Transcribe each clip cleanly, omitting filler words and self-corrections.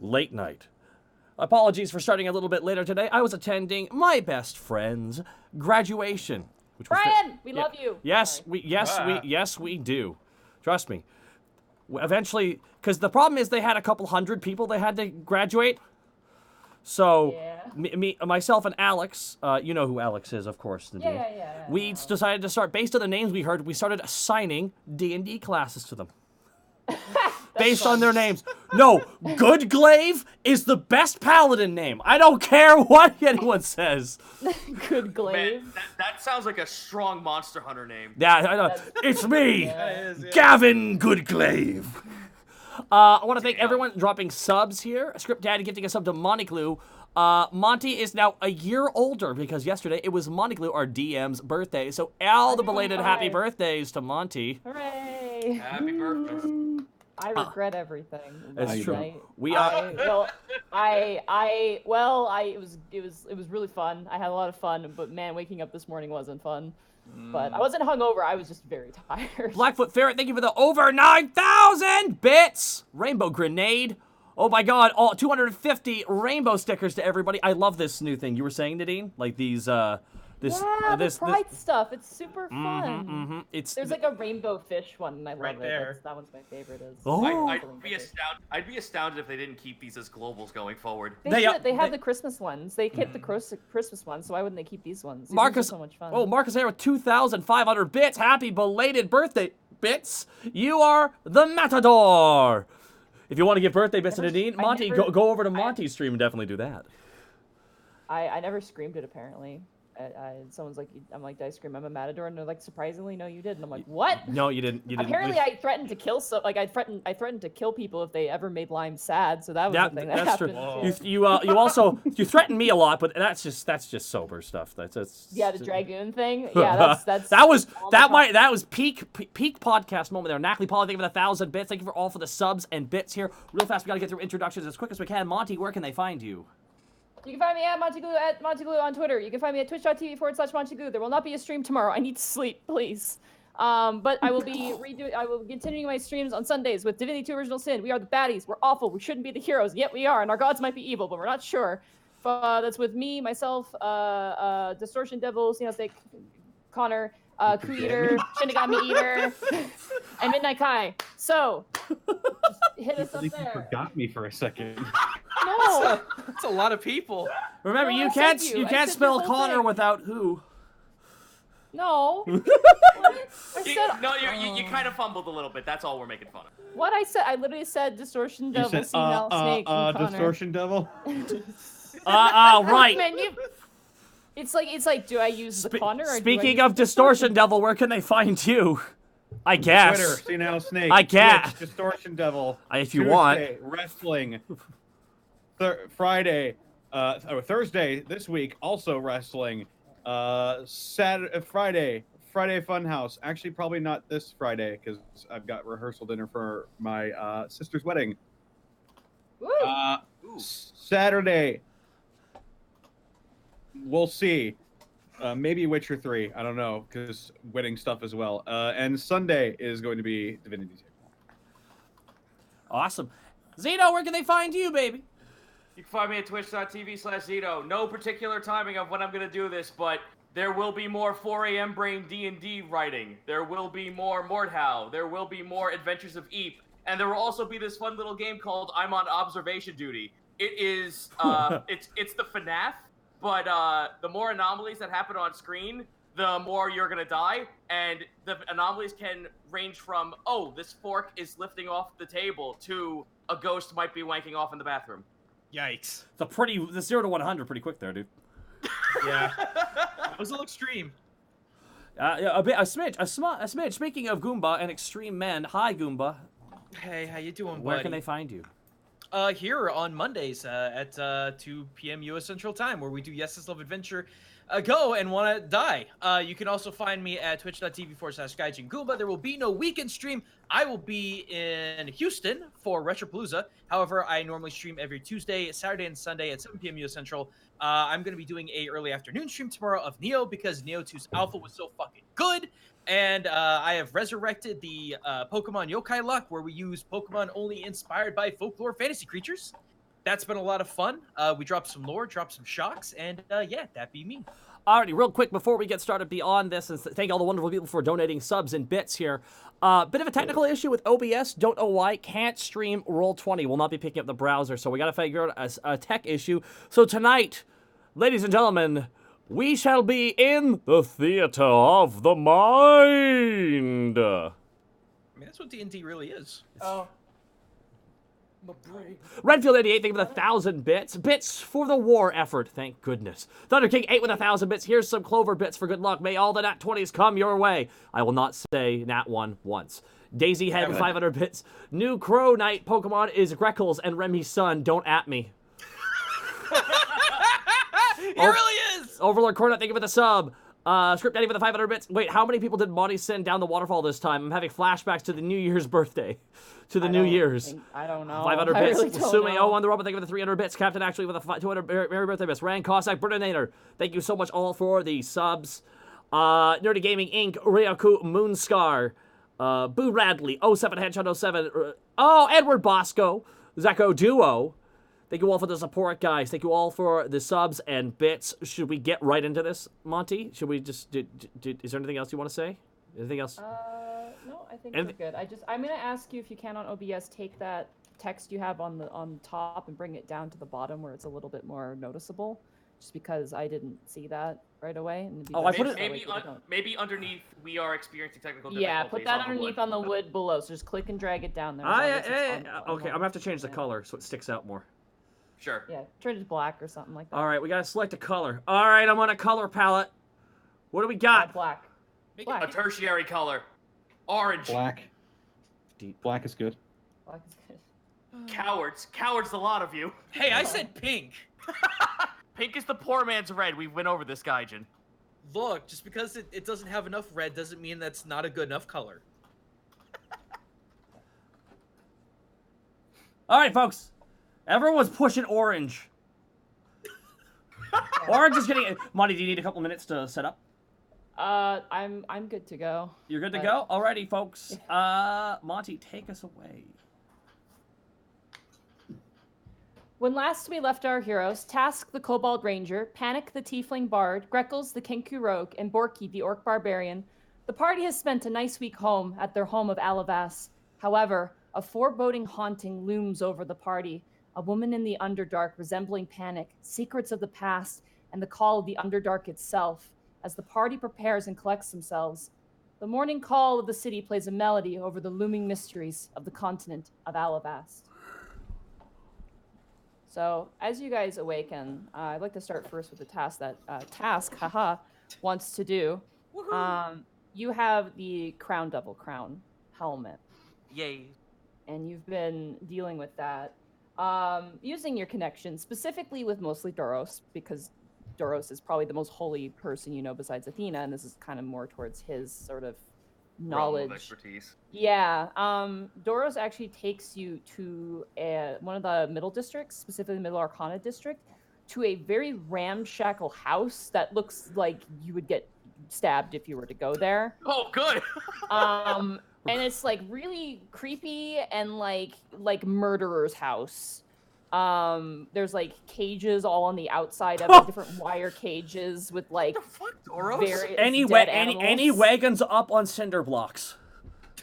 late night. Apologies for starting a little bit later today. I was attending my best friend's graduation. Which was Brian, we love you. Yes, we do. Trust me. Eventually, because the problem is they had a couple hundred people they had to graduate. So, myself and Alex, you know who Alex is, of course. Yeah. We decided to start, based on the names we heard, we started assigning D&D classes to them. Based on their names. No, Goodglaive is the best paladin name. I don't care what anyone says. Goodglaive. Man, that sounds like a strong Monster Hunter name. Yeah, I know. It's me, Gavin Goodglaive. I want to thank everyone dropping subs here. Script Daddy gifting a sub to Monty Glue. Monty is now a year older because yesterday it was Monty Glue, our DM's birthday. So all the belated happy birthdays to Monty. Hooray! Happy birthday. I regret everything. It's true. Night. We it was really fun. I had a lot of fun, but man, waking up this morning wasn't fun. But I wasn't hungover. I was just very tired. Blackfoot Ferret, thank you for the over 9,000 bits. Rainbow Grenade. Oh my God, all 250 rainbow stickers to everybody. I love this new thing you were saying, Nadine. Like these, the Pride stuff. It's super fun. There's like a rainbow fish one, and I love it. That one's my favorite. I'd be astounded if they didn't keep these as globals going forward. They have the Christmas ones. They kept the Christmas ones, so why wouldn't they keep these ones? These Marcus, ones are so much fun. Oh, Marcus here with 2,500 bits. Happy belated birthday, bits. You are the Matador. If you want to give birthday bits to Nadine, Monty, go over to Monty's stream and definitely do that. I never screamed it, apparently. Someone's like, I'm like, did I scream I'm a matador? And they're like, surprisingly, no, you didn't. And I'm like, what? No, you didn't. Apparently, I threatened to kill I threatened to kill people if they ever made Lime sad. So that was the thing that happened. That's true. You also threaten me a lot, but that's just sober stuff. That's the dragoon thing. Yeah, that's that was peak podcast moment there. Knackley Paul, thank you for the 1,000 bits. Thank you for all for the subs and bits here. Real fast, we gotta get through introductions as quick as we can. Monty, where can they find you? You can find me at Montyglue on Twitter. You can find me at twitch.tv/Montyglue. There will not be a stream tomorrow. I need to sleep, please. But I will be continuing my streams on Sundays with Divinity 2 Original Sin. We are the baddies. We're awful. We shouldn't be the heroes. Yet we are, and our gods might be evil, but we're not sure. That's with me, myself, Distortion Devil, Snake, Connor, Coup Eater, Shinigami Eater, and Midnight Kai. So, hit us up there. You forgot me for a second. No, that's a lot of people. Remember, you can't spell Connor without who. No. You kind of fumbled a little bit. That's all we're making fun of. What I said, I literally said Distortion Devil, Snake, Distortion Devil. Right. Man, it's like, do I use the Connor? Or speaking of Distortion Devil, where can they find you? I guess. Twitter, Senile Snake. I guess. Twitch, Distortion Devil. If you Tuesday, want. Wrestling. Thursday this week, also wrestling. Friday Funhouse. Actually, probably not this Friday because I've got rehearsal dinner for my sister's wedding. Saturday, we'll see. Maybe Witcher 3. I don't know because wedding stuff as well. And Sunday is going to be Divinity 2. Awesome. Zito, where can they find you, baby? You can find me at twitch.tv/Zito. No particular timing of when I'm going to do this, but there will be more 4 a.m. brain D&D writing. There will be more Mordhau. There will be more Adventures of Eep. And there will also be this fun little game called I'm on Observation Duty. It is, it's the FNAF, but the more anomalies that happen on screen, the more you're going to die. And the anomalies can range from, oh, this fork is lifting off the table, to a ghost might be wanking off in the bathroom. Yikes. The 0 to 100 pretty quick there, dude. Yeah. That was a little extreme. A smidge. Speaking of Goomba and extreme men, hi Goomba. Hey, how you doing, buddy? Where can they find you? Here on Mondays at 2 p.m. U.S. Central Time, where we do Yes This Love Adventure. Go and want to die. You can also find me at twitch.tv/Gaijin Goomba. There will be no weekend stream. I will be in Houston for Retropalooza. However, I normally stream every Tuesday, Saturday, and Sunday at 7 p.m. US Central. I'm going to be doing a early afternoon stream tomorrow of Neo because Neo 2's Alpha was so fucking good. And I have resurrected the Pokemon Yokai Luck, where we use Pokemon only inspired by folklore fantasy creatures. that's been a lot of fun. We dropped some lore, dropped some shocks, and yeah, that be me. Alrighty, real quick before we get started beyond this, and thank all the wonderful people for donating subs and bits here. Bit of a technical issue with OBS. Don't know why. Can't stream Roll20. Will not be picking up the browser, so we got to figure out a tech issue. So tonight, ladies and gentlemen, we shall be in the theater of the mind. I mean, that's what D&D really is. Oh. My brain. Redfield 88, thank you for the 1,000 bits. Bits for the war effort, thank goodness. Thunder King 8 with 1,000 bits. Here's some Clover bits for good luck. May all the nat 20s come your way. I will not say nat 1 once. Daisy Head with 500 bits. New Crow Knight Pokemon is Greckles and Remy's son. Don't at me. It really is! Overlord Cornet, thank you for the sub. Script Daddy for the 500 bits. Wait, how many people did Monty send down the waterfall this time? I'm having flashbacks to the New Year's birthday. To the New Year's. I don't know. 500 I bits. really don't Sume know. O on the robot, thank you for the 300 bits. Captain Actually with the 200 Merry Birthday bits. Rand Cossack, Burninator, thank you so much all for the subs. Nerdy Gaming Inc., Ryaku Moonscar, Boo Radley, 07 Headshot 07. Edward Bosco, Zeko Duo. Thank you all for the support, guys. Thank you all for the subs and bits. Should we get right into this, Monty? Should we just... is there anything else you want to say? Anything else? No, I think we're good. I'm gonna ask you if you can on OBS take that text you have on top and bring it down to the bottom where it's a little bit more noticeable, just because I didn't see that right away. And I put it. Maybe underneath we are experiencing technical difficulties. Yeah, put that underneath on the wood below. So just click and drag it down there. Okay, I'm gonna have to change the color so it sticks out more. Sure. Yeah, turn it to black or something like that. All right, we gotta select a color. All right, I'm on a color palette. What do we got? Black. A tertiary color. Orange. Black. Black is good. Black is good. Cowards. Cowards, a lot of you. Hey, I said pink. Pink is the poor man's red. We went over this, Gaijin. Look, just because it doesn't have enough red doesn't mean that's not a good enough color. All right, folks. Everyone's pushing orange. Orange is getting... Monty, do you need a couple minutes to set up? I'm good to go. You're good to go? Alrighty, folks. Monty, take us away. When last we left our heroes, Task the Kobold Ranger, Panic the Tiefling Bard, Greckles the Kenku Rogue, and Borky the Orc Barbarian, the party has spent a nice week home at their home of Alavas. However, a foreboding haunting looms over the party. A woman in the Underdark resembling Panic, secrets of the past, and the call of the Underdark itself. As the party prepares and collects themselves, the morning call of the city plays a melody over the looming mysteries of the continent of Alavast. So, as you guys awaken, I'd like to start first with the task that Task, wants to do. You have the Crown Devil Crown helmet. Yay. And you've been dealing with that. Using your connection, specifically with mostly Doros, because Doros is probably the most holy person you know besides Athena, and this is kind of more towards his sort of knowledge. Realm of expertise. Yeah. Doros actually takes you to one of the middle districts, specifically the Middle Arcana district, to a very ramshackle house that looks like you would get stabbed if you were to go there. Oh, good. And it's like really creepy and like murderer's house. There's like cages all on the outside of it, different wire cages with like What the fuck, Doros? Any wagons up on cinder blocks?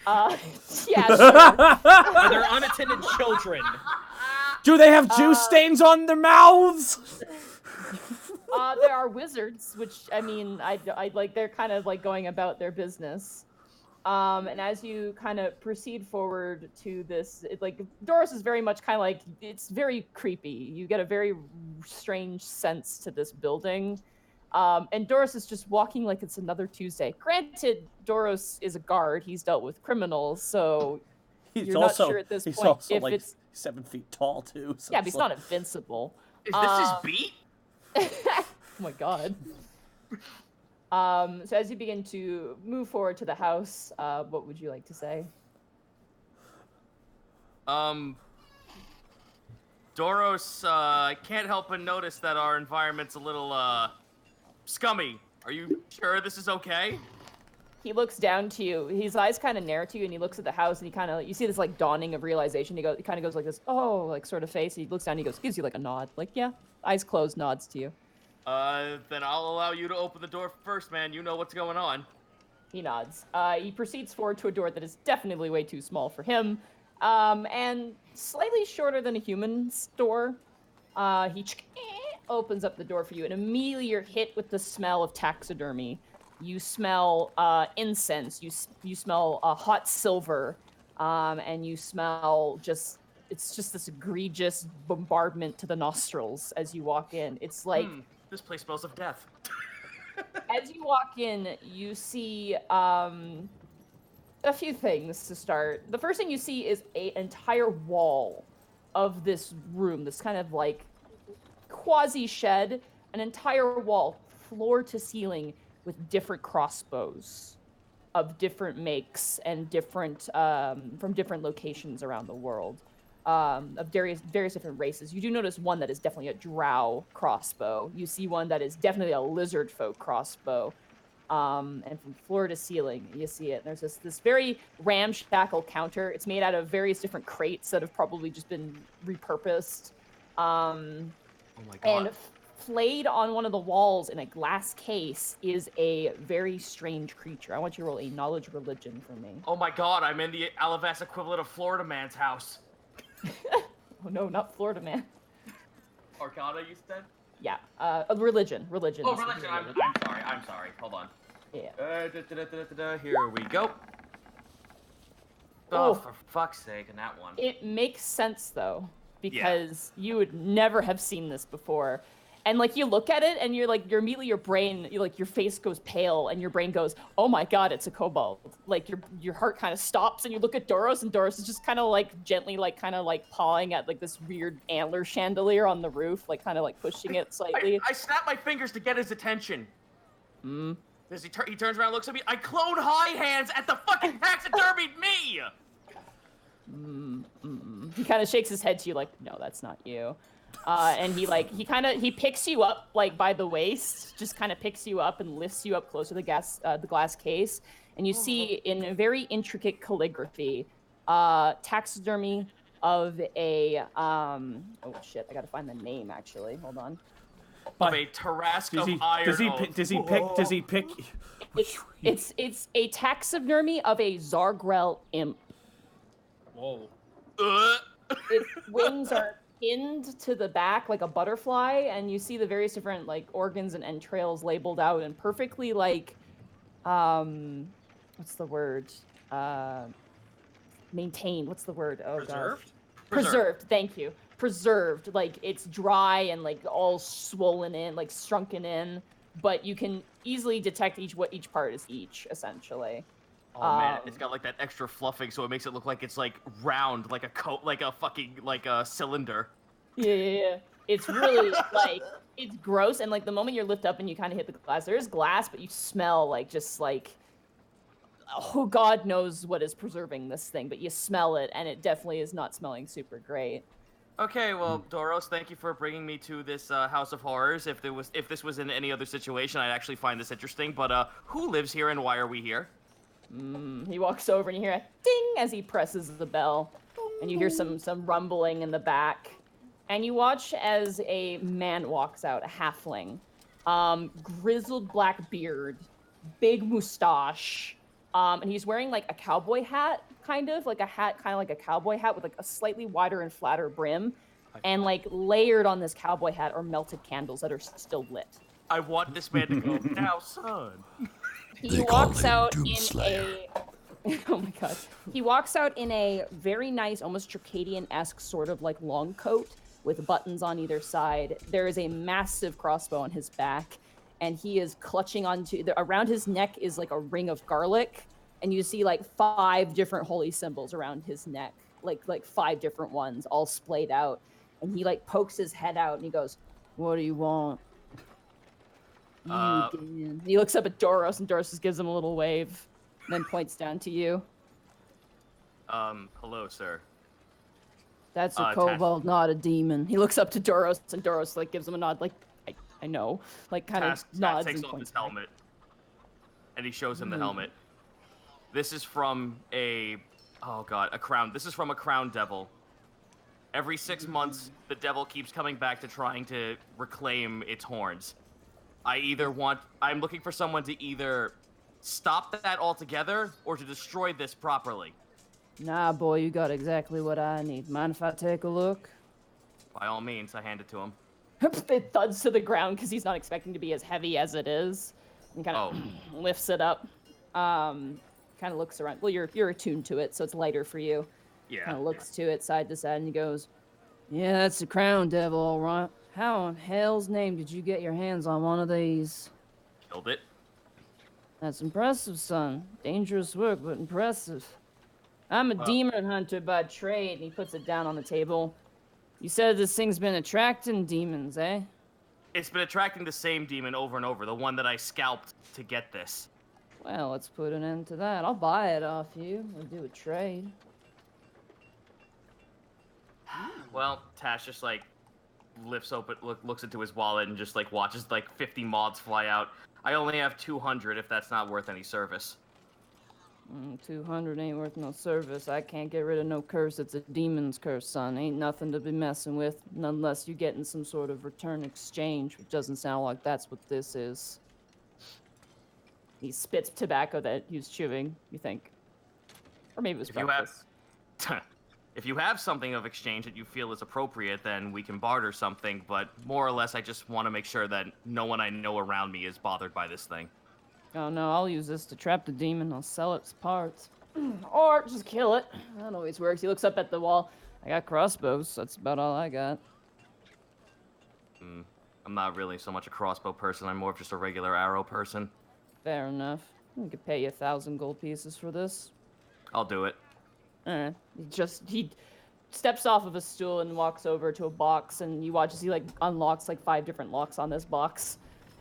Yeah, sure. Are there unattended children? Do they have juice stains on their mouths? There are wizards, which I mean, I like they're kind of like going about their business. And as you kind of proceed forward to this, Doros is very much kind of like, it's very creepy. You get a very strange sense to this building. And Doros is just walking like it's another Tuesday. Granted, Doros is a guard. He's dealt with criminals, so you're not sure at this point also if like it's... 7 feet tall, too. So Yeah, but he's not invincible. Is this his beat? Oh my god. So as you begin to move forward to the house, what would you like to say? Doros, can't help but notice that our environment's a little, scummy. Are you sure this is okay? He looks down to you. His eyes kind of narrow to you, and he looks at the house, and you see this like dawning of realization. He kind of goes like this, oh, like sort of face. He looks down, and he gives you like a nod, like yeah, eyes closed, nods to you. Then I'll allow you to open the door first, man. You know what's going on. He nods. He proceeds forward to a door that is definitely way too small for him, and slightly shorter than a human's door. He opens up the door for you, and immediately you're hit with the smell of taxidermy. You smell incense. You smell hot silver, and you smell it's just this egregious bombardment to the nostrils as you walk in. It's like this place smells of death. as you walk in, you see a few things to start. The first thing you see is an entire wall of this room, this kind of like quasi shed, an entire wall, floor to ceiling, with different crossbows of different makes and different from different locations around the world, of various different races. You do notice one that is definitely a drow crossbow. You see one that is definitely a lizard folk crossbow. And from floor to ceiling, you see it. There's this very ramshackle counter. It's made out of various different crates that have probably just been repurposed. Oh my god. And flayed on one of the walls in a glass case is a very strange creature. I want you to roll a knowledge religion for me. Oh my god, I'm in the Alavas equivalent of Florida Man's house. Oh no, not Florida Man. Arcana, you said? Yeah, religion. Oh, religion. I'm sorry. Hold on. Yeah. Here we go. Oh, for fuck's sake, and that one. It makes sense though, because you would never have seen this before. And like you look at it and you're immediately your face goes pale and your brain goes, oh my god, it's a kobold. Like your heart kind of stops and you look at Doros, and Doros is just kind of like gently pawing at like this weird antler chandelier on the roof, like kind of like pushing it slightly. I snap my fingers to get his attention. As he turns around and looks at me, I clone high hands at the fucking taxidermied me! He kind of shakes his head to you like, no, that's not you. And he picks you up like by the waist, just kind of picks you up and lifts you up closer to the glass case, and you see in a very intricate calligraphy, taxidermy of a oh shit, I gotta find the name actually. Hold on. Of a Tarask of iron. Does he pick? It's a taxidermy of a Zargrel imp. Whoa. Its wings are pinned to the back like a butterfly, and you see the various different like organs and entrails labeled out and perfectly like what's the word? Maintained. What's the word? Oh Preserved? gosh. Preserved. Thank you. Preserved. Like it's dry and like all swollen in, like shrunken in, but you can easily detect what each part is essentially. Oh man, it's got like that extra fluffing, so it makes it look like it's like round, like a cylinder. Yeah. It's really like it's gross, and like the moment you lift up and you kind of hit the glass, there is glass, but you smell like just like oh god knows what is preserving this thing, but you smell it, and it definitely is not smelling super great. Okay, well, Doros, thank you for bringing me to this House of Horrors. If this was in any other situation, I'd actually find this interesting. But who lives here and why are we here? He walks over and you hear a ding as he presses the bell, and you hear some rumbling in the back, and you watch as a man walks out, a halfling, grizzled black beard, big mustache, and he's wearing like a cowboy hat, kind of like a cowboy hat with like a slightly wider and flatter brim, and like layered on this cowboy hat are melted candles that are still lit. I want this man to go now, son. He walks out in a oh my god. He walks out in a very nice, almost Circadian-esque sort of like long coat with buttons on either side. There is a massive crossbow on his back, and he is clutching onto around his neck is like a ring of garlic, and you see like 5 different holy symbols around his neck, like 5 different ones all splayed out. And he like pokes his head out and he goes, "What do you want?" He looks up at Doros, and Doros just gives him a little wave, and then points down to you. Hello, sir. That's a kobold, not a demon. He looks up to Doros, and Doros like gives him a nod, like I know, like kind of nods. Takes and off points his helmet, and he shows him the helmet. This is from a crown. This is from a crown devil. Every 6 months, the devil keeps coming back to trying to reclaim its horns. I'm looking for someone to either stop that altogether or to destroy this properly. Nah, boy, you got exactly what I need. Mind if I take a look? By all means, I hand it to him. It thuds to the ground because he's not expecting to be as heavy as it is. And kind of lifts it up. Kind of looks around. Well, you're attuned to it, so it's lighter for you. Yeah. Kind of looks to it side to side, and he goes, "Yeah, that's the crown devil, all right. How in hell's name did you get your hands on one of these?" Killed it. That's impressive, son. Dangerous work, but impressive. I'm a demon hunter by trade, and he puts it down on the table. You said this thing's been attracting demons, eh? It's been attracting the same demon over and over, the one that I scalped to get this. Well, let's put an end to that. I'll buy it off you. We'll do a trade. Well, Tash just like lifts open, looks into his wallet and just like watches like 50 moths fly out. I only have 200 if that's not worth any service. 200 ain't worth no service. I can't get rid of no curse. It's a demon's curse, son. Ain't nothing to be messing with, unless you're getting some sort of return exchange, which doesn't sound like that's what this is. He spits tobacco that he was chewing, you think. Or maybe it was breakfast. If you have something of exchange that you feel is appropriate, then we can barter something, but more or less I just want to make sure that no one I know around me is bothered by this thing. Oh no, I'll use this to trap the demon. I'll sell its parts. Or just kill it. That always works. He looks up at the wall. I got crossbows. That's about all I got. I'm not really so much a crossbow person. I'm more of just a regular arrow person. Fair enough. I could pay you 1,000 gold pieces for this. I'll do it. Alright. He steps off of a stool and walks over to a box, and you watch as he like unlocks like 5 different locks on this box.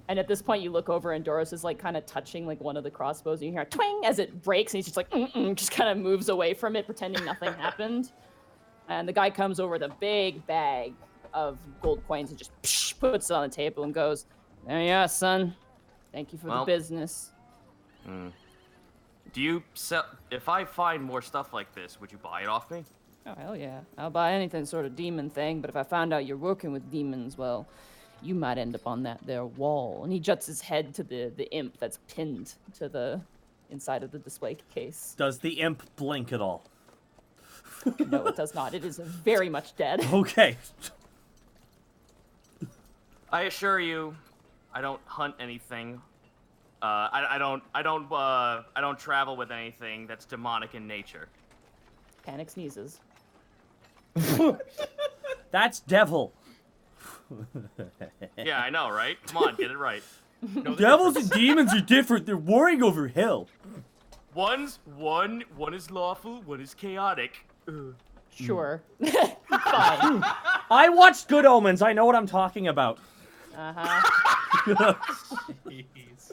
And at this point, you look over, and Doris is like kind of touching like one of the crossbows, and you hear a twang as it breaks, and he's just like, just kind of moves away from it, pretending nothing happened. And the guy comes over with a big bag of gold coins and just puts it on the table and goes, "There you are, son. Thank you for the business." Do you sell? If I find more stuff like this, would you buy it off me? Oh, hell yeah. I'll buy anything sort of demon thing, but if I found out you're working with demons, well, you might end up on that there wall. And he juts his head to the imp that's pinned to the inside of the display case. Does the imp blink at all? No, it does not. It is very much dead. Okay. I assure you, I don't hunt anything. I don't travel with anything that's demonic in nature. Panic sneezes. That's devil. Yeah, I know, right? Come on, get it right. Devils and demons are different. They're warring over hell. One is lawful, one is chaotic. Sure. Fine. I watched Good Omens. I know what I'm talking about. Jeez.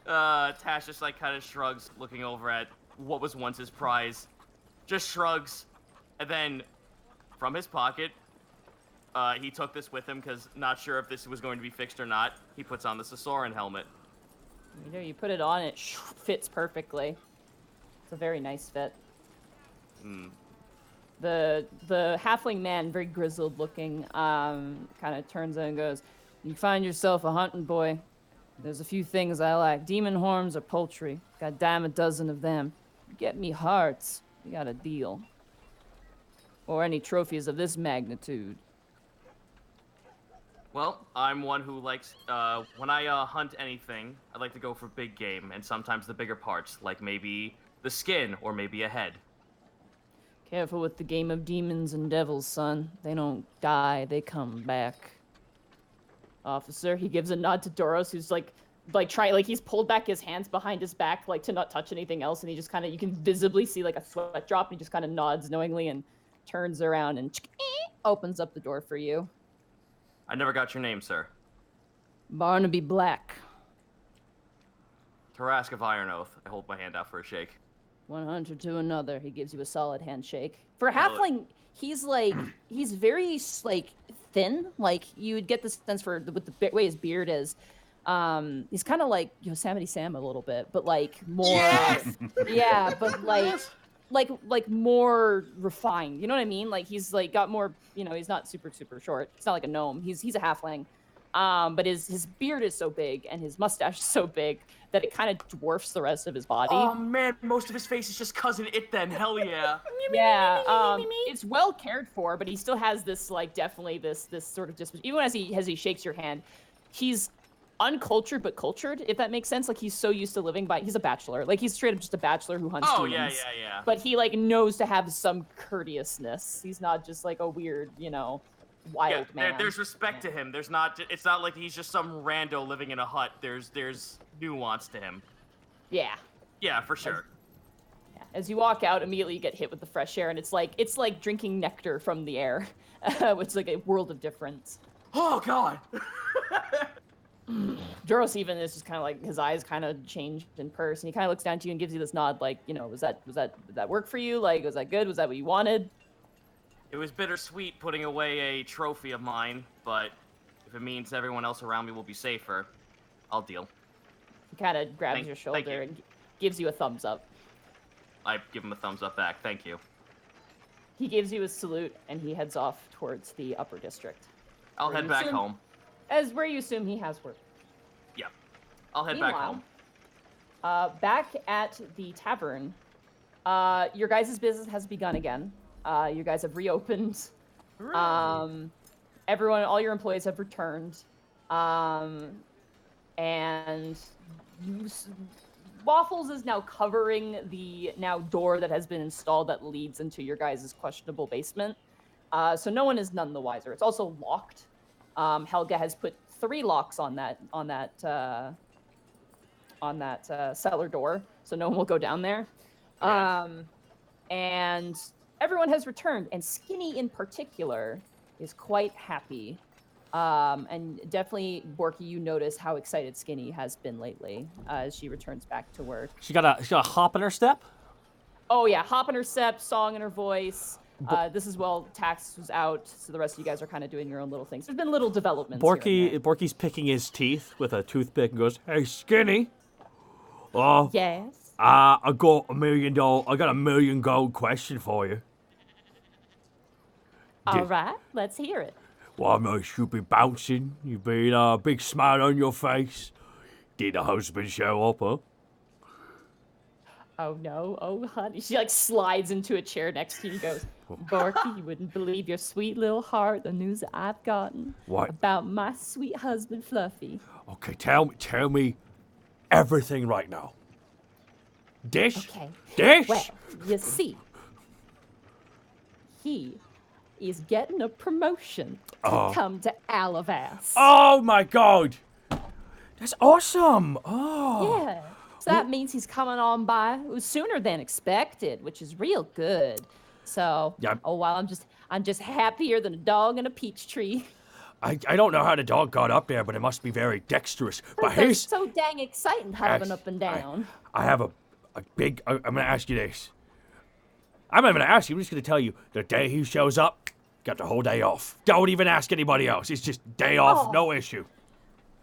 Tash just like kind of shrugs, looking over at what was once his prize. Just shrugs, and then from his pocket, he took this with him because not sure if this was going to be fixed or not. He puts on the Sasoran helmet. You know, you put it on, it fits perfectly. It's a very nice fit. The halfling man, very grizzled looking, kind of turns in and goes, "You find yourself a hunting boy. There's a few things I like. Demon horns or poultry. Got a dime a dozen of them. You get me hearts, you got a deal. Or any trophies of this magnitude." Well, I'm one who likes, when I hunt anything, I like to go for big game, and sometimes the bigger parts, like maybe the skin or maybe a head. Careful with the game of demons and devils, son. They don't die, they come back. Officer, he gives a nod to Doros, who's he's pulled back his hands behind his back, like to not touch anything else, and he just kind of, you can visibly see like a sweat drop, and he just kind of nods knowingly and turns around and opens up the door for you. I never got your name, sir. Barnaby Black. Tarask of Iron Oath. I hold my hand out for a shake. 100 to another. He gives you a solid handshake. For a halfling, he's very like thin. Like you would get the sense with the way his beard is. He's kind of like Yosemite Sam a little bit, but like more, yeah, but like more refined. You know what I mean? Like he's like got more. He's not super short. It's not like a gnome. He's a halfling. But his beard is so big and his mustache is so big that it kind of dwarfs the rest of his body. Oh man, most of his face is just cousin it then. Hell yeah. Yeah. It's well cared for, but he still has this like definitely this sort of disposition. Even as he shakes your hand, he's uncultured but cultured, if that makes sense. Like he's so used to living by. He's a bachelor. Like he's straight up just a bachelor who hunts demons. Yeah. But he like knows to have some courteousness. He's not just like a weird, wild man. There's respect to him. It's not like he's just some rando living in a hut. There's nuance to him. Yeah. Yeah, for sure. As you walk out, immediately you get hit with the fresh air, and it's like drinking nectar from the air. It's like a world of difference. Oh god. Duros even is just kind of like his eyes kind of changed in person. He kind of looks down to you and gives you this nod, like, was that work for you? Like, was that good? Was that what you wanted? It was bittersweet putting away a trophy of mine, but if it means everyone else around me will be safer, I'll deal. He kind of grabs your shoulder and gives you a thumbs up. I give him a thumbs up back. Thank you. He gives you a salute and he heads off towards the upper district. I'll head back home. Where you assume he has work. Yeah. I'll head back home. Back at the tavern, your guys' business has begun again. You guys have reopened. All your employees have returned. And Waffles is now covering the door that has been installed that leads into your guys' questionable basement. So no one is none the wiser. It's also locked. Helga has put 3 locks on that cellar door, so no one will go down there. And everyone has returned, and Skinny in particular is quite happy. And definitely, Borky, you notice how excited Skinny has been lately as she returns back to work. She got a hop in her step? Oh yeah, hop in her step, song in her voice. This is Tax was out, so the rest of you guys are kind of doing your own little things. There's been little developments. Borky's picking his teeth with a toothpick and goes, "Hey, Skinny. Oh. Yes. I got $1 million. I got $1 million gold question for you. All right, let's hear it. Well, I noticed you've been bouncing. You've been a big smile on your face. Did the husband show up, huh? Oh no, oh honey. She like slides into a chair next to you and goes, Borky, you wouldn't believe your sweet little heart, the news that I've gotten about my sweet husband Fluffy. Okay, tell me everything right now. Dish? Okay. Dish? Well, you see, he is getting a promotion to come to Alavas. Oh my god! That's awesome! Oh. Yeah. So that means he's coming on by sooner than expected, which is real good. So, I'm just happier than a dog in a peach tree. I don't know how the dog got up there, but it must be very dexterous. But here's so dang exciting, hopping up and down. I have a big. I'm gonna ask you this. I'm not gonna ask you. I'm just gonna tell you. The day he shows up, got the whole day off. Don't even ask anybody else. It's just day off, no issue.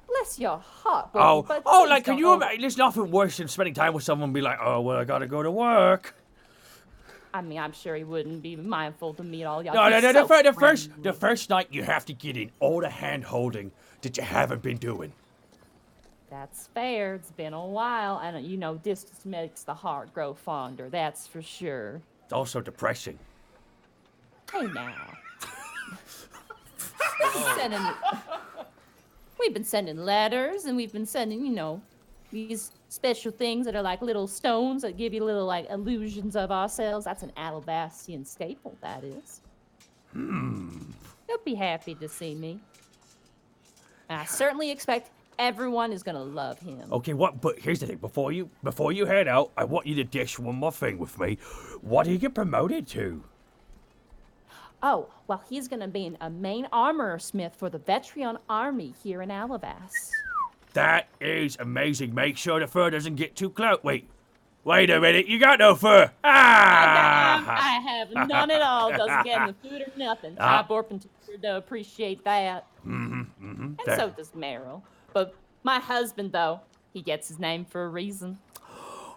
Bless your heart, buddy, like, can you imagine? There's nothing worse than spending time with someone and be like, oh, well, I gotta go to work. I mean, I'm sure he wouldn't be mindful to meet all y'all. No, the first night you have to get in all the hand-holding that you haven't been doing. That's fair. It's been a while, and distance makes the heart grow fonder. That's for sure. It's also depressing. Hey now. We've been sending letters, and we've been sending, these special things that are like little stones that give you little, like, illusions of ourselves. That's an Alabastian staple, that is. He'll be happy to see me. And I certainly expect everyone is going to love him. Okay, but here's the thing. Before you head out, I want you to dish one more thing with me. What did he get promoted to? Oh, well, he's going to be a main armorer smith for the Vetrion army here in Alavas. That is amazing. Make sure the fur doesn't get too close. Wait a minute. You got no fur. I have none at all. Doesn't get the food or nothing. Ty Borpin to appreciate that. And so does Meryl. But My husband, though, he gets his name for a reason.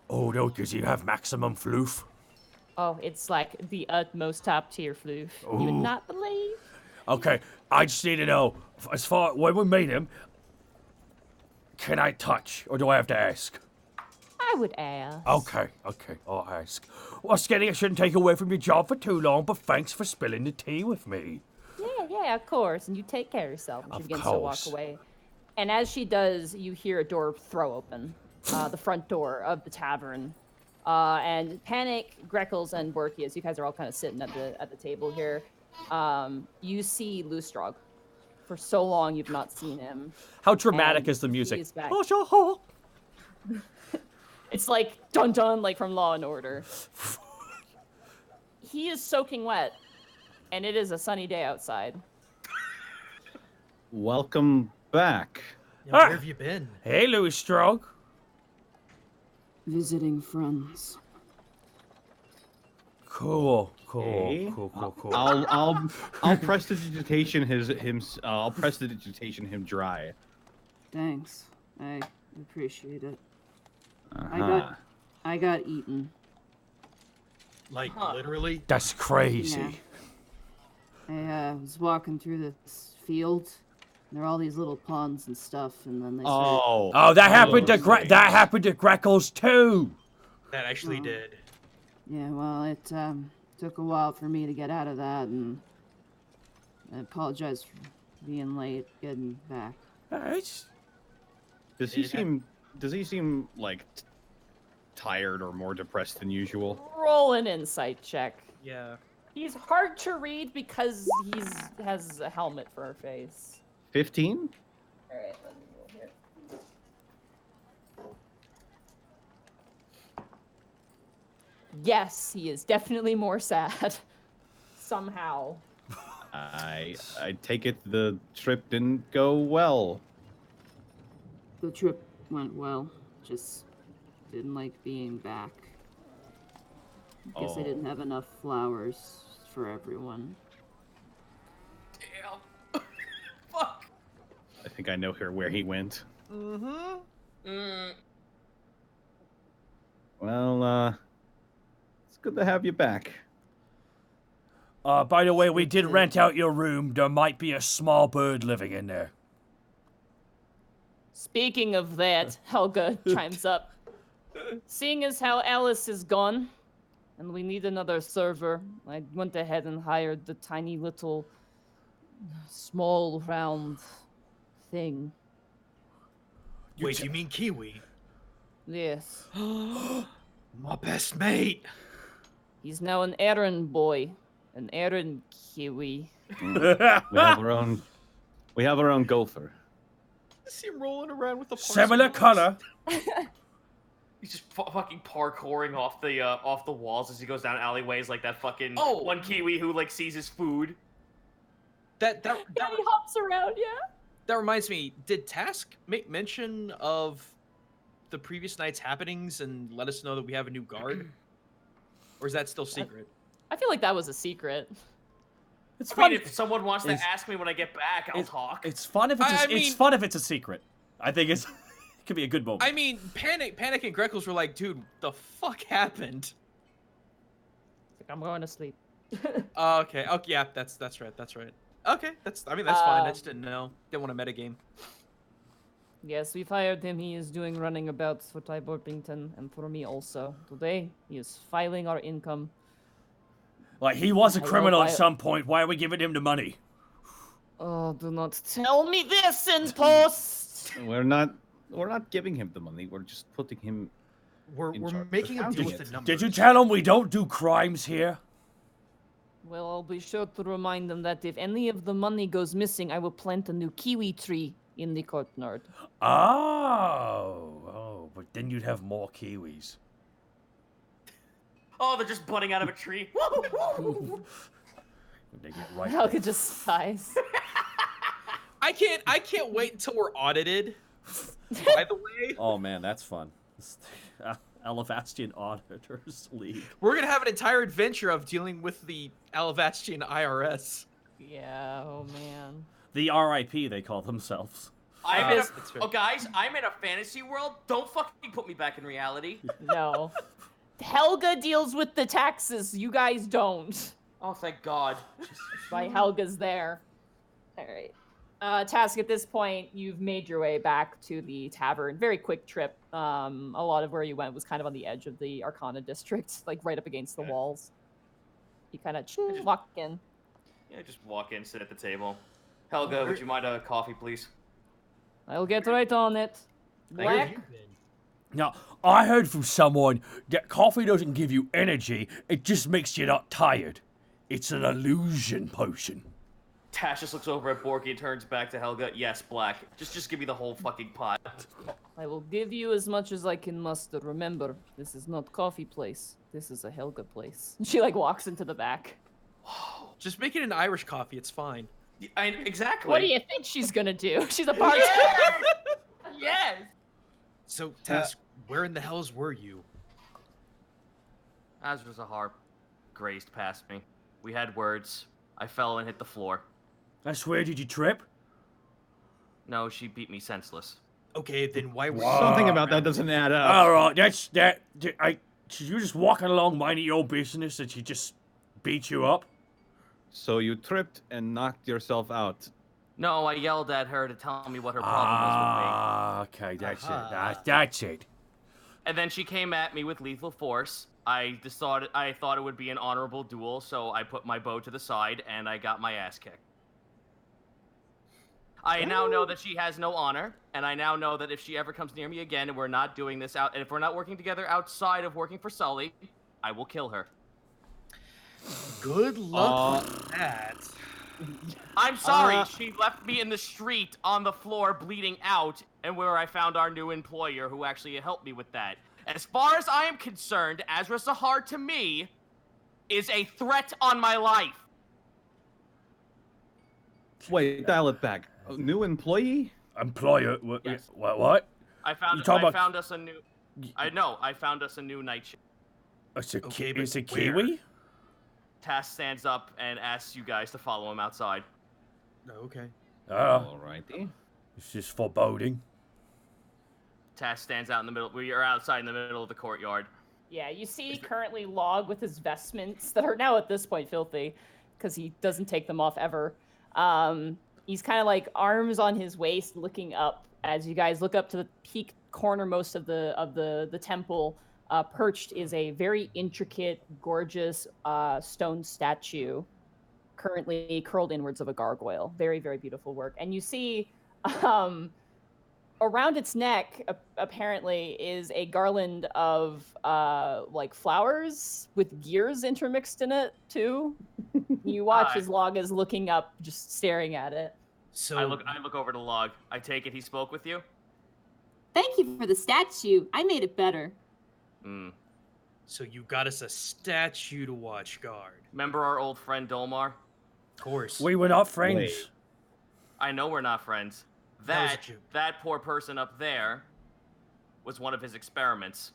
Oh, no, does he have maximum floof? Oh, it's like the utmost top tier floof. You would Ooh. not believe. Okay, I just need to know, as far when we meet him, can I touch, or do I have to ask? I would ask. Okay, I'll ask. Well, Skinny, I shouldn't take away from your job for too long, but thanks for spilling the tea with me. Yeah, of course. And you take care of yourself. And she Of begins to walk course. away. And as she does, you hear a door throw open, the front door of the tavern. And Panic, Greckles, and Borky, as you guys are all kind of sitting at the table here, you see Loostrog. For so long, you've not seen him. How dramatic And is the music? he is back. Oh, sure. It's like dun dun, like from Law and Order. He is soaking wet, and it is a sunny day outside. Welcome back. Yeah, where have you been? Hey, Louis Strog. Visiting friends. Cool. Okay. Cool. I'll prestidigitation I'll prestidigitation him dry. Thanks. I appreciate it. Uh-huh. I got eaten. Like, literally? That's crazy. Yeah. I was walking through this field. And there are all these little ponds and stuff, and then they started... Oh, that happened to Greckles too. That actually did. Yeah, well, it took a while for me to get out of that, and I apologize for being late getting back. Nice. Does he seem like tired or more depressed than usual? Roll an insight check. Yeah. He's hard to read because has a helmet for a face. 15? Alright, let me roll here. Yes, he is definitely more sad. Somehow. I take it the trip didn't go well. The trip went well. Just didn't like being back. Guess I didn't have enough flowers for everyone. Damn. Fuck. I think I know where he went. Mm. Well, it's good to have you back. By the way, we did rent out your room. There might be a small bird living in there. Speaking of that, Helga chimes up. Seeing as how Alice is gone, and we need another server, I went ahead and hired the tiny little, small, round thing. Wait, you mean Kiwi? Yes. My best mate. He's now an errand boy. An errand Kiwi. We have our own gopher. I see him rolling around with a Similar color. He's just fucking parkouring off the walls as he goes down alleyways like that fucking one Kiwi who like sees his food. That Yeah, he hops around, yeah. That reminds me, did Task make mention of the previous night's happenings and let us know that we have a new guard? Or is that still secret? I feel like that was a secret. It's I fun. mean, if someone wants to ask me when I get back, I'll talk. It's fun if it's it's fun if it's a secret. I think it could be a good moment. I mean, Panic and Greckles were like, dude, the fuck happened? Like, I'm going to sleep. Okay, yeah, that's right. Okay, that's fine. I just didn't know. Didn't want to metagame. Yes, we've hired him. He is doing running about for Ty Borpington and for me also. Today, he is filing our income. Like, he was a criminal at I- some point. Why are we giving him the money? Oh, do not tell me this in post! We're not giving him the money. We're just putting him. We're In charge making of him deal counting with it. the numbers. Did you tell him we don't do crimes here? Well, I'll be sure to remind them that if any of the money goes missing, I will plant a new kiwi tree in the courtyard. Oh, but then you'd have more kiwis. Oh, they're just budding out of a tree. They get right. Helga just sighs. I can't wait until we're audited. By the way, Oh man, that's fun. Elevastion Auditors League. we're gonna have an entire adventure of dealing with the Alavastian IRS. Yeah, oh man. The RIP, they call themselves. Guys, I'm in a fantasy world. Don't fucking put me back in reality. No. Helga deals with the taxes. You guys don't. Oh, thank God. That's why Helga's there. All right. Task, at this point, you've made your way back to the tavern. Very quick trip. A lot of where you went was kind of on the edge of the Arcana district, like right up against the walls. You kind of walk in. Yeah, just walk in, sit at the table. Helga, would you mind a coffee, please? I'll get right on it. Black? Now, I heard from someone that coffee doesn't give you energy, it just makes you not tired. It's an illusion potion. Tash just looks over at Borky and turns back to Helga. Yes, Black. Just give me the whole fucking pot. I will give you as much as I can muster. Remember, this is not coffee place. This is a Helga place. She like walks into the back. Just make it an Irish coffee. It's fine. Exactly. What do you think she's gonna do? She's a bartender. Yes. So, Task, where in the hells were you? Azra Zahar grazed past me. We had words. I fell and hit the floor. I swear, did you trip? No, she beat me senseless. Okay, then why were Something about that doesn't add up. All right, you just walking along minding your own business and she just beat you up? So you tripped and knocked yourself out. No, I yelled at her to tell me what her problem was with me. Okay, that's it. That's it. And then she came at me with lethal force. I thought it would be an honorable duel, so I put my bow to the side and I got my ass kicked. I now know that she has no honor, and I now know that if she ever comes near me again and we're not doing this out, and if we're not working together outside of working for Sully, I will kill her. Good luck with that. I'm sorry, she left me in the street on the floor bleeding out, and where I found our new employer who actually helped me with that. As far as I am concerned, Azra Sahar to me is a threat on my life. Wait, dial it back. A new employee? Employer? Yes. What? I found us a new. I found us a new night shift. It's a Kiwi? Tass stands up and asks you guys to follow him outside. Okay. Alrighty. It's just foreboding. Tass stands out in the middle. We are outside in the middle of the courtyard. Yeah, you see currently Log with his vestments that are now at this point filthy because he doesn't take them off ever. He's kind of like arms on his waist looking up as you guys look up to the peak cornermost of the temple. Perched is a very intricate, gorgeous stone statue currently curled inwards of a gargoyle. Very, very beautiful work. And you see around its neck, apparently, is a garland of like flowers with gears intermixed in it too. You watch as Log is looking up, just staring at it. So I look over to Log. I take it he spoke with you? Thank you for the statue. I made it better. So you got us a statue to watch guard. Remember our old friend Dolmar? Of course. We were not friends. Wait. I know we're not friends. That poor person up there was one of his experiments.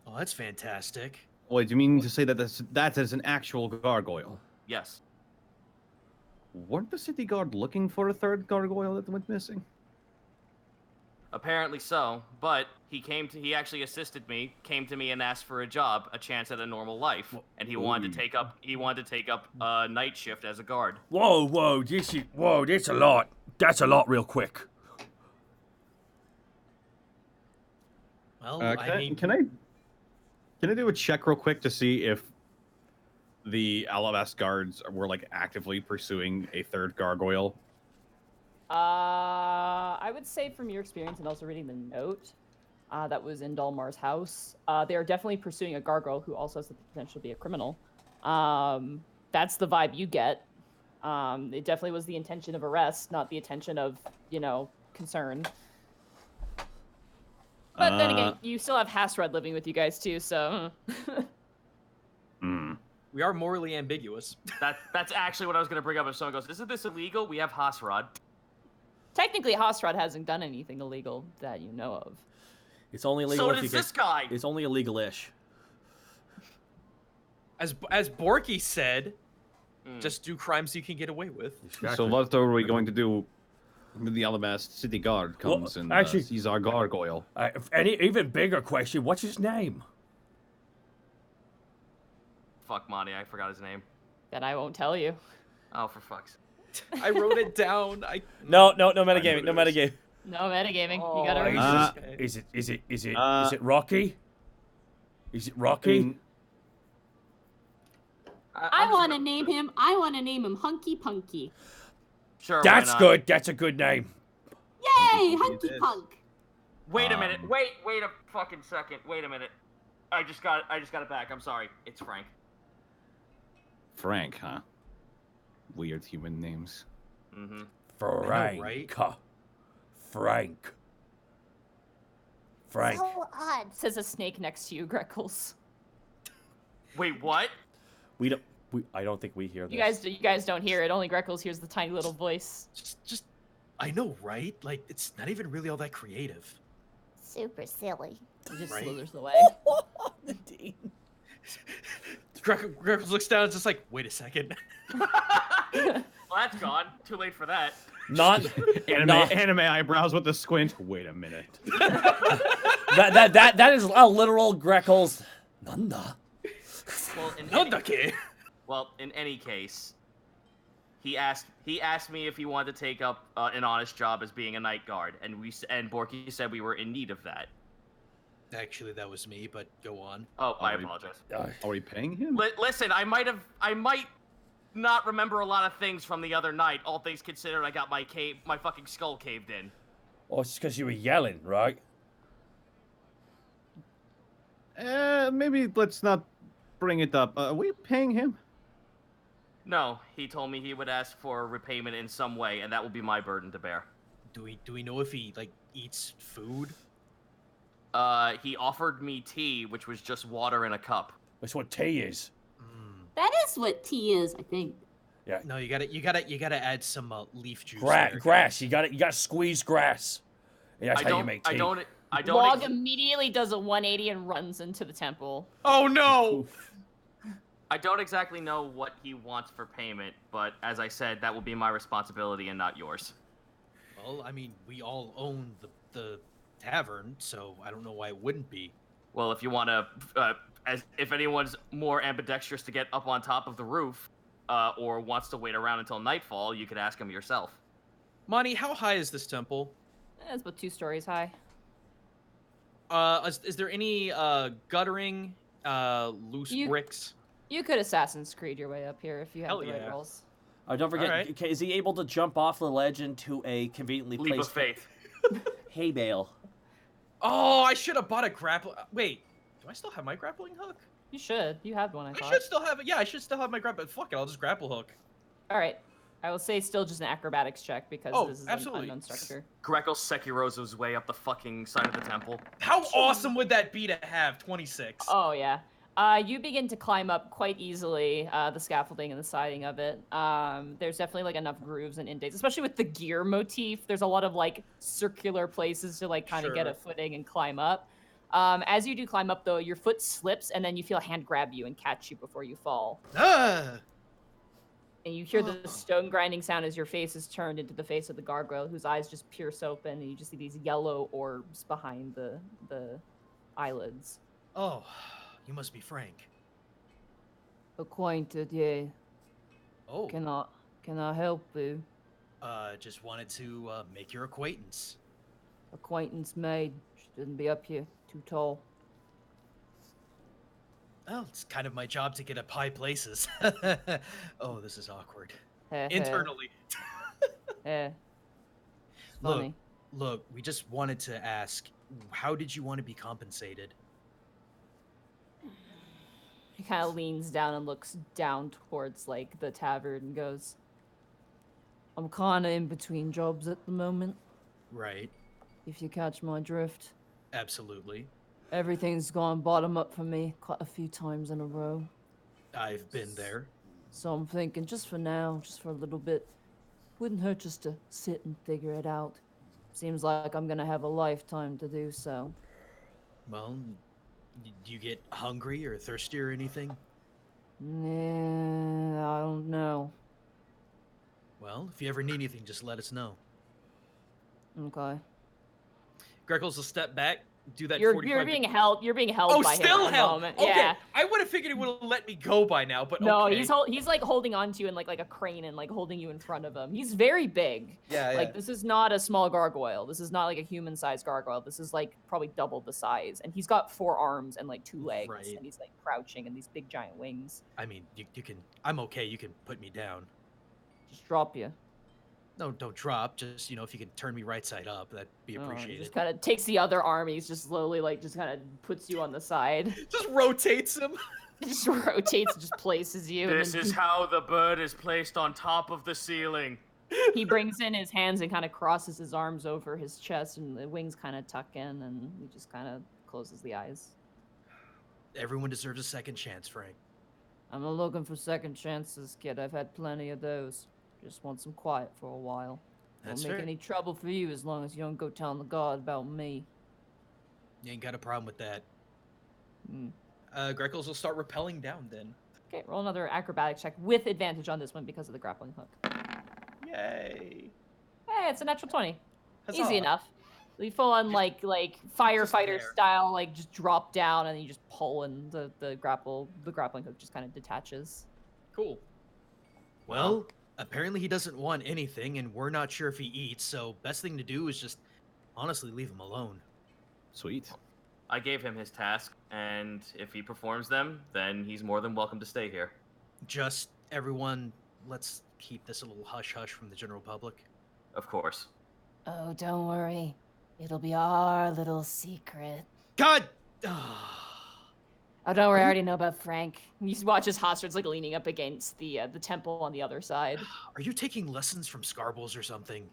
Oh, that's fantastic. Wait, do you mean to say that that is an actual gargoyle? Yes. Weren't the city guard looking for a third gargoyle that went missing? Apparently so, but he actually assisted me, came to me and asked for a job, a chance at a normal life, and he wanted to take up a night shift as a guard. Whoa, that's a lot. That's a lot real quick. Well, can I do a check real quick to see if the Alabast guards were like actively pursuing a third gargoyle? I would say from your experience and also reading the note that was in Dolmar's house, they are definitely pursuing a gargoyle who also has the potential to be a criminal. That's the vibe you get. It definitely was the intention of arrest, not the intention of, concern. But then again, you still have Hasrod living with you guys too, so. We are morally ambiguous. That's actually what I was going to bring up if someone goes, isn't this illegal? We have Hasrod. Technically, Hasrod hasn't done anything illegal that you know of. It's only illegal if you this guy. It's only illegal-ish. As Borky said, just do crimes you can get away with. Exactly. So what are we going to do? The Alabama City Guard comes and actually- sees our gargoyle. Even bigger question, what's his name? Fuck, Monty, I forgot his name. That I won't tell you. Oh, for fuck's sake. I wrote it down. No metagaming, no metagame. No metagaming. You gotta read. Is it Rocky? Is it Rocky? I want to name him. I want to name him Hunky Punky. Sure, That's why not? good. That's a good name. Yay, Hunky Punk. Wait a minute. Wait a fucking second. Wait a minute. I just got it back. I'm sorry. It's Frank. Frank, huh? Weird human names. Mm-hmm. Frank. right? Frank. So odd. Says a snake next to you, Greckles. Wait, what? I don't think we hear this. You guys don't hear it. Only Greckles hears the tiny little voice. Just, I know, right? Like, it's not even really all that creative. Super silly. He just Right. slithers away. Greckles looks down and is just like, wait a second. Well, that's gone. Too late for that. Anime eyebrows with the squint. Wait a minute. that is a literal Greckles. Nanda. Well, in any case, he asked me if he wanted to take up an honest job as being a night guard, and Borky said we were in need of that. Actually, that was me, but go on. Oh, I apologize. Are we paying him? Listen, I might not remember a lot of things from the other night. All things considered, I got my fucking skull caved in. Oh, it's because you were yelling, right? Maybe let's not bring it up. Are we paying him? No, he told me he would ask for repayment in some way, and that will be my burden to bear. Do we know if he like eats food? He offered me tea, which was just water in a cup. That's what tea is. That is what tea is, I think. Yeah. No, you gotta add some leaf juice. Grass. You gotta squeeze grass. Yeah, that's how you make tea. I don't. Log immediately does a 180 and runs into the temple. Oh no! I don't exactly know what he wants for payment, but as I said, that will be my responsibility and not yours. Well, I mean, we all own the tavern, so I don't know why it wouldn't be. Well, if you want to, if anyone's more ambidextrous to get up on top of the roof, or wants to wait around until nightfall, you could ask him yourself. Monty, how high is this temple? It's about 2 stories high. Is there any guttering, loose bricks? You could Assassin's Creed your way up here if you have Hell the right yeah. rolls. Don't forget, Alright. okay, is he able to jump off the ledge into a conveniently Leap placed of faith. hay bale? Oh, I should have bought a grapple. Wait, do I still have my grappling hook? You should. You have one, I I thought. should still have it. Yeah, I should still have my grapple. Fuck it, I'll just grapple hook. All right. I will say still just an acrobatics check because Oh, this is absolutely. an unknown structure. Greco Sekiro's his way up the fucking side of the temple. How awesome would that be to have 26? Oh, yeah. You begin to climb up quite easily, the scaffolding and the siding of it. There's definitely like enough grooves and indents, especially with the gear motif. There's a lot of like circular places to like kind of get a footing and climb up. As you do climb up though, your foot slips and then you feel a hand grab you and catch you before you fall. Ah! And you hear the stone grinding sound as your face is turned into the face of the gargoyle, whose eyes just pierce open, and you just see these yellow orbs behind the eyelids. Oh, you must be Frank. Acquainted, yeah. Oh, Can I help you? just wanted to make your acquaintance. Acquaintance made. Shouldn't be up here. Too tall. Well, it's kind of my job to get up high places. Oh, this is awkward. Internally. Funny. Look, we just wanted to ask, how did you want to be compensated? He kind of leans down and looks down towards like the tavern and goes, I'm kind of in between jobs at the moment, Right. if you catch my drift. Absolutely. Everything's gone bottom up for me quite a few times in a row. I've been there. So I'm thinking just for now, just for a little bit, wouldn't hurt just to sit and figure it out. Seems like I'm gonna have a lifetime to do so. Well, do you get hungry or thirsty or anything? Nah, I don't know. Well, if you ever need anything, just let us know. Okay. Greckles will step back, do that You're 45 being held. You're being held Oh, by still him at the held. moment. Okay, Yeah. I would have figured he would have let me go by now, but No, okay. he's like holding on to you in like a crane and like holding you in front of him. He's very big. Yeah, Like this is not a small gargoyle. This is not like a human-sized gargoyle. This is like probably double the size. And he's got 4 arms and like 2 legs. Right. And he's like crouching and these big giant wings. I mean, you can. I'm okay. You can put me down. Just drop you. No, don't drop. Just if you can turn me right side up, that'd be He appreciated. just kind of takes the other arm. He's just slowly like just kind of puts you on the side. Just rotates him. Just rotates and just places you. and This then is how the bird is placed on top of the ceiling. he brings in his hands and kind of crosses his arms over his chest, and the wings kind of tuck in, and he just kind of closes the eyes. Everyone deserves a second chance, Frank. I'm not looking for second chances, kid. I've had plenty of those. Just want some quiet for a while. That's Won't make fair. any trouble for you as long as you don't go telling the god about me. You ain't got a problem with that. Hmm. Greckles will start rappelling down then. Okay, roll another acrobatic check with advantage on this one because of the grappling hook. Yay. Hey, it's a natural 20. Huzzah. Easy enough. You full on like firefighter there. style, like just drop down and you just pull, and the grappling hook just kind of detaches. Cool. Well, apparently he doesn't want anything, and we're not sure if he eats, so best thing to do is just honestly leave him alone. Sweet. I gave him his task, and if he performs them, then he's more than welcome to stay here. Just everyone, let's keep this a little hush-hush from the general public. Of course. Oh, don't worry. It'll be our little secret. God! Oh, don't worry, I already know about Frank. You just watch as Hostred's like leaning up against the temple on the other side. Are you taking lessons from Scarbles or something?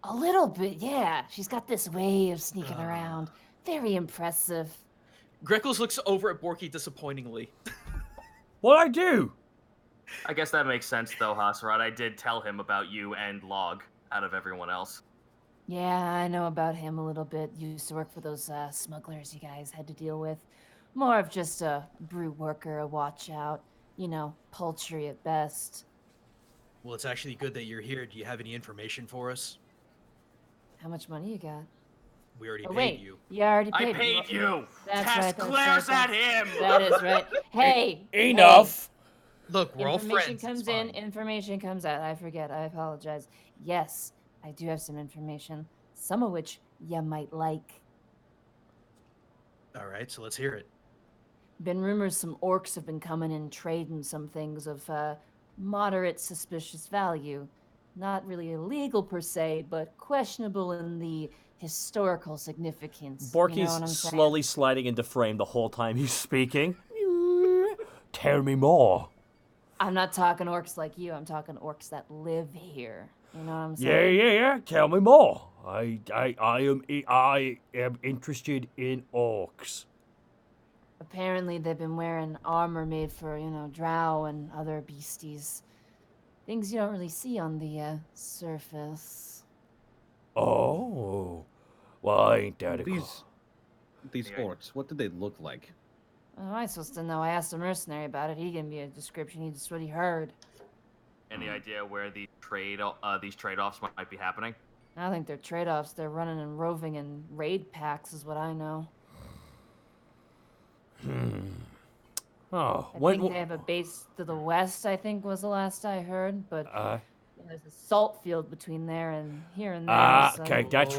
A little bit, yeah. She's got this way of sneaking around. Very impressive. Greckles looks over at Borky disappointingly. What'd I do? I guess that makes sense, though, Hasrat. I did tell him about you and Log out of everyone else. Yeah, I know about him a little bit. Used to work for those smugglers you guys had to deal with. More of just a brute worker, a watch out. You know, paltry at best. Well, it's actually good that you're here. Do you have any information for us? How much money you got? We already Oh, paid wait. you. You already I paid paid you! That's Tess right, that's glares right, at him! That is right. Hey! Enough. Look, we're all Information friends. comes it's in, fine. information comes out. I forget. I apologize. Yes, I do have some information. Some of which you might like. All right, so let's hear it. Been rumors some orcs have been coming in trading some things of moderate suspicious value. Not really illegal per se, but questionable in the historical significance. You know Borky's what I'm saying? slowly sliding into frame the whole time he's speaking. Tell me more. I'm not talking orcs like you. I'm talking orcs that live here. You know what I'm Yeah, saying? yeah. Tell me more. I am interested in orcs. Apparently, they've been wearing armor made for, drow and other beasties. Things you don't really see on the surface. Oh, well, ain't that a These orcs, what did they look like? How am I supposed to know? I asked a mercenary about it. He gave me a description. He just what he heard. Any idea where these trade-offs might be happening? I don't think they're trade-offs. They're running and roving in raid packs, is what I know. Oh, I think they have a base to the west, I think was the last I heard, but there's a salt field between there and here and there. So. okay, that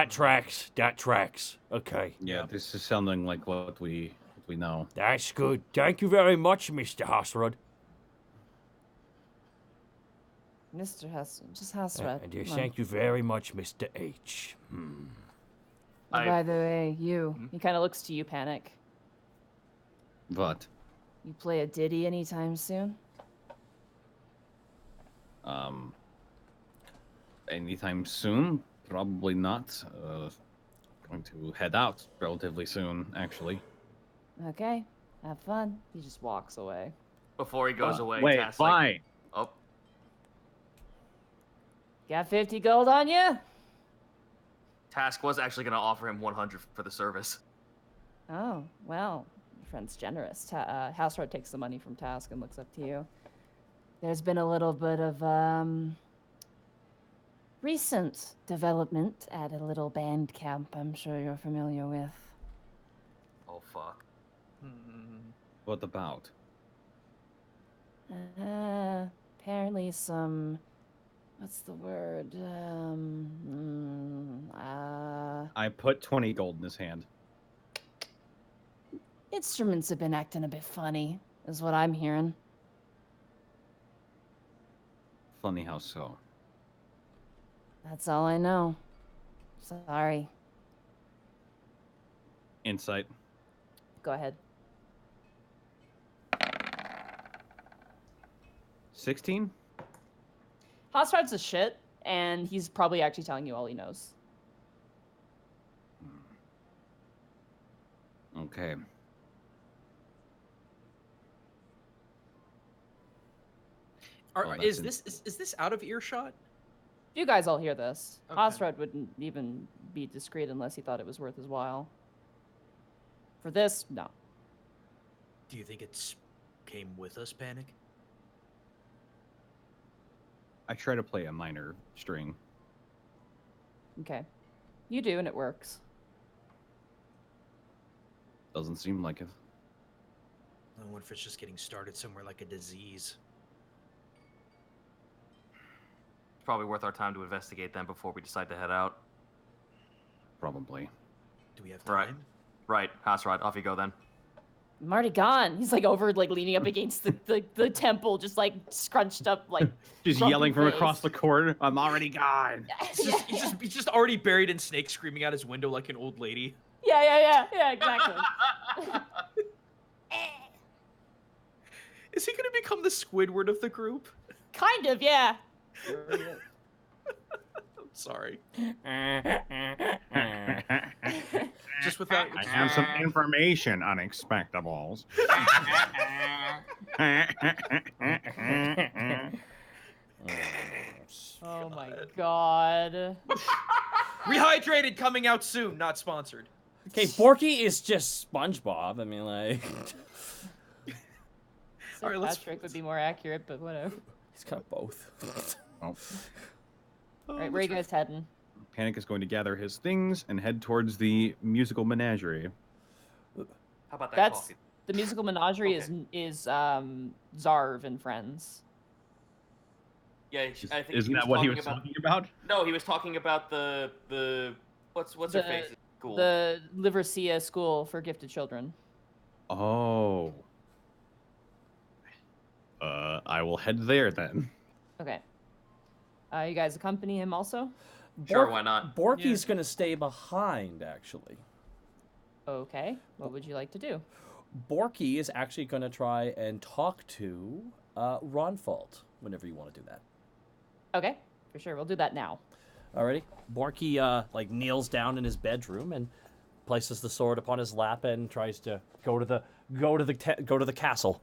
tracks. Okay, Yeah, this is sounding like what we know. that's good. Thank you very much, Mr. Hasrod. Mr. just Hasrat. And thank you very much, Mr. H. By the way, he kind of looks to you, Panic. But You play a ditty anytime soon? anytime soon? Probably not. Going to head out relatively soon, actually. Okay, have fun. He just walks away. Before he goes away, Wait, Tess, fine. oh, Got 50 gold on you? Task was actually going to offer him 100 for the service. Oh, well, your friend's generous. Houserod takes the money from Task and looks up to you. There's been a little bit of, recent development at a little band camp I'm sure you're familiar with. Oh fuck. What about? Apparently some... What's the word? I put 20 gold in his hand. Instruments have been acting a bit funny, is what I'm hearing. Funny how so. That's all I know. Sorry. Insight. Go ahead. 16? Hotrod's a shit, and he's probably actually telling you all he knows. Okay. Is this out of earshot? You guys all hear this. Okay. Hosrod wouldn't even be discreet unless he thought it was worth his while. For this, no. Do you think came with us, Panic? I try to play a minor string. Okay. You do, and it works. Doesn't seem like it. I wonder if it's just getting started somewhere like a disease. It's probably worth our time to investigate them before we decide to head out. Probably. Do we have time? Right. Right. Hasrod, off you go then. I'm already gone. He's like over, like leaning up against the temple, just like scrunched up, like Just grumpy yelling from face. across the court, I'm already gone. He's just already buried in snakes, screaming out his window like an old lady. Yeah, exactly. Is he gonna become the Squidward of the group? Kind of, yeah. I'm sorry. Just without. I have some information, Unexpectables. Oh my god. Rehydrated coming out soon, not sponsored. Okay, Borky is just SpongeBob. I mean, like... All right, let's- Patrick would be more accurate, but whatever. He's got both. Oh. Alright, where you guys heading? Panic is going to gather his things and head towards the musical menagerie. How about that That's coffee? the musical menagerie is Zarv and Friends. Yeah, I think Isn't he was that what he was talking about. talking about? No, he was talking about the what's her face? Cool. The Liversia School for Gifted Children. Oh. I will head there then. Okay. You guys accompany him also? Sure, why not? Borky's gonna stay behind, actually. Okay. What would you like to do? Borky is actually gonna try and talk to Ronfault whenever you want to do that. Okay, for sure. We'll do that now. Alrighty. Borky like kneels down in his bedroom and places the sword upon his lap and tries to go to the castle.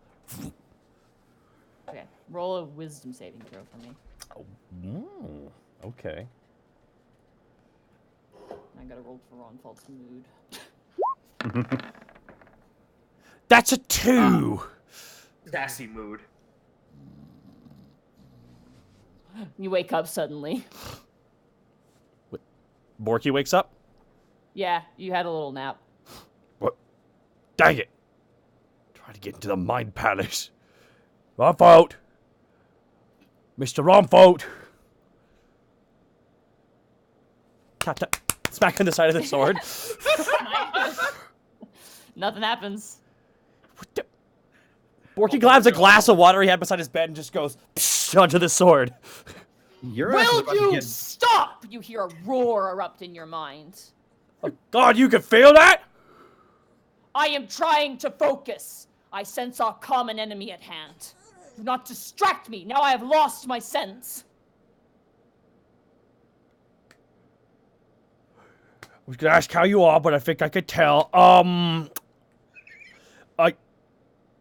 Okay. Roll a wisdom saving throw for me. Okay. I gotta roll for Ron Fault's mood. That's a 2. Sassy mood. You wake up suddenly. Borky wakes up. Yeah, you had a little nap. What? Dang it! Try to get into the mind palace. Ronfault! Mr. Ronfault! Tap, tap. Smack on the side of the sword. Nothing happens. What the? Borky grabs a glass of water he had beside his bed and just goes psh, onto the sword. Your ass is Will about to you get- stop? You hear a roar erupt in your mind. Oh, God, you can feel that? I am trying to focus. I sense our common enemy at hand. Do not distract me. Now I have lost my sense. I was gonna ask how you are, but I think I could tell.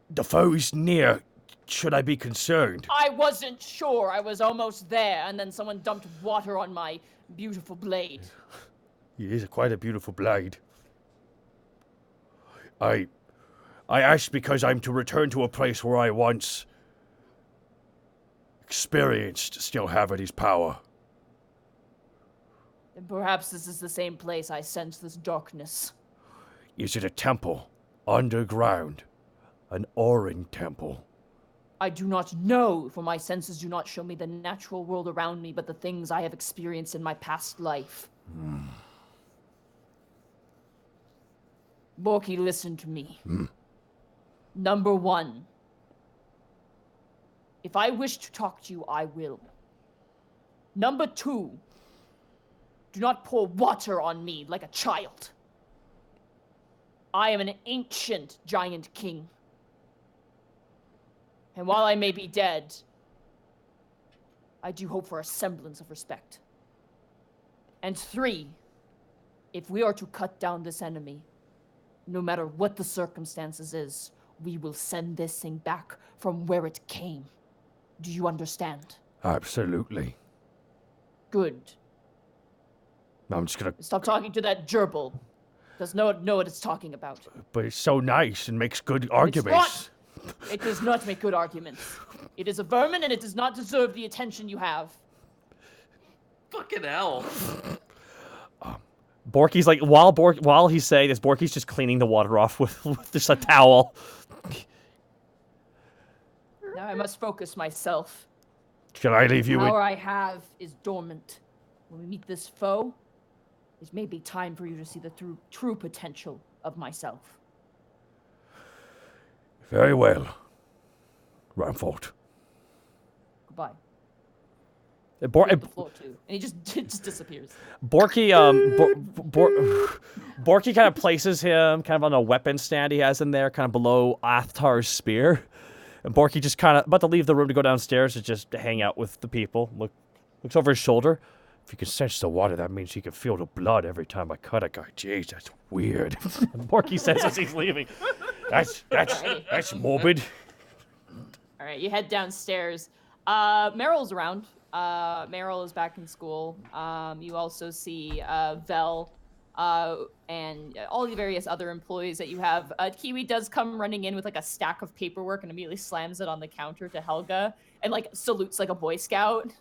The foe is near. Should I be concerned? I wasn't sure. I was almost there, and then someone dumped water on my beautiful blade. It is quite a beautiful blade. I asked because I'm to return to a place where I once experienced Still Havity's power. Then perhaps this is the same place I sense this darkness. Is it a temple? Underground? An Orin temple? I do not know, for my senses do not show me the natural world around me, but the things I have experienced in my past life. Borky, listen to me. Number 1. If I wish to talk to you, I will. Number 2. Do not pour water on me like a child. I am an ancient giant king. And while I may be dead, I do hope for a semblance of respect. And 3, if we are to cut down this enemy, no matter what the circumstances is, we will send this thing back from where it came. Do you understand? Absolutely. Good. I'm just gonna... Stop talking to that gerbil. Does know what it's talking about. But it's so nice and makes good arguments. It does not make good arguments. It is a vermin and it does not deserve the attention you have. Fucking hell. Borky's like, while he's saying this, Borky's just cleaning the water off with just a towel. Now I must focus myself. Can I leave you The with... power I have is dormant. When we meet this foe, it may be time for you to see the true potential of myself. Very well. Ramfort. Goodbye. The floor too, and he just disappears. Borky, Borky kind of places him kind of on a weapon stand he has in there, kind of below Athtar's spear. And Borky just kind of about to leave the room to go downstairs to just hang out with the people. Looks over his shoulder. If you can sense the water, that means you can feel the blood every time I cut a guy. Jeez, that's weird. Borky says as he's leaving. That's morbid. All right, you head downstairs. Meryl's around. Meryl is back in school. You also see Vel and all the various other employees that you have. Kiwi does come running in with like a stack of paperwork and immediately slams it on the counter to Helga and like salutes like a Boy Scout.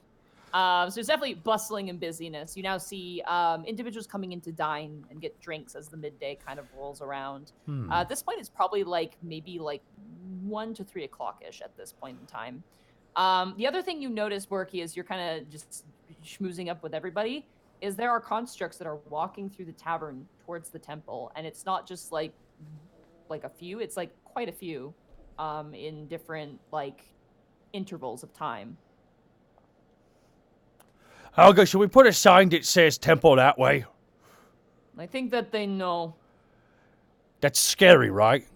So there's definitely bustling and busyness. You now see individuals coming in to dine and get drinks as the midday kind of rolls around. At this point, it's probably maybe 1 to 3 o'clock-ish at this point in time. The other thing you notice, Borky, is you're kind of just schmoozing up with everybody, is there are constructs that are walking through the tavern towards the temple, and it's not just like a few, it's quite a few in different intervals of time. Helga, should we put a sign that says temple that way? I think that they know. That's scary, right?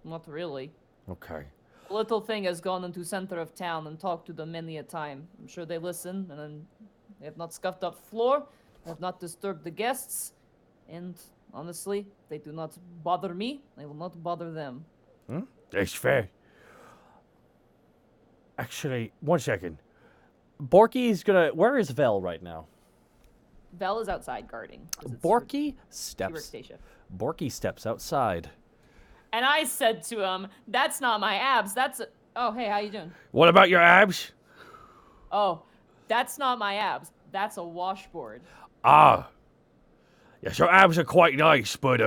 Not really. Okay. The little thing has gone into center of town and talked to them many a time. I'm sure they listen, and then they have not scuffed up floor, have not disturbed the guests, and honestly, they do not bother me. I will not bother them. That's fair. Actually, 1 second. Borky's gonna... Where is Vel right now? Vel is outside guarding. Borky steps outside. And I said to him, "That's not my abs. Oh, hey, how you doing?" What about your abs? Oh, that's not my abs. That's a washboard. Ah. Yes, your abs are quite nice, but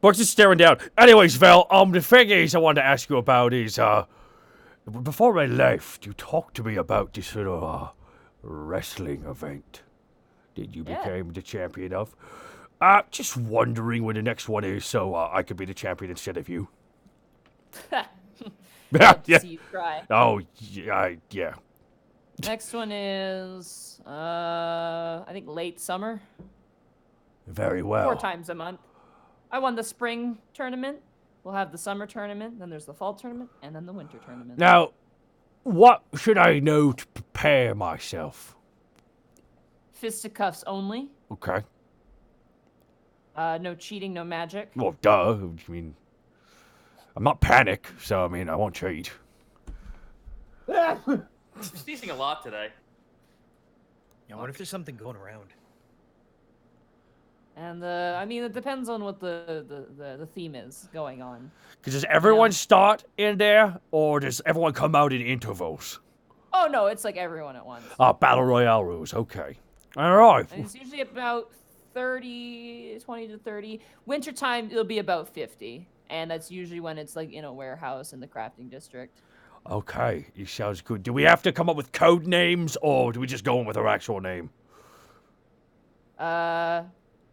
Borky's staring down. Anyways, Vel, the thing is I wanted to ask you about is, before I left, you talked to me about this little, wrestling event that you became the champion of. Just wondering when the next one is so I could be the champion instead of you. Yeah. See you try. Oh, yeah. Next one is, I think late summer. Very well. 4 times a month. I won the spring tournament. We'll have the summer tournament, then there's the fall tournament, and then the winter tournament. Now, what should I know to prepare myself? Fisticuffs only. Okay. No cheating, no magic. Well, duh. I mean, I'm not panic, so I won't cheat. You're sneezing a lot today. Yeah, what if there's something going around? And it depends on what the theme is going on. Does everyone start in there, or does everyone come out in intervals? Oh, Oh no, it's like everyone at once. Battle Royale rules. Okay. All right. And it's usually about 20 to 30. Wintertime, it'll be about 50. And that's usually when it's like in a warehouse in the crafting district. Okay, it sounds good. Do we have to come up with code names, or do we just go in with our actual name? Trying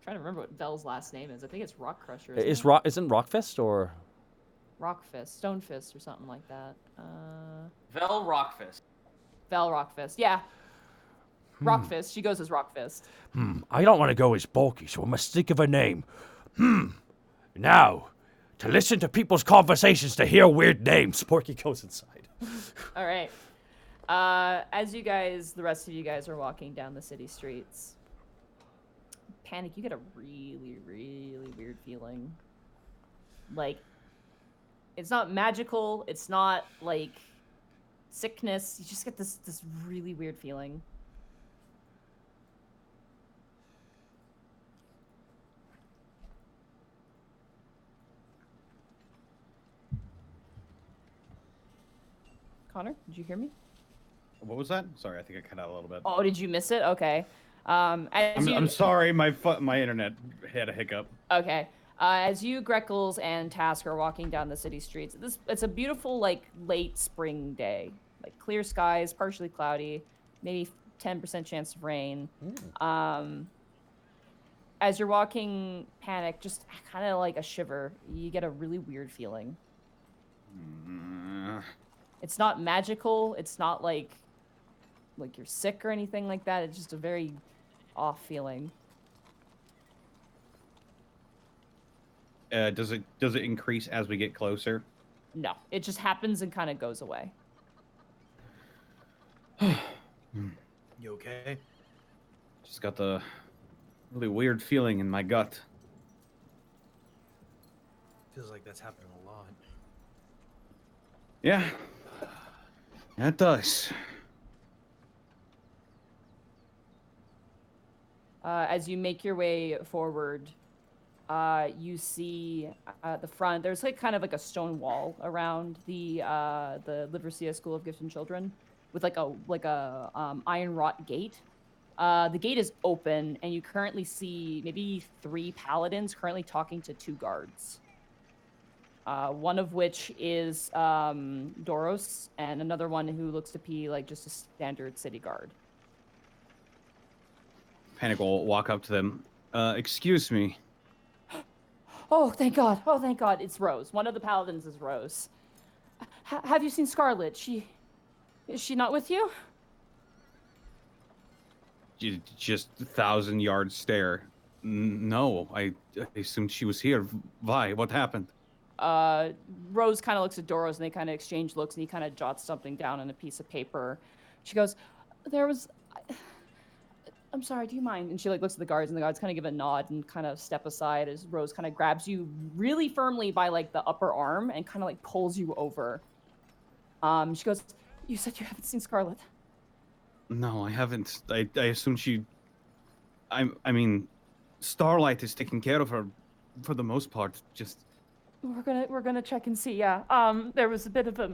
to remember what Vel's last name is. I think it's Rock Crusher. Isn't Rockfist or Rockfist, Stonefist, or something like that. Vel Rockfist. Vel Rockfist, yeah. Rockfist. She goes as Rockfist. I don't want to go as bulky, so I must think of a name. Now, to listen to people's conversations to hear weird names. Porky goes inside. All right. As you guys, the rest of you guys are walking down the city streets, Panic, you get a really, really weird feeling. Like, it's not magical. It's not like sickness. You just get this really weird feeling. Connor, did you hear me? What was that? Sorry, I think I cut out a little bit. Oh, did you miss it? Okay. I'm sorry, my internet had a hiccup. Okay. As you, Greckles, and Task are walking down the city streets, it's a beautiful, like, late spring day. Like, clear skies, partially cloudy, maybe 10% chance of rain. As you're walking, Panic, just kind of like a shiver. You get a really weird feeling. It's not magical. It's not like you're sick or anything like that. It's just a very off feeling. Does it increase as we get closer? No, it just happens and kind of goes away. You okay? Just got the really weird feeling in my gut. Feels like that's happening a lot. Yeah, it does. As you make your way forward, you see at the front, there's like kind of like a stone wall around the Liversia School of Gifted Children with like a iron wrought gate. The gate is open, and you currently see maybe 3 paladins currently talking to 2 guards. One of which is Doros, and another one who looks to be like just a standard city guard. Panic will walk up to them. Excuse me. Oh, thank God. Oh, thank God. It's Rose. One of the paladins is Rose. Have you seen Scarlett? Is she not with you? Just 1,000-yard stare. No, I assumed she was here. Why? What happened? Rose kind of looks at Doros, and they kind of exchange looks, and he kind of jots something down on a piece of paper. She goes, I'm sorry, do you mind? And she like looks at the guards, and the guards kind of give a nod and kind of step aside as Rose kind of grabs you really firmly by like the upper arm and kind of like pulls you over. She goes, you said you haven't seen Scarlett. No, I haven't. I assumed she... I mean, Starlight is taking care of her for the most part. Just... We're gonna check and see, yeah. There was a bit of a...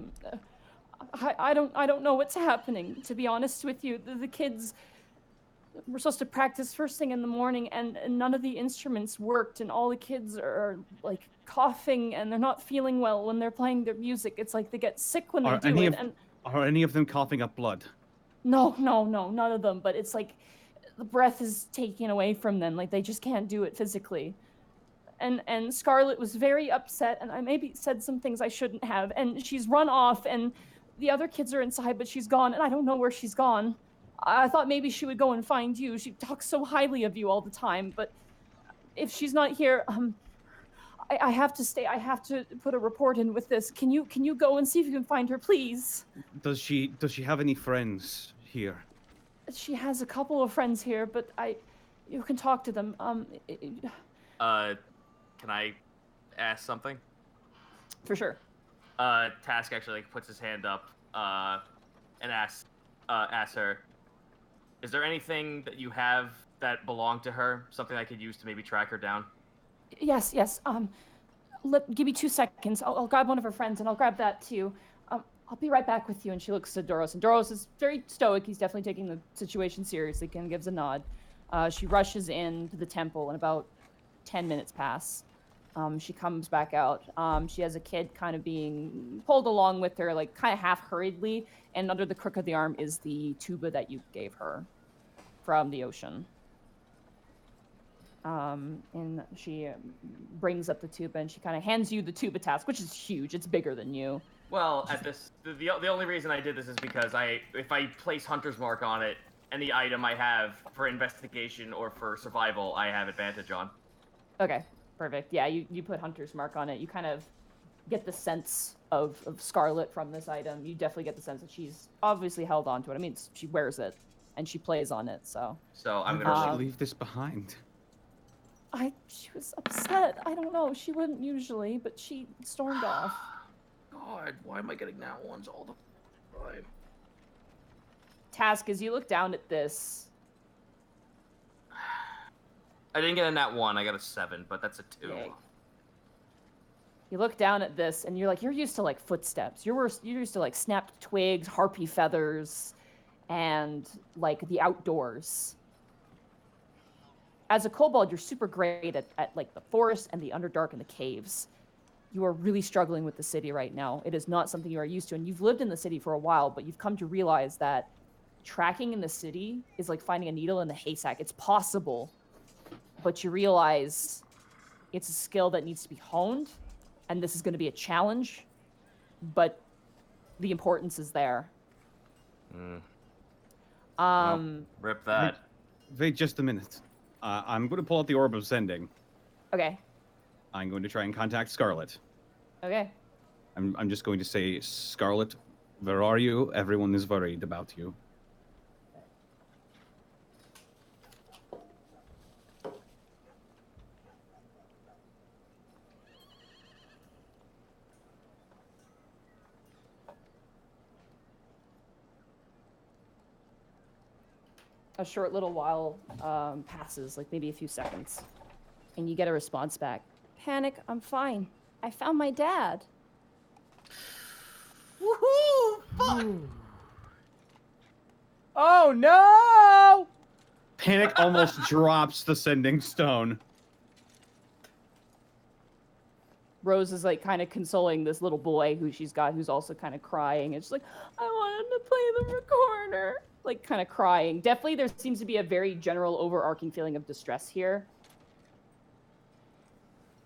I don't know what's happening, to be honest with you. The kids... We're supposed to practice first thing in the morning, and none of the instruments worked, and all the kids are like coughing, and they're not feeling well when they're playing their music. It's like they get sick when they do it. Are any of them coughing up blood? No, none of them. But it's like the breath is taken away from them. Like they just can't do it physically. And Scarlett was very upset, and I maybe said some things I shouldn't have. And she's run off, and the other kids are inside, but she's gone, and I don't know where she's gone. I thought maybe she would go and find you. She talks so highly of you all the time, but if she's not here, I have to stay. I have to put a report in with this. Can you go and see if you can find her, please? Does she have any friends here? She has a couple of friends here, but you can talk to them. Can I ask something? For sure. Task actually like puts his hand up and asks her, is there anything that you have that belonged to her? Something I could use to maybe track her down? Yes. Give me 2 seconds. I'll grab one of her friends, and I'll grab that too. I'll be right back with you. And she looks at Doros, and Doros is very stoic. He's definitely taking the situation seriously. Kind of gives a nod. She rushes into the temple, and about 10 minutes pass. She comes back out. She has a kid kind of being pulled along with her, like kind of half hurriedly. And under the crook of the arm is the tuba that you gave her from the ocean. And she brings up the tuba, and she kind of hands you the tuba task, which is huge. It's bigger than you. Well, at this, the only reason I did this is because if I place Hunter's Mark on it, any item I have for investigation or for survival, I have advantage on. Okay, perfect. Yeah, you put Hunter's Mark on it. You kind of get the sense of Scarlett from this item. You definitely get the sense that she's obviously held on to it. I mean, she wears it, and she plays on it, so. So I'm Why gonna would she leave this behind? She was upset. I don't know. She wouldn't usually, but she stormed off. God, why am I getting that ones all the time? Task, as you look down at this. I didn't get a nat 1, I got a 7, but that's a 2. Yay. You look down at this, and you're like, you're used to like footsteps. You're used to like snapped twigs, harpy feathers, and like the outdoors. As a kobold, you're super great at like the forest and the underdark and the caves. You are really struggling with the city right now. It is not something you are used to, and you've lived in the city for a while, but you've come to realize that tracking in the city is like finding a needle in the haystack. It's possible, but you realize it's a skill that needs to be honed, and this is going to be a challenge, but the importance is there. Well, rip that. Wait just a minute. I'm going to pull out the Orb of Sending. Okay. I'm going to try and contact Scarlett. Okay. I'm just going to say, Scarlett, where are you? Everyone is worried about you. A short little while passes, like maybe a few seconds, and you get a response back. Panic, I'm fine. I found my dad. Woohoo! Fuck! Oh no! Panic almost drops the sending stone. Rose is like kind of consoling this little boy who she's got, who's also kind of crying. And she's like, I wanted to play the recorder. Like kind of crying. Definitely there seems to be a very general overarching feeling of distress here.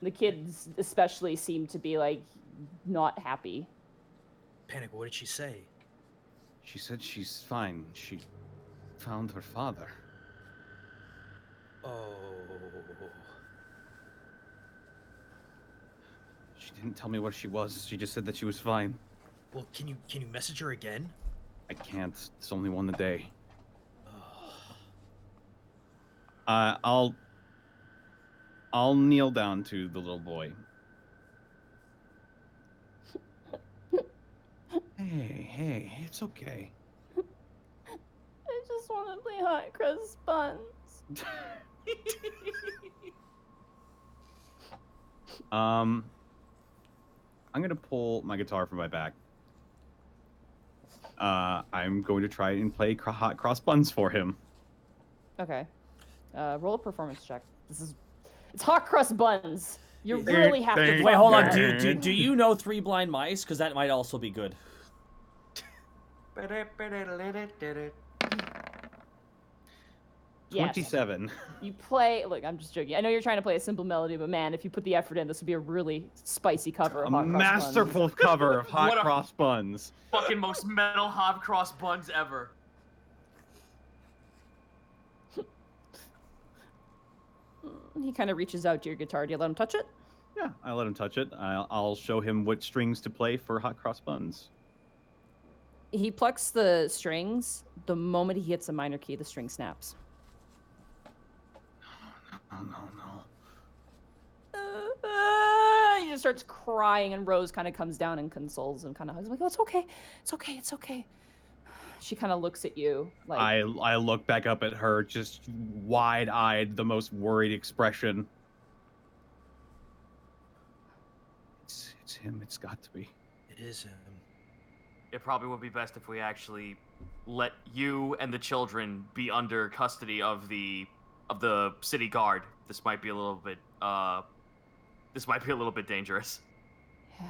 The kids especially seem to be like not happy. Panic, what did she say? She said she's fine. She found her father. Oh. She didn't tell me where she was. She just said that she was fine. Well, can you message her again? I can't. It's only one a day. I'll kneel down to the little boy. Hey, it's okay. I just want to play hot crust buns. I'm gonna pull my guitar from my back. I'm going to try and play hot cross buns for him. Okay. Roll a performance check. It's hot crust buns. You really have to. Wait, hold on. Do you know Three Blind Mice? Because that might also be good. Yes. 27. You play. Look, I'm just joking. I know you're trying to play a simple melody, but man, if you put the effort in, this would be a really spicy cover of A hot cross masterful buns. cover of hot What a- cross buns. Fucking most metal hot cross buns ever. He kind of reaches out to your guitar. Do you let him touch it? Yeah, I let him touch it. I'll show him what strings to play for hot cross buns. He plucks the strings. The moment he hits a minor key, the string snaps. No. He just starts crying, and Rose kind of comes down and consoles and kind of hugs him. Like, oh, it's okay. She kind of looks at you like. I look back up at her, just wide-eyed, the most worried expression. It's him. It's got to be. It is him. it probably would be best if we actually let you and the children be under custody of the city guard. This might be a little bit dangerous. Yeah.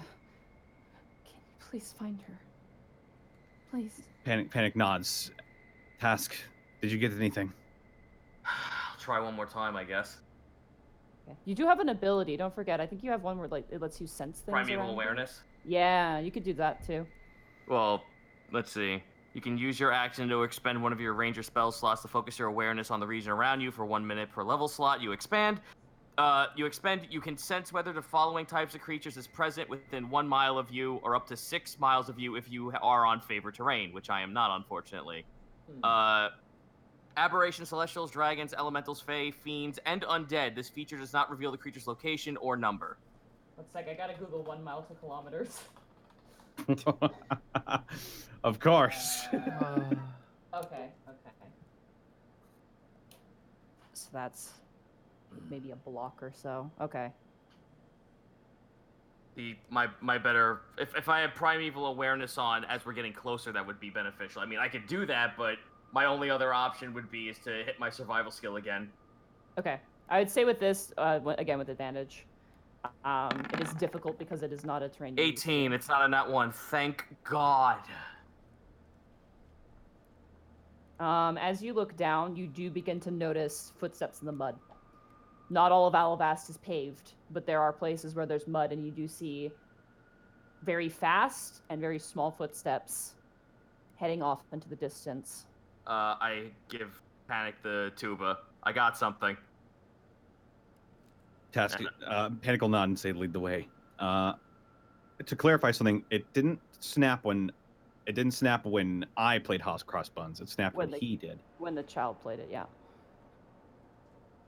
Can you please find her? Please. Panic nods. Task, did you get anything? I'll try one more time, I guess. Okay. You do have an ability. Don't forget. I think you have one where like it lets you sense things. Primeval around you. awareness. Yeah, you could do that too. Well, let's see. You can use your action to expend one of your ranger spell slots to focus your awareness on the region around you for 1 minute per level slot. You expand. You can sense whether the following types of creatures is present within 1 mile of you or up to 6 miles of you if you are on favored terrain, which I am not, unfortunately. Aberration, celestials, dragons, elementals, fae, fiends, and undead. This feature does not reveal the creature's location or number. Looks like I gotta Google 1 mile to kilometers. Of course. Okay. So that's maybe a block or so. Okay. My better if I had primeval awareness on as we're getting closer, that would be beneficial. I mean, I could do that, but my only other option would be to hit my survival skill again. Okay. I would say with this, again with advantage. It is difficult because it is not a terrain. 18. It's not a nat 1. Thank God. As you look down, you do begin to notice footsteps in the mud. Not all of Alabast is paved, but there are places where there's mud, and you do see very fast and very small footsteps heading off into the distance. I give Panic the tuba. I got something. Task, Panic will nod and say, "Lead the way." To clarify something, it didn't snap when I played House Cross Buns. It snapped when he did. When the child played it, yeah.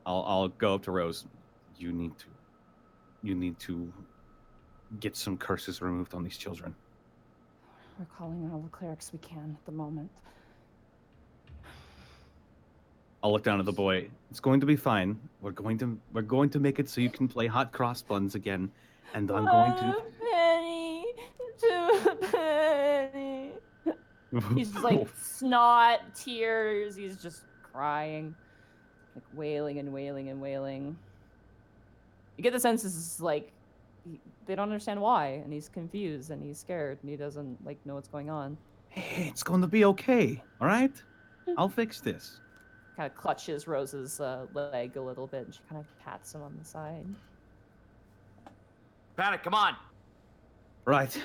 I'll go up to Rose. You need to get some curses removed on these children. We're calling all the clerics we can at the moment. I'll look down at the boy. It's going to be fine. We're going to make it so you can play hot cross buns again, and I'm going to. Penny, to a penny. He's just like snot, tears. He's just crying, like wailing and wailing and wailing. You get the sense this is like they don't understand why, and he's confused and he's scared and he doesn't like know what's going on. Hey, it's going to be okay. All right, I'll fix this. Kind of clutches Rose's leg a little bit, and she kind of pats him on the side. Panic, come on! Right.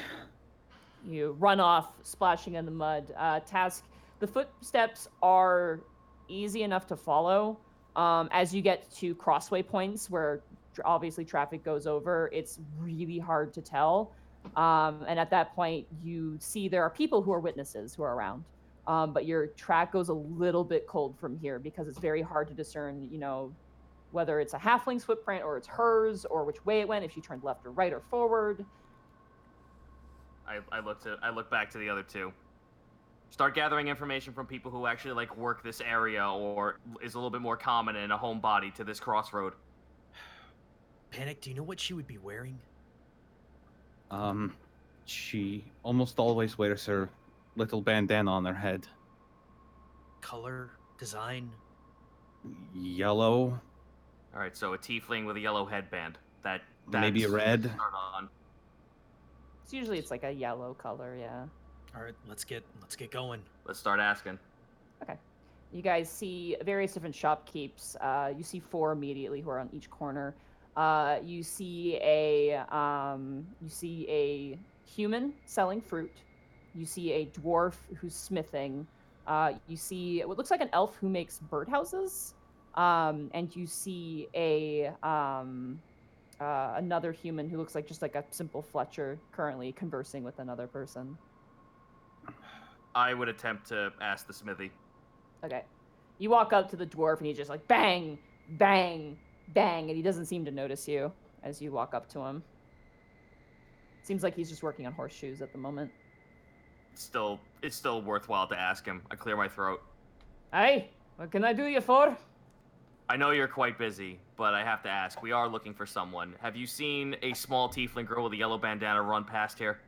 You run off, splashing in the mud. Task, the footsteps are easy enough to follow. As you get to crossway points where obviously traffic goes over, it's really hard to tell. And at that point, you see there are people who are witnesses who are around. But your track goes a little bit cold from here because it's very hard to discern, whether it's a halfling's footprint or it's hers or which way it went, if she turned left or right or forward. I look back to the other two. Start gathering information from people who actually work this area or is a little bit more common in a homebody to this crossroad. Panic, do you know what she would be wearing? She almost always wears her little bandana on their head. Color, design? Yellow. All right, so a tiefling with a yellow headband. That's maybe a red. Start on. It's like a yellow color, yeah. All right, let's get going. Let's start asking. Okay. You guys see various different shopkeepers. You see 4 immediately who are on each corner. You see a human selling fruit. You see a dwarf who's smithing. You see what looks like an elf who makes birdhouses. And you see another human who looks like just like a simple Fletcher currently conversing with another person. I would attempt to ask the smithy. Okay. You walk up to the dwarf and he's just like bang, bang, bang, and he doesn't seem to notice you as you walk up to him. Seems like he's just working on horseshoes at the moment. It's still worthwhile to ask him. I clear my throat. Hey, what can I do you for? I know you're quite busy, but I have to ask. We are looking for someone. Have you seen a small tiefling girl with a yellow bandana run past here?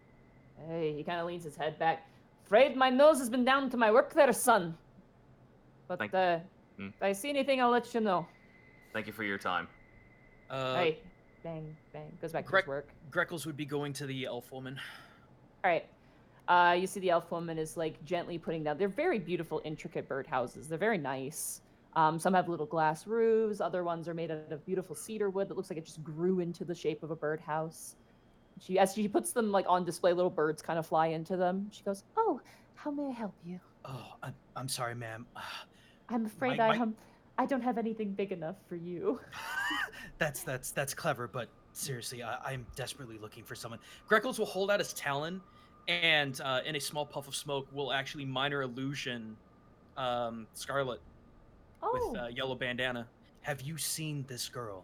Hey, he kind of leans his head back. Afraid my nose has been down to my work there, son. But if I see anything, I'll let you know. Thank you for your time. Hey, bang, bang. Goes back to his work. Greckles would be going to the elf woman. All right. You see the elf woman is like gently putting down. They're very beautiful, intricate birdhouses. They're very nice. Some have little glass roofs. Other ones are made out of beautiful cedar wood that looks like it just grew into the shape of a birdhouse. As she puts them like on display, little birds kind of fly into them. She goes, "Oh, how may I help you?" Oh, I'm sorry, ma'am. I'm afraid I don't have anything big enough for you. That's clever, but seriously, I'm desperately looking for someone. Greckles will hold out his talon, and in a small puff of smoke, will actually minor illusion Scarlett with yellow bandana. Have you seen this girl?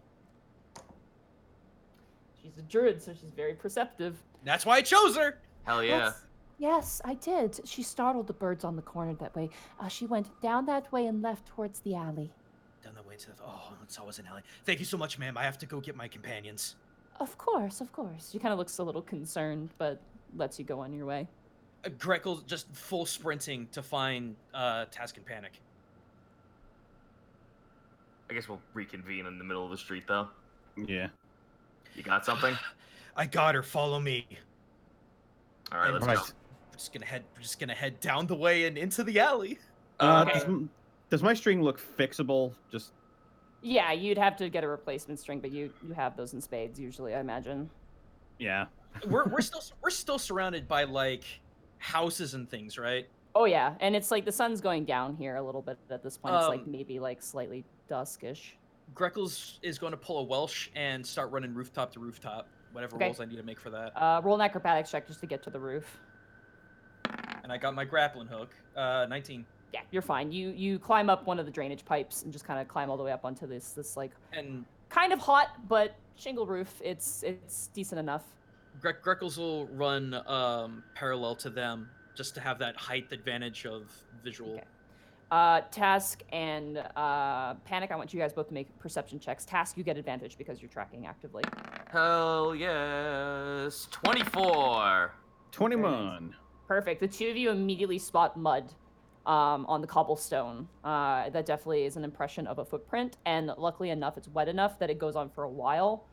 She's a druid, so she's very perceptive. That's why I chose her. Hell yeah. Yes, I did. She startled the birds on the corner that way. She went down that way and left towards the alley. Down the way to the... Oh, it's always an alley. Thank you so much, ma'am. I have to go get my companions. Of course, of course. She kind of looks a little concerned, but lets you go on your way. Greckles just full sprinting to find Task and Panic. I guess we'll reconvene in the middle of the street, though. Yeah. You got something? I got her. Follow me. All right, let's Right. go. We're just gonna head down the way and into the alley. Does my string look fixable? Just Yeah, you'd have to get a replacement string, but you have those in spades usually, I imagine. yeah. We're still surrounded by like houses and things, right? Oh yeah, and it's like the sun's going down here a little bit at this point. It's like maybe like slightly duskish. Greckles is going to pull a Welsh and start running rooftop to rooftop. Whatever rolls I need to make for that. Roll an acrobatics check just to get to the roof. And I got my grappling hook. 19. Yeah, you're fine. You climb up one of the drainage pipes and just kind of climb all the way up onto this like And kind of hot but shingle roof. It's decent enough. Greckles will run parallel to them just to have that height advantage of visual. Okay. Task and Panic, I want you guys both to make perception checks. Task, you get advantage because you're tracking actively. Hell yes. 24. 21. Perfect. The two of you immediately spot mud on the cobblestone. That definitely is an impression of a footprint, and luckily enough, it's wet enough that it goes on for a while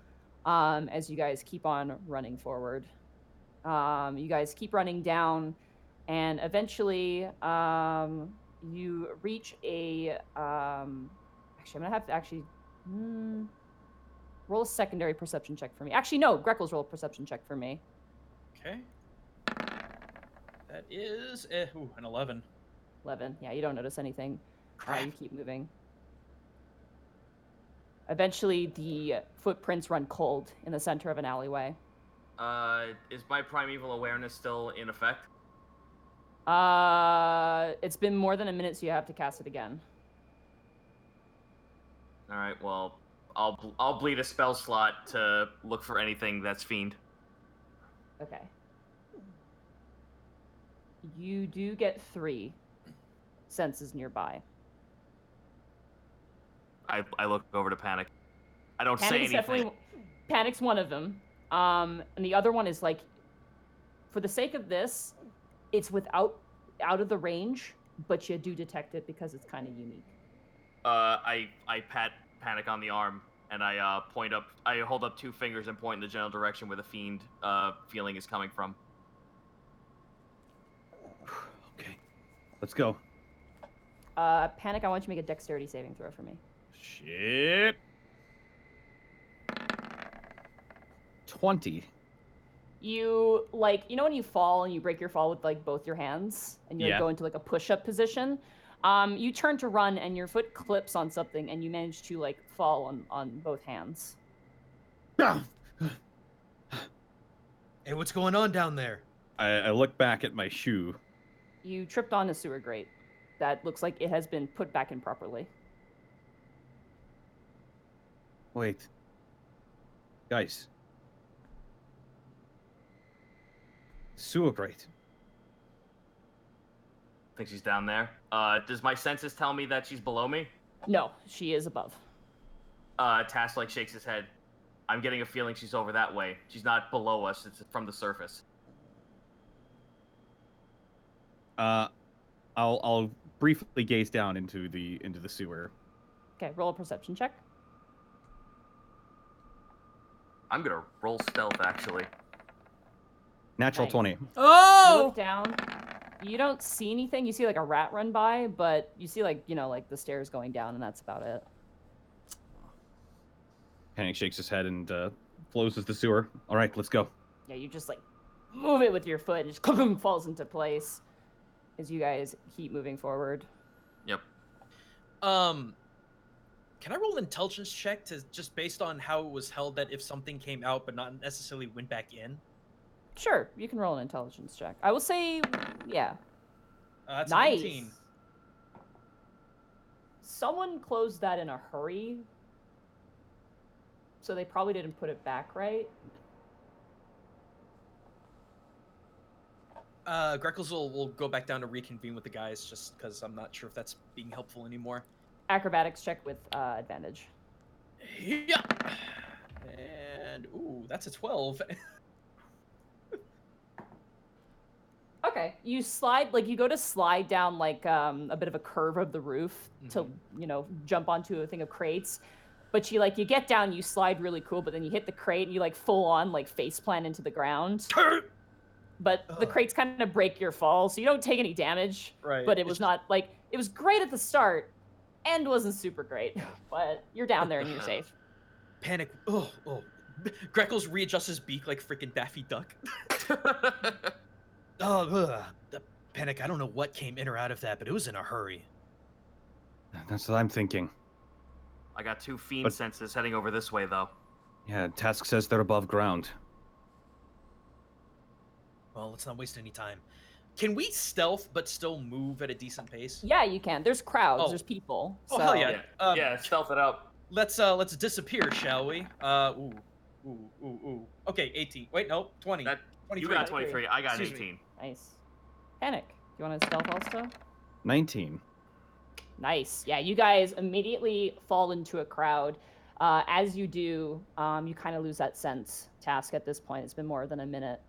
as you guys keep on running forward. You guys keep running down, and eventually you reach a... actually, I'm going to have to actually... roll a secondary perception check for me. Actually, no. Greckles roll a perception check for me. Okay. That is an 11. 11. Yeah, you don't notice anything. You keep moving. Eventually, the footprints run cold in the center of an alleyway. Is my primeval awareness still in effect? It's been more than a minute, so you have to cast it again. All right. Well, I'll bleed a spell slot to look for anything that's fiend. Okay. You do get 3 senses nearby. I look over to Panic. I don't Panic's say anything. Panic's one of them. And the other one is like, for the sake of this, it's out of the range, but you do detect it because it's kind of unique. I pat Panic on the arm and I point up. I hold up 2 fingers and point in the general direction where the fiend feeling is coming from. Okay, let's go. Panic, I want you to make a dexterity saving throw for me. Shit. 20. You when you fall and you break your fall with like both your hands and you go into like a push-up position. You turn to run and your foot clips on something and you manage to like fall on both hands. Hey, what's going on down there? I look back at my shoe. You tripped on a sewer grate that looks like it has been put back in properly. Wait. Guys. Sewer grate. Think she's down there. Does my senses tell me that she's below me? No, she is above. Task shakes his head. I'm getting a feeling she's over that way. She's not below us. It's from the surface. I'll briefly gaze down into the sewer. Okay, roll a perception check. I'm gonna roll stealth, actually. Natural Nice. 20. You Oh! look down. You don't see anything. You see like a rat run by, but you see like, like the stairs going down, and that's about it. Panic shakes his head and closes the sewer. All right, let's go. Yeah, you just like move it with your foot, and just falls into place as you guys keep moving forward. Yep. Can I roll an intelligence check to just based on how it was held that if something came out but not necessarily went back in? Sure, you can roll an intelligence check. I will say, yeah. That's Nice. 18. Someone closed that in a hurry, so they probably didn't put it back right. Greckles will go back down to reconvene with the guys just because I'm not sure if that's being helpful anymore. Acrobatics check with advantage. Yeah. And ooh, that's a 12. Okay, you go to slide down like a bit of a curve of the roof to, jump onto a thing of crates. But you get down, you slide really cool, but then you hit the crate and you full on face plant into the ground. But the crates kind of break your fall, so you don't take any damage. Right. But it was not it was great at the start and wasn't super great. But you're down there and you're safe. Panic. Oh. Greckles readjusts his beak like freaking Daffy Duck. The Panic, I don't know what came in or out of that, but it was in a hurry. That's what I'm thinking. I got 2 fiend senses heading over this way, though. Yeah, Task says they're above ground. Well, let's not waste any time. Can we stealth but still move at a decent pace? Yeah, you can. There's crowds. Oh. There's people. Oh, so. hell yeah. Yeah, stealth it up. Let's disappear, shall we? Ooh. Okay, 18. Wait, no, 20. That, 23. you got 23. I got an Excuse me. 18. Nice. Panic. Do you want to stealth also? 19. Nice. Yeah, you guys immediately fall into a crowd. As you do, you kind of lose that sense, Task, at this point. It's been more than a minute.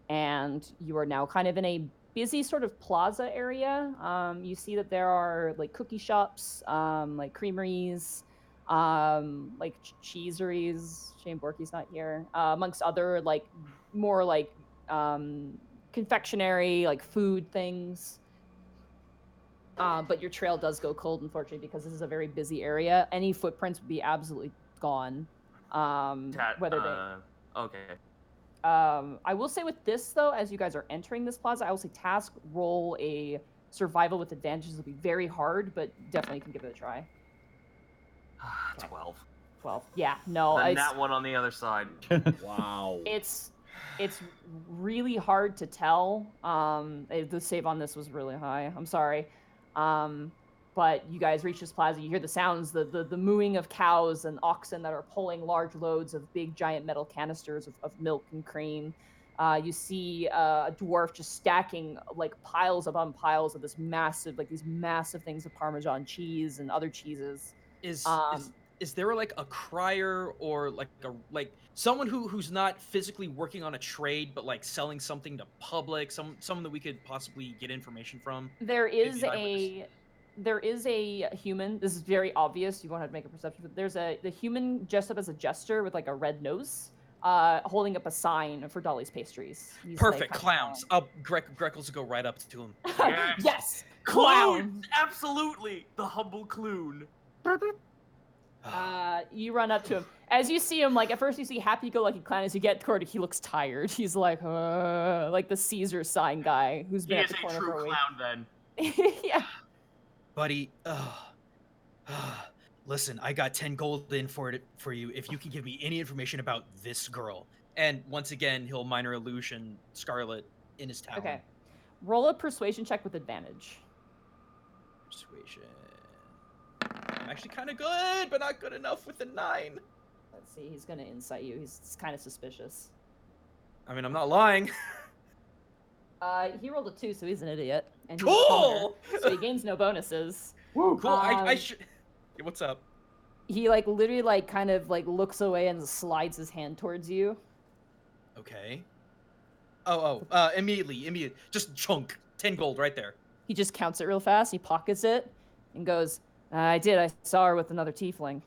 And you are now kind of in a busy sort of plaza area. You see that there are cookie shops, creameries, cheeseries. Shane Borky's not here. Amongst other more confectionery, food things. But your trail does go cold, unfortunately, because this is a very busy area. Any footprints would be absolutely gone. Whether they... Okay. I will say with this, though, as you guys are entering this plaza, I will say Task, roll a survival with advantages. It'll be very hard, but definitely can give it a try. 12. 12. Yeah, no. And that one on the other side. Wow. It's really hard to tell. The save on this was really high. I'm sorry. But you guys reach this plaza. You hear the sounds, the mooing of cows and oxen that are pulling large loads of big giant metal canisters of milk and cream. You see a dwarf just stacking piles upon piles of these massive things of Parmesan cheese and other cheeses. Is there a crier or someone who's not physically working on a trade but selling something to public, someone that we could possibly get information from? There is a human. This is very obvious. You won't have to make a perception. But there's the human dressed up as a jester with a red nose, holding up a sign for Dolly's Pastries. He's Perfect, clowns. Greckles will go right up to him. Yes. Yes, Clown! Absolutely! The humble clown. You run up to him. As you see him, at first you see happy-go-lucky clown. As you get toward it, he looks tired. He's like the Caesar sign guy who's been He at is the corner a true for a week. clown, then. Yeah. Buddy, listen, I got 10 gold in for you if you can give me any information about this girl. And once again, he'll minor illusion Scarlett in his tower. Okay. Roll a persuasion check with advantage. Persuasion. I'm actually kind of good, but not good enough with a 9. Let's see. He's gonna insight you. He's kind of suspicious. I mean, I'm not lying. He rolled a 2, so he's an idiot. And he's Cool! a so he gains no bonuses. Woo, cool. I should. Hey, what's up? He literally kind of looks away and slides his hand towards you. Okay. Immediately, just chunk 10 gold right there. He just counts it real fast. He pockets it and goes, I did. I saw her with another tiefling.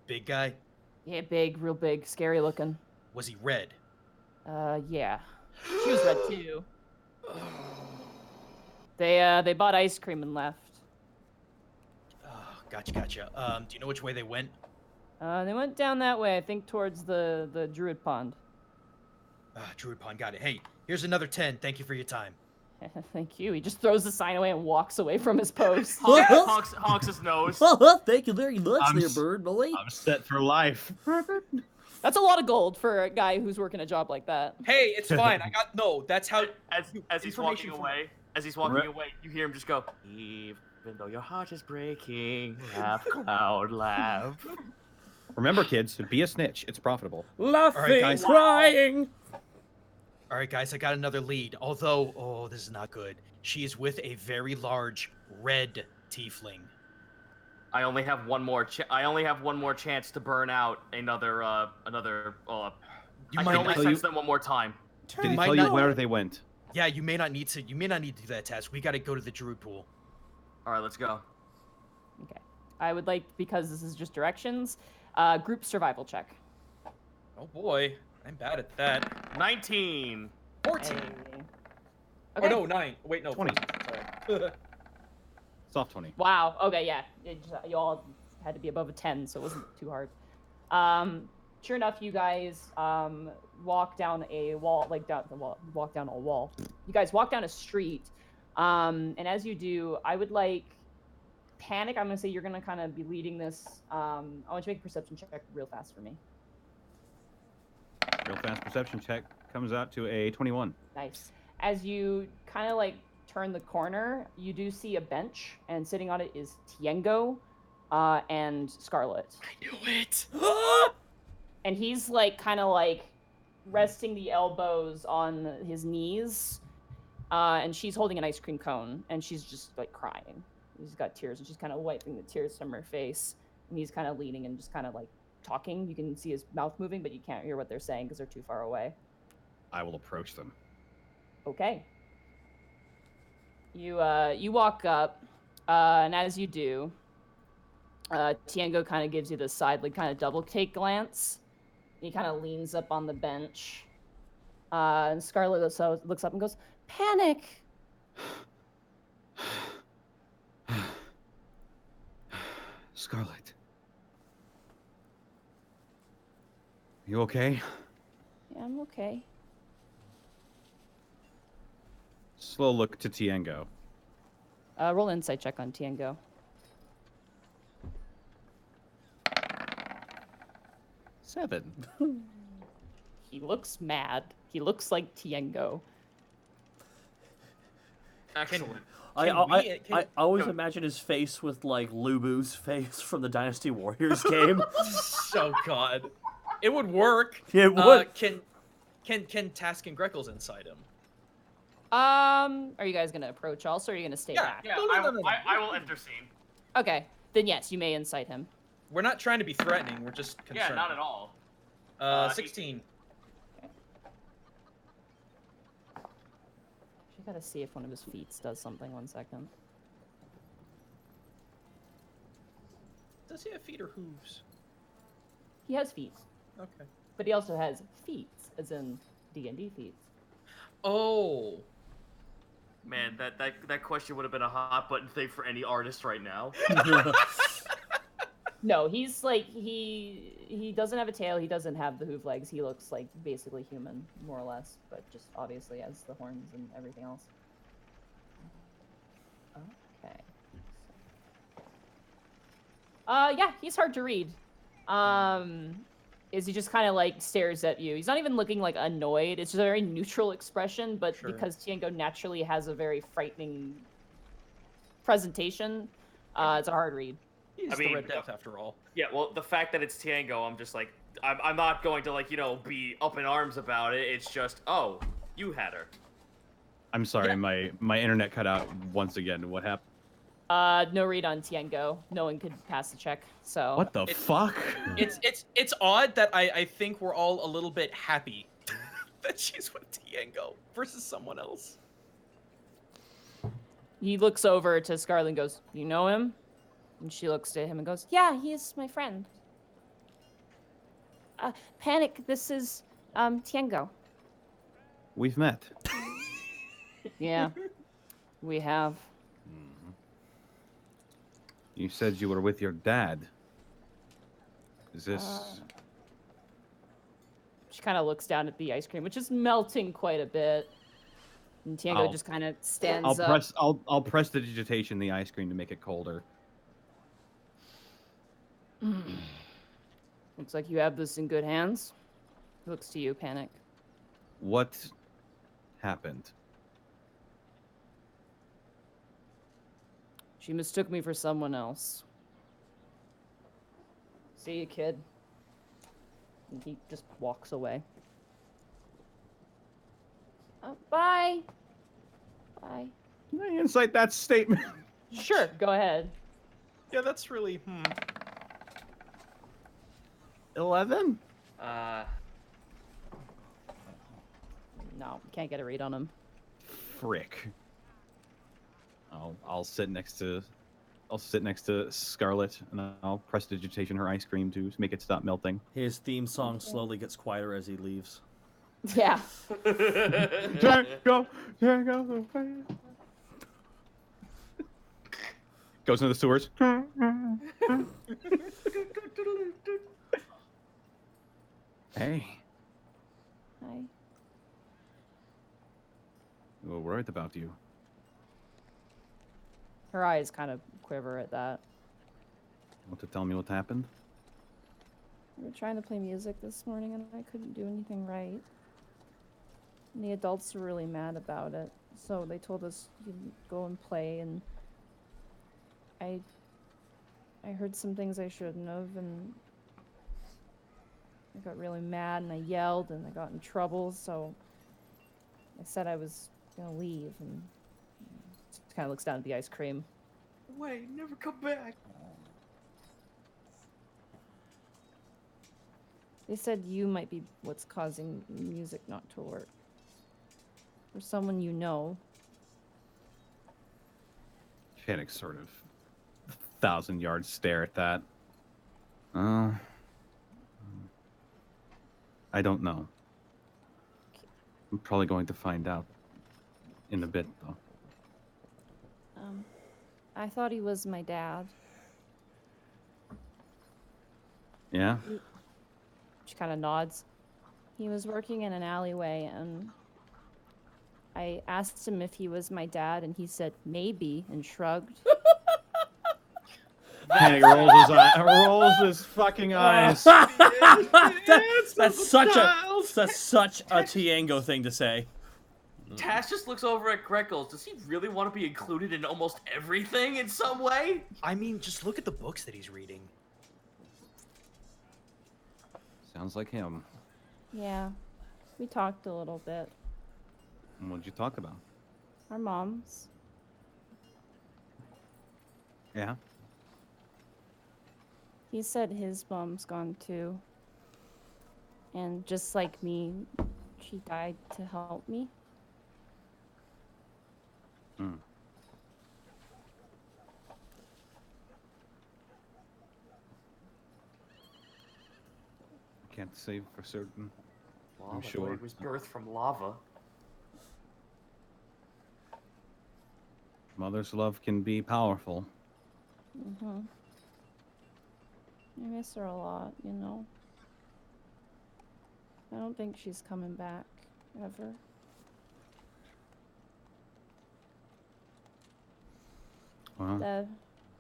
Big guy? Yeah, big, real big, scary looking. Was he red? Yeah. She was red too. They bought ice cream and left. Oh, gotcha. Do you know which way they went? They went down that way, I think towards the Druid Pond. Druid Pond, got it. Hey, here's another 10. Thank you for your time. Thank you. He just throws the sign away and walks away from his post. Honks his nose. Thank you very much, there, bird boy. I'm set for life. That's a lot of gold for a guy who's working a job like that. Hey, it's fine. That's how. As he's walking away, you hear him just go, even though your heart is breaking, laugh, cloud, laugh. Remember, kids, be a snitch. It's profitable. Laughing, guys. crying. All right, guys, I got another lead. Although, oh, this is not good. She is with a very large red tiefling. I only have one more. I only have one more chance to burn out another. I can only sense them one more time. Did he tell you where they went? Yeah, you may not need to. You may not need to do that task. We got to go to the Druid pool. All right, let's go. Okay. I would like, because this is just directions, group survival check. Oh boy, I'm bad at that. 19. 14. Okay. Oh no, 9. Wait, no. 20. 14. Sorry. Soft 20. Wow. Okay, yeah. You all had to be above a 10, so it wasn't too hard. Sure enough, you guys walk down a wall, walk down a wall. You guys walk down a street, and as you do, I would like Panic. I'm gonna say you're gonna kind of be leading this. I want you to make a perception check real fast for me. Real fast perception check comes out to a 21. Nice. As you kind of like turn the corner, you do see a bench, and sitting on it is Tiengo and Scarlett. I knew it. And he's like kind of like resting the elbows on his knees, and she's holding an ice cream cone, and she's just like crying. She's got tears, and she's kind of wiping the tears from her face, and he's kind of leaning and just kind of like talking. You can see his mouth moving, but you can't hear what they're saying because they're too far away. I will approach them. Okay. You walk up, and as you do, Tiengo kind of gives you the side, like kind of double take glance. He kind of leans up on the bench, and Scarlett looks up and goes, "Panic." Scarlett. You okay? Yeah, I'm okay. Slow look to Tiengo. Roll an insight check on Tiengo. 7. He looks mad. He looks like Tiengo. Excellent. I always imagine his face with like Lubu's face from the Dynasty Warriors game. Oh God, it would work. It would. Can Task and Greckles inside him? Are you guys gonna approach also, or are you gonna stay back? Yeah, No. I will enter scene. Okay, then yes, you may incite him. We're not trying to be threatening. We're just concerned. Yeah, not at all. 16. I gotta see if one of his feet does something. 1 second. Does he have feet or hooves? He has feet, Okay. but he also has feet, as in D&D feet. Oh. Man, that question would have been a hot button thing for any artist right now. No, he's like he doesn't have a tail. He doesn't have the hoof legs. He looks like basically human, more or less, but just obviously has the horns and everything else. Okay. Yeah, he's hard to read. Is he just kind of like stares at you? He's not even looking like annoyed. It's just a very neutral expression, but Sure. because Tiengo naturally has a very frightening presentation, it's a hard read. He's the Red Death after all. Yeah, well, the fact that it's Tiengo, I'm just like, I'm not going to, like, be up in arms about it. It's just, oh, you had her. I'm sorry, my internet cut out once again. What happened? No read on Tiengo. No one could pass the check, so... What the fuck? It's odd that I think we're all a little bit happy that she's with Tiengo versus someone else. He looks over to Scarlett and goes, "You know him?" And she looks to him and goes, "Yeah, he's my friend." Panic, this is Tiengo. We've met. Yeah, we have. You said you were with your dad. Is this... She kind of looks down at the ice cream, which is melting quite a bit. And Tiengo just kind of stands up. I'll press the digitation in the ice cream to make it colder. Looks like you have this in good hands. Looks to you, Panic. What happened? She mistook me for someone else. See you, kid. And he just walks away. Bye. Bye. Can I incite that statement? Sure, go ahead. Yeah, that's really 11? No, can't get a read on him. Frick. I'll sit next to Scarlett and I'll press digitation her ice cream to make it stop melting. His theme song slowly gets quieter as he leaves. Yeah. Go. Goes into the sewers. Hey. Hi. We were worried about you. Her eyes kind of quiver at that. Want to tell me what happened? We were trying to play music this morning and I couldn't do anything right. And the adults were really mad about it. So they told us you can go and play, and I heard some things I shouldn't have, and I got really mad and I yelled and I got in trouble, so I said I was gonna leave, and just kind of looks down at the ice cream. Wait, never come back. They said you might be what's causing music not to work. For someone you know. Panic sort of 1,000-yard stare at that. I don't know. I'm probably going to find out in a bit, though. I thought he was my dad. Yeah? She kind of nods. He was working in an alleyway, and I asked him if he was my dad, and he said maybe and shrugged. Panic rolls his fucking eyes. That's such a Tiengo thing to say. Tash just looks over at Greckles. Does he really want to be included in almost everything in some way? I mean, just look at the books that he's reading. Sounds like him. Yeah, we talked a little bit. And what'd you talk about? Our moms. Yeah? He said his mom's gone too. And just like me, she died to help me. Can't say for certain. Lava I'm sure. was birthed from lava. Mother's love can be powerful. I miss her a lot, you know. I don't think she's coming back, ever. Well, The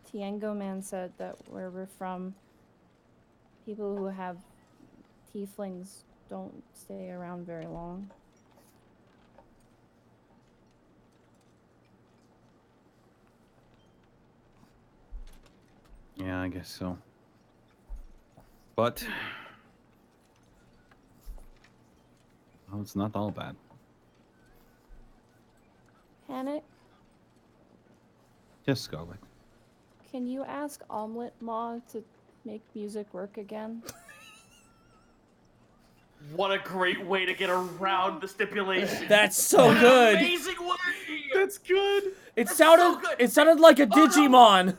Tiengo man said that where we're from, people who have tieflings don't stay around very long. yeah, I guess so. But well, it's not all bad. Panic, Yes, Scarlett. can you ask Omelette-Du-Fromaw to make music work again? What a great way to get around the stipulation. That's so What an good. amazing way. That's good. It That's sounded so good. it sounded like a Oh, no. Digimon.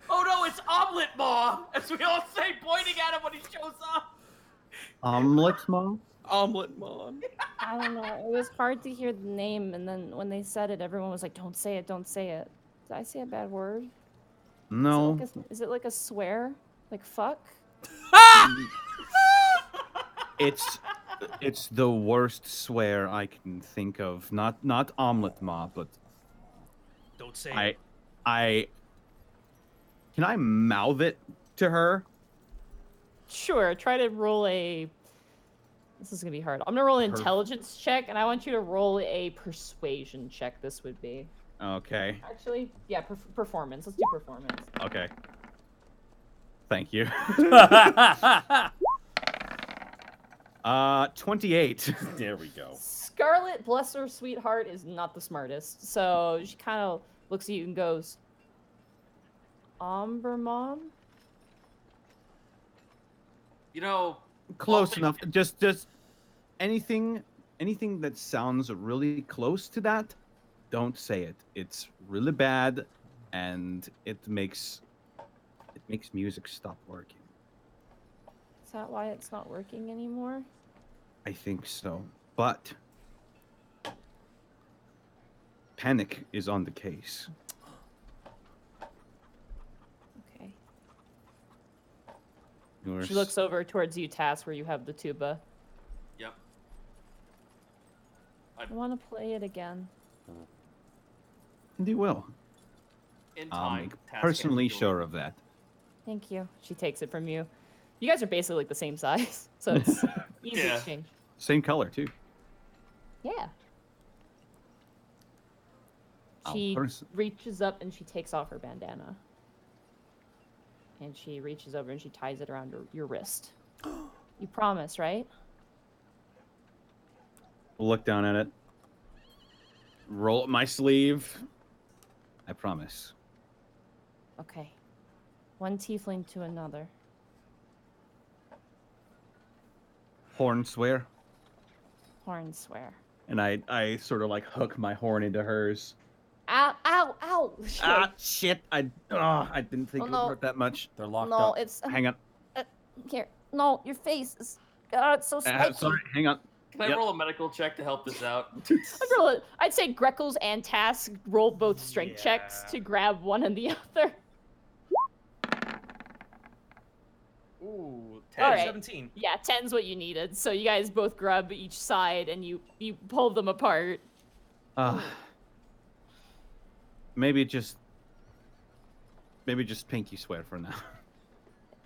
Oh no, it's Omelette-Maw, as we all say, pointing at him when he shows up. Omelette-Maw? Omelette-Maw. I don't know. It was hard to hear the name, and then when they said it, everyone was like, "Don't say it, don't say it." Did I say a bad word? No. Is it like a swear? Like fuck? It's the worst swear I can think of. Not Omelette-Maw, but Don't say I can I mouth it to her? Sure. Try to roll a. This is gonna be hard. I'm gonna roll an intelligence check, and I want you to roll a persuasion check. This would be. Okay. Actually, yeah, performance. Let's do performance. Okay. Thank you. 28. There we go. Scarlett, bless her sweetheart, is not the smartest, so she kind of looks at you and goes, "Ombermon." You know, Close enough. Just anything that sounds really close to that, don't say it. It's really bad, and it makes music stop working. Is that why it's not working anymore? I think so. But panic is on the case. Okay. Yours. She looks over towards you, Tass, where you have the tuba. Yep. I want to play it again. And you will. In I'll time. make Task personally can do it. sure of that. Thank you. She takes it from you. You guys are basically like the same size, so it's easy Yeah. exchange. Same color too. Yeah. I'll She pers- reaches up and she takes off her bandana. And she reaches over and she ties it around your wrist. You promise, right? Look down at it. Roll up my sleeve. I promise. Okay. One tiefling to another. Horn swear. Horn swear. And I sort of like hook my horn into hers. Ow, ow, ow! Ah, shit! I didn't think Oh, it no. would hurt that much. They're locked No, up. it's Hang on. here. No, your face is. God, it's so spiky. Sorry, hang on. Can I Yep. roll a medical check to help this out? I'd say Greckles and Task roll both strength checks to grab one and the other. Ooh, 10, All right. 17. Yeah, 10's what you needed. So you guys both grab each side and you pull them apart. Maybe just pinky swear for now.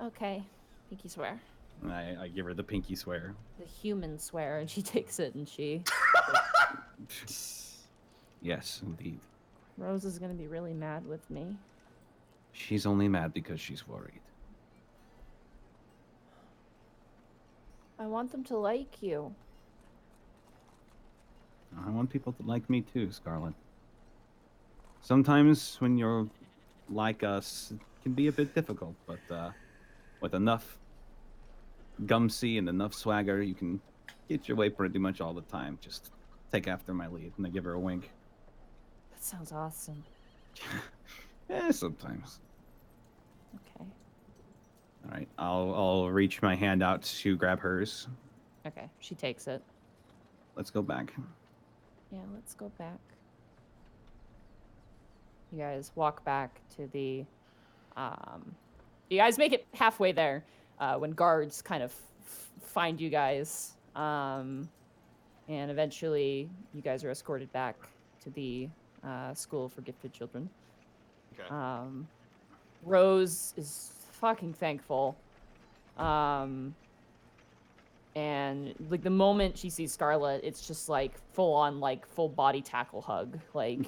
Okay, pinky swear. I give her the pinky swear. The human swear, and she takes it and she. Yes, indeed. Rose is gonna be really mad with me. She's only mad because she's worried. I want them to like you. I want people to like me too, Scarlett. Sometimes when you're like us, it can be a bit difficult, but with enough gumsy and enough swagger, you can get your way pretty much all the time. Just take after my lead. And I give her a wink. That sounds awesome. Sometimes. Okay. All right, I'll reach my hand out to grab hers. Okay, she takes it. Let's go back. Yeah, let's go back. You guys walk back to the. You guys make it halfway there when guards kind of find you guys. And eventually, you guys are escorted back to the school for gifted children. Okay. Rose is fucking thankful. And like the moment she sees Scarlett, it's just like full on like full body tackle hug, like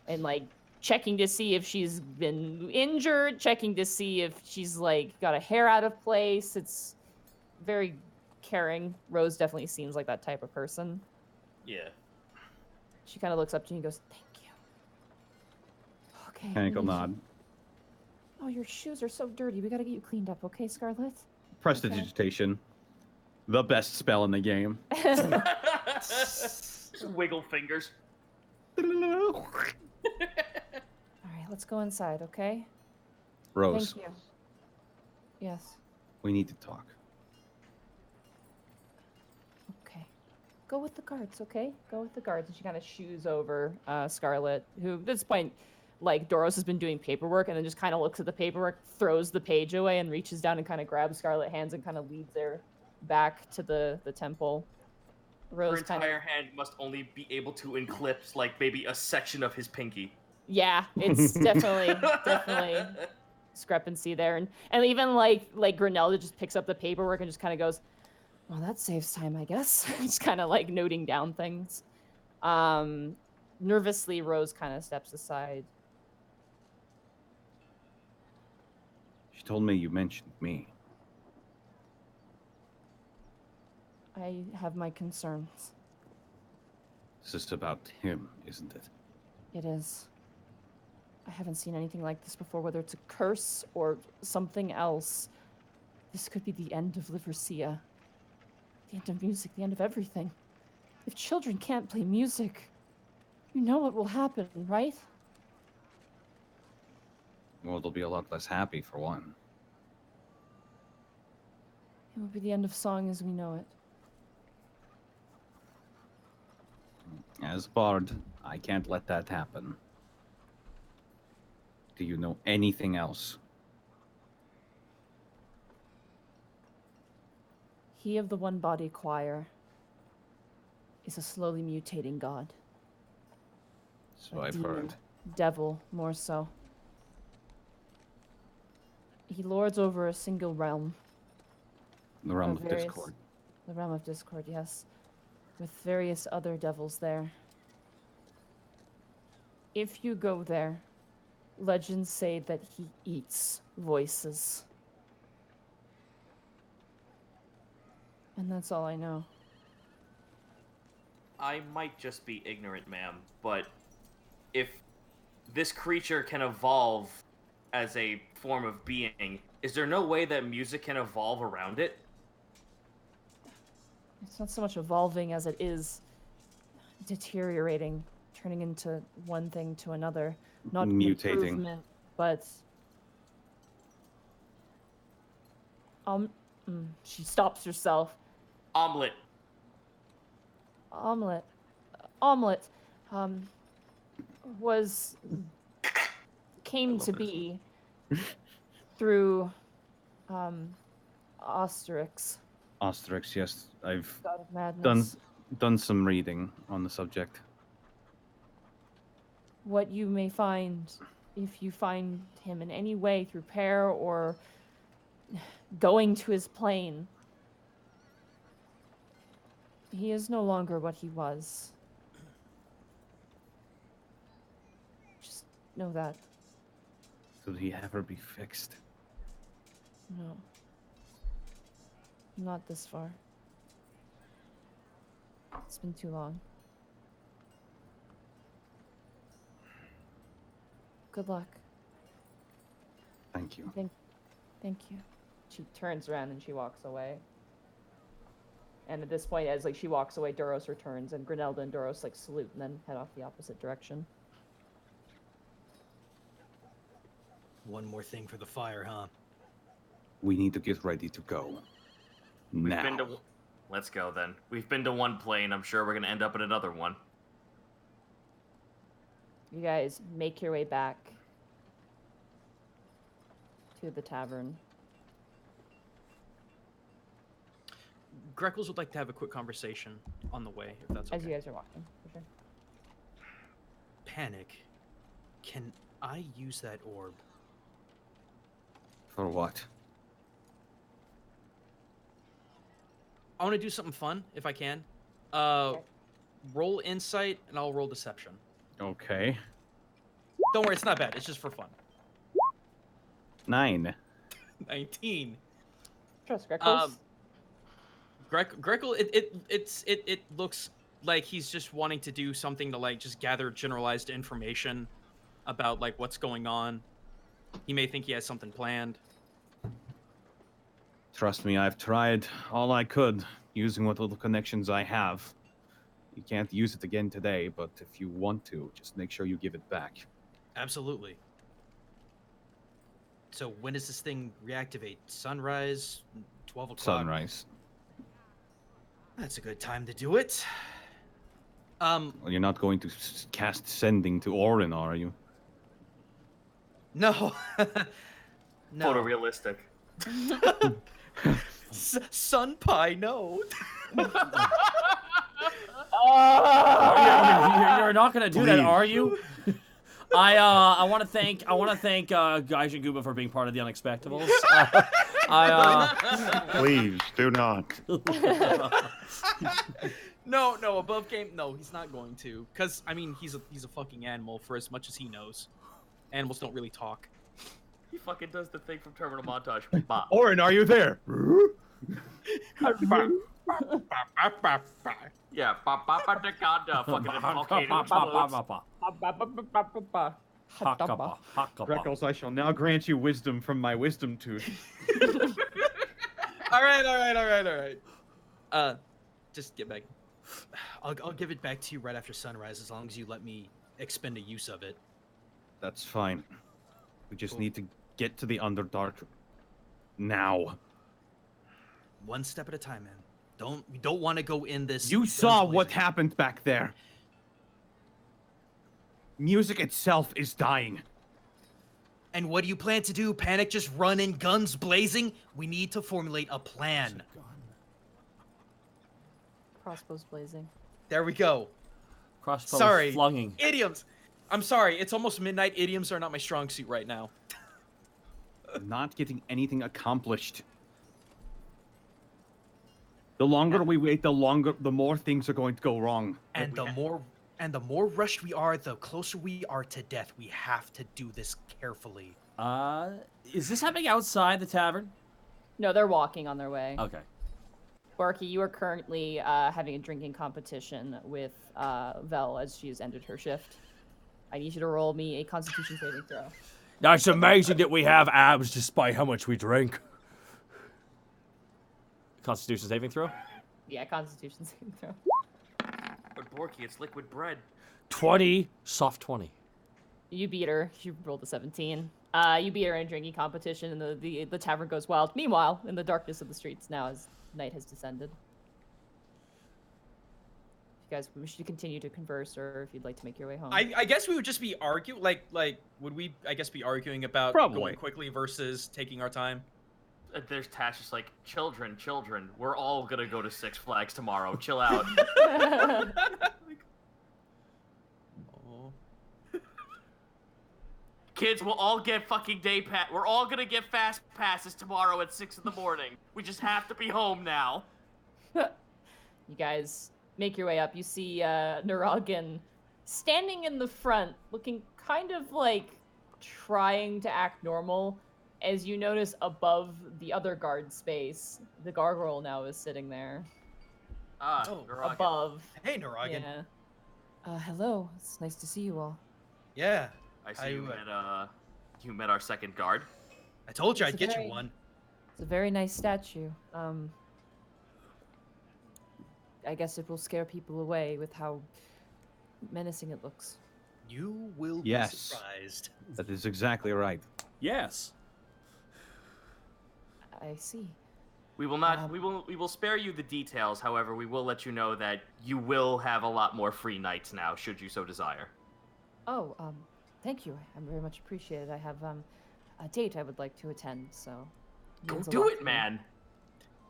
and like checking to see if she's been injured, checking to see if she's like got a hair out of place. It's very caring. Rose definitely seems like that type of person. Yeah. She kind of looks up to you and goes, "Thank you." Okay. Ankle nod. Oh, your shoes are so dirty. We gotta get you cleaned up, okay, Scarlett? Prestidigitation. The best spell in the game. Just wiggle fingers. All right, let's go inside, okay? Rose, Thank you. Yes. we need to talk. Okay. Go with the guards, okay? Go with the guards. And she kind of shoos over Scarlett, who at this point, like, Doros has been doing paperwork and then just kind of looks at the paperwork, throws the page away, and reaches down and kind of grabs Scarlett's hands and kind of leads her back to the temple. Her Rose entire hand must only be able to eclipse, like, maybe a section of his pinky. Yeah, it's definitely discrepancy there. And even like Grinelda just picks up the paperwork and just kind of goes, well, that saves time, I guess. Just kind of like noting down things. Nervously, Rose kind of steps aside. She told me you mentioned me. I have my concerns. This is about him, isn't it? It is. I haven't seen anything like this before, whether it's a curse or something else. This could be the end of Liversia. The end of music, the end of everything. If children can't play music, you know what will happen, right? Well, they'll be a lot less happy, for one. It will be the end of song as we know it. As Bard, I can't let that happen. Do you know anything else? He of the one-body choir is a slowly mutating god. So A I've demon. heard. Devil, more so. He lords over a single realm. The realm Of of various- Discord. The realm of Discord, yes. With various other devils there. If you go there, legends say that he eats voices. And that's all I know. I might just be ignorant, ma'am, but if this creature can evolve as a form of being, is there no way that music can evolve around it? It's not so much evolving as it is deteriorating, turning into one thing to another. Not an Mutating. improvement, but she stops herself. Omelette. Omelette, came to be through Osterix, Osterix, yes. I've god of madness. done some reading on the subject. What you may find, if you find him in any way through prayer or going to his plane, he is no longer what he was. Just know that. Could he ever be fixed? No. Not this far. It's been too long. Good luck. Thank you. Thank you. She turns around and she walks away. And at this point, as like she walks away, Duros returns, and Grinelda and Duros like salute and then head off the opposite direction. One more thing for the fire, huh? We need to get ready to go. Now. Let's go then. We've been to one plane. I'm sure we're gonna end up at another one. You guys make your way back to the tavern. Greckles would like to have a quick conversation on the way, if that's okay. As you guys are walking, for sure. Panic. Can I use that orb? For what? I want to do something fun, if I can. Roll insight, and I'll roll deception. Okay. Don't worry, it's not bad. It's just for fun. 9. 19. Trust Greckles. Greckle, it looks like he's just wanting to do something to like just gather generalized information about like what's going on. He may think he has something planned. Trust me, I've tried all I could using what little connections I have. You can't use it again today, but if you want to, just make sure you give it back. Absolutely. So when does this thing reactivate? Sunrise, 12 o'clock. Sunrise. That's a good time to do it. Well, you're not going to cast sending to Orin, are you? No. No. Photorealistic. Sun pie, no. You're not gonna do that, are you? I want to thank Gaijin Guba for being part of the Unexpectables. Please do not. No, above game. No, he's not going to. Cause I mean, he's a fucking animal for as much as he knows. Animals don't really talk. He fucking does the thing from Terminal Montage. Bop. Orin, are you there? Yeah, fucking volcano explodes. Greckles, I shall now grant you wisdom from my wisdom tooth. All right. Just get back. I'll give it back to you right after sunrise, as long as you let me expend a use of it. That's fine. We just need to get to the Underdark now. One step at a time, man. We don't want to go in this. You saw what blazing. happened back there. Music itself is dying. And what do you plan to do? Panic, just run in, guns blazing? We need to formulate a plan. Crossbows blazing. There we go. Crossbow Sorry. flunging. Idioms. I'm sorry. It's almost midnight. Idioms are not my strong suit right now. Not getting anything accomplished. The longer we wait, the more things are going to go wrong. And the more rushed we are, the closer we are to death. We have to do this carefully. Is this happening outside the tavern? No, they're walking on their way. Okay. Barky, you are currently having a drinking competition with Vel as she has ended her shift. I need you to roll me a Constitution saving throw. Now, it's amazing that we have abs despite how much we drink. Constitution saving throw? Yeah, Constitution saving throw. But Borky, it's liquid bread. 20, soft 20. You beat her. You rolled a 17. You beat her in a drinking competition, and the tavern goes wild. Meanwhile, in the darkness of the streets now, as night has descended. If you guys wish to continue to converse, or if you'd like to make your way home. I guess we would just be arguing. Like, would we? I guess be arguing about Probably. going quickly versus taking our time. There's Tash just like, children, we're all gonna go to Six Flags tomorrow. Chill out. Oh. Kids, we'll all get fucking day pass. We're all gonna get fast passes tomorrow at 6 in the morning. We just have to be home now. You guys make your way up. You see Naragan standing in the front, looking kind of like trying to act normal. As you notice above the other guard space, the gargoyle now is sitting there. Ah, Oh, Naragan. Above. Hey, Naragan. Yeah. Hello. It's nice to see you all. Yeah. I see you met our second guard. I told you It's I'd a get very- you one. It's a very nice statue. I guess it will scare people away with how menacing it looks. You will Yes. be surprised. That is exactly right. Yes. I see. We will not. We will spare you the details. However, we will let you know that you will have a lot more free nights now, should you so desire. Oh, thank you. I'm very much appreciated. I have a date I would like to attend, so. Go means a do lot it, to me. man.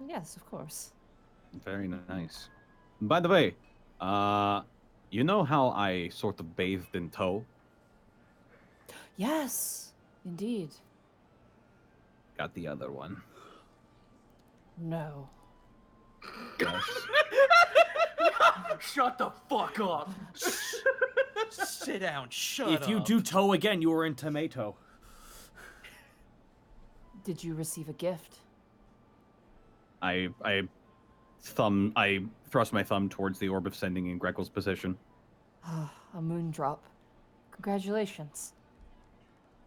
Yes, of course. Very nice. By the way, you know how I sort of bathed in tow? Yes, indeed. Got the other one. No. Yes. Shut the fuck up. Sit down. Shut up. If you do toe again, you are in tomato. Did you receive a gift? I thrust my thumb towards the orb of sending in Greckle's position. A moon drop. Congratulations.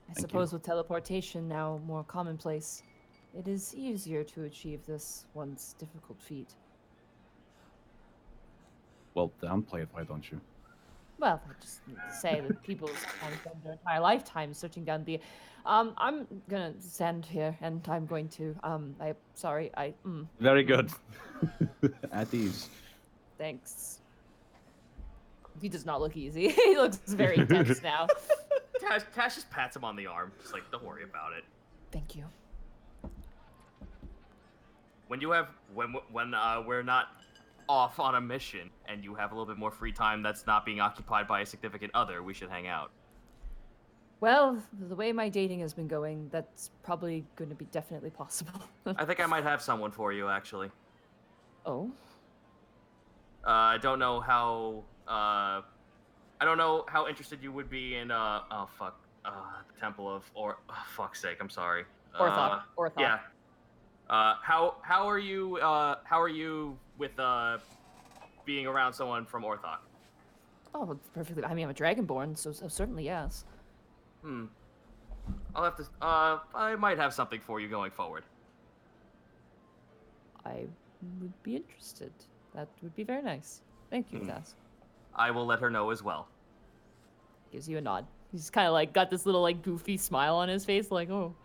I Thank suppose with teleportation now more commonplace, it is easier to achieve this once difficult feat. Well, downplay it, why don't you? Well, I just need to say that people sometimes spend their entire lifetime searching down the. I'm gonna stand here, and I'm going to. Very good. At ease. Thanks. He does not look easy. He looks very tense now. Tash just pats him on the arm, just like, don't worry about it. Thank you. When we're not off on a mission and you have a little bit more free time that's not being occupied by a significant other, we should hang out. Well, the way my dating has been going, that's probably going to be definitely possible. I think I might have someone for you, actually. Oh? I don't know how interested you would be in the Temple of fuck's sake, I'm sorry. Orthoc. Yeah. How are you with being around someone from Orthoc? Oh, it's perfectly. I mean, I'm a dragonborn, so certainly yes. I'll have to. I might have something for you going forward. I would be interested. That would be very nice. Thank you, Tess. I will let her know as well. Gives you a nod. He's kind of like got this little like goofy smile on his face, like oh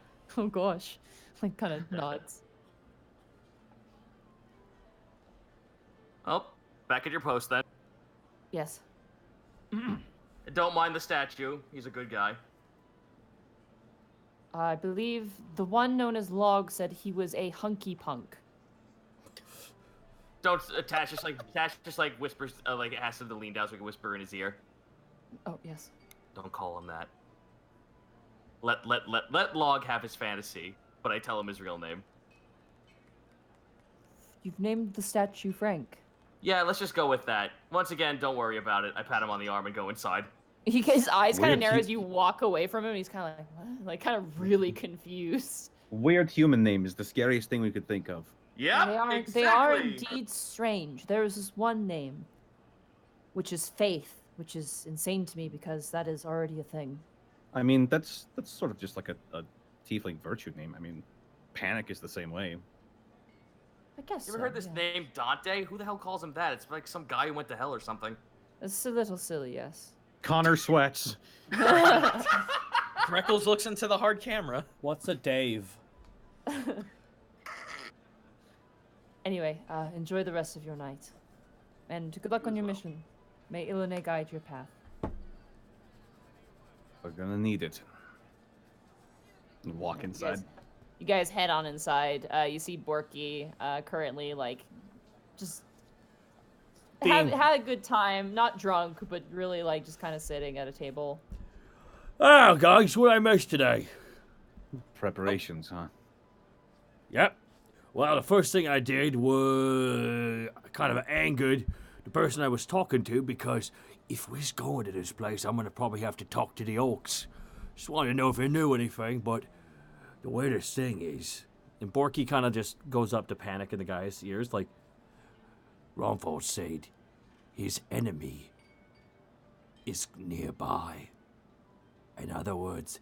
gosh, like kind of nods. Oh, back at your post then. Yes. Don't mind the statue. He's a good guy. I believe the one known as Log said he was a hunky punk. Don't Tash just like whispers, like asks him to lean down so we can whisper in his ear. Oh yes. Don't call him that. Let Log have his fantasy, but I tell him his real name. You've named the statue Frank. Yeah, let's just go with that. Once again, don't worry about it. I pat him on the arm and go inside. His eyes kind of Weird narrow as you walk away from him. He's kind of like, what? Like, kind of really confused. Weird human name is the scariest thing we could think of. Yeah, They are indeed strange. There is this one name, which is Faith, which is insane to me because that is already a thing. I mean, that's sort of just like a tiefling virtue name. I mean, Panic is the same way. I guess. You ever heard this name Dante? Who the hell calls him that? It's like some guy who went to hell or something. It's a little silly, yes. Connor sweats. Greckles looks into the hard camera. What's a Dave? Anyway, enjoy the rest of your night. And good luck on your mission. May Ilone guide your path. We're gonna need it. Walk inside. You guys head on inside. You see Borky currently, like, just had a good time. Not drunk, but really, like, just kind of sitting at a table. Oh, guys, what I missed today? Preparations, huh? Yep. Well, the first thing I did was kind of angered the person I was talking to because if we're going to this place, I'm going to probably have to talk to the orcs. Just wanted to know if they knew anything, but the way this thing is... And Borky kind of just goes up to Panic in the guy's ears, like, Ronfold said his enemy is nearby. In other words,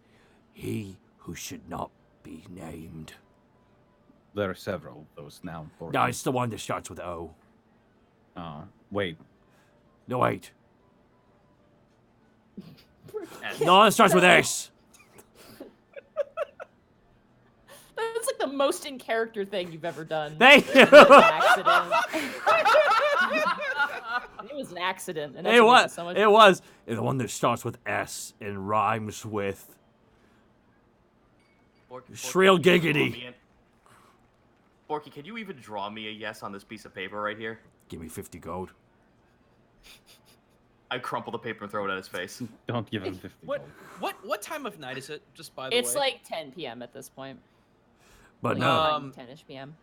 he who should not be named. There are several of those now. No, it's the one that starts with O. Oh, wait. No, wait. No, it starts with S. That's like the most in character thing you've ever done. Thank you. It was an accident. It was an accident. And It was. So much. It was. It's the one that starts with S and rhymes with shrill giggity. Borky, can you even draw me a yes on this piece of paper right here? Give me 50 gold. I crumple the paper and throw it at his face. Don't give him 50 gold. What time of night is it? Just by the way. It's like 10 p.m. at this point. But Like no. 10ish p.m.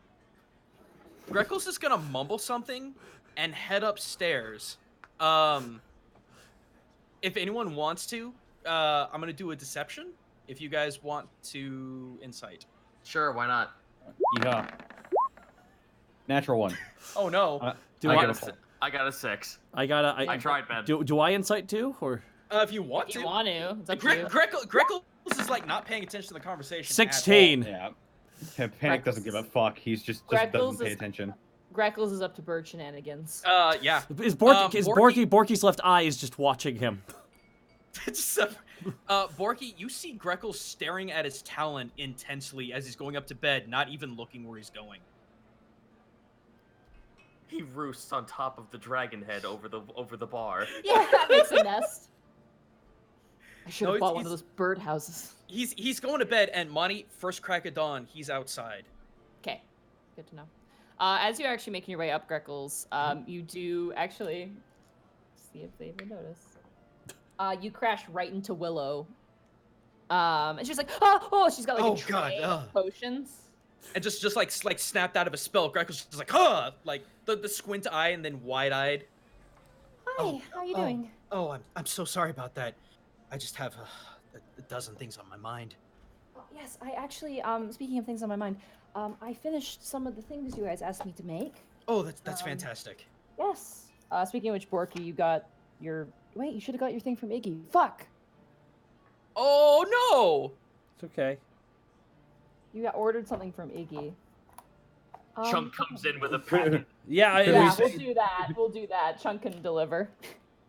Greckles is gonna mumble something and head upstairs. If anyone wants to, I'm gonna do a deception. If you guys want to insight. Sure, why not? Yeah. Natural one. Oh no. I got a 6. I tried, man. Do I insight too, or If you want If to. you want to. It's up to you. Greckles is like not paying attention to the conversation. 16. Yeah. Panic doesn't give a fuck. He's just doesn't Greckles pay is- attention. Greckles is up to bird shenanigans. Yeah. Is Borky's left eye is just watching him. Borky, you see Greckles staring at his talent intensely as he's going up to bed, not even looking where he's going. He roosts on top of the dragon head over the bar. Yeah, that makes a nest. I should No, have it's- bought one of those bird houses. He's going to bed, and Monty, first crack of dawn, he's outside. Okay, good to know. As you're actually making your way up, Greckles, you do actually see if they even notice. You crash right into Willow. And she's like, oh, she's got like a tray of potions. And just like snapped out of a spell, Greckles just like, like the squint eye and then wide-eyed. Hi, how are you doing? Oh, I'm so sorry about that. I just have a dozen things on my mind. Yes, I actually, speaking of things on my mind, I finished some of the things you guys asked me to make. Oh, that's fantastic. Yes. Speaking of which, Borky, you got your... Wait, you should have got your thing from Iggy. Fuck! Oh, no! It's okay. You got ordered something from Iggy. Chunk comes in with a packet. Yeah, Yeah, we'll do that. We'll do that. Chunk can deliver.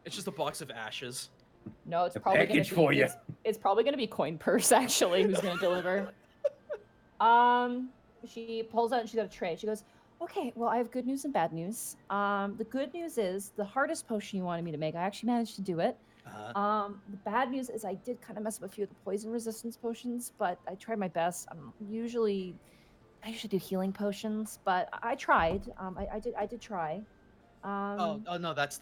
It's just a box of ashes. No, it's probably gonna package for be, you. It's probably gonna be Coin Purse actually, who's gonna deliver. She pulls out and she's got a tray. She goes, Okay, well, I have good news and bad news. The good news is the hardest potion you wanted me to make, I actually managed to do it. The bad news is I did kind of mess up a few of the poison resistance potions, but I tried my best. I usually do healing potions, but I tried. I did try. Oh no, that's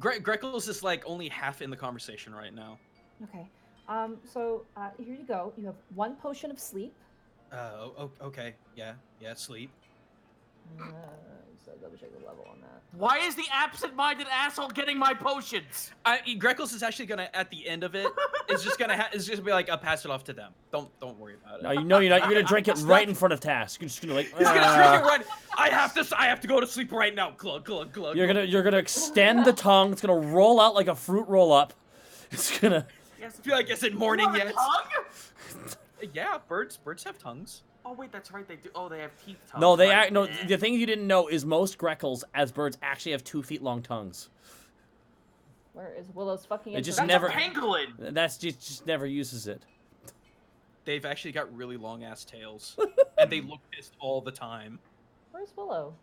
Greckles is like only half in the conversation right now. Okay. So here you go. You have 1 potion of sleep. Okay. Yeah, sleep. So double check the level on that. Why is the absent-minded asshole getting my potions? Greckles is actually gonna, at the end of it, is just gonna be like, I'll pass it off to them. Don't worry about it. No, you know you're not. You're gonna drink it right in front of Task. You're just gonna like. He's gonna drink it right. I have to go to sleep right now. Glug glug glug. You're gonna extend the tongue. It's gonna roll out like a fruit roll up. It's gonna. I feel like it's in morning You have a yet. tongue? Yeah, birds have tongues. Oh wait, that's right. They do. Oh, they have teeth. Tongues. No, they right. no. The thing you didn't know is most Greckles, as birds, actually have 2 feet long tongues. Where is Willow's fucking? It just That's never. a pangolin. That's just never uses it. They've actually got really long ass tails, and they look pissed all the time. Where's Willow?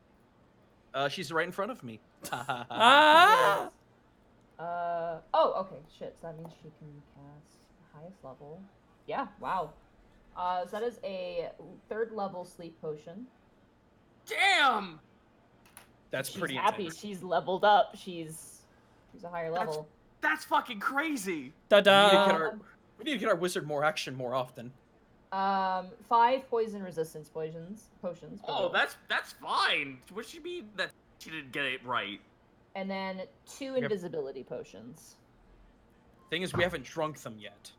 She's right in front of me. Ah! Oh, okay. Shit. So that means she can cast highest level. Yeah. Wow. So that is a 3rd level sleep potion. Damn. That's She's pretty happy. intense. She's leveled up. She's a higher level. That's fucking crazy. Ta-da! We need to get our wizard more action more often. 5 poison resistance potions. Oh, that's fine. What she mean that she didn't get it right? And then 2 invisibility potions. Thing is, we haven't drunk them yet.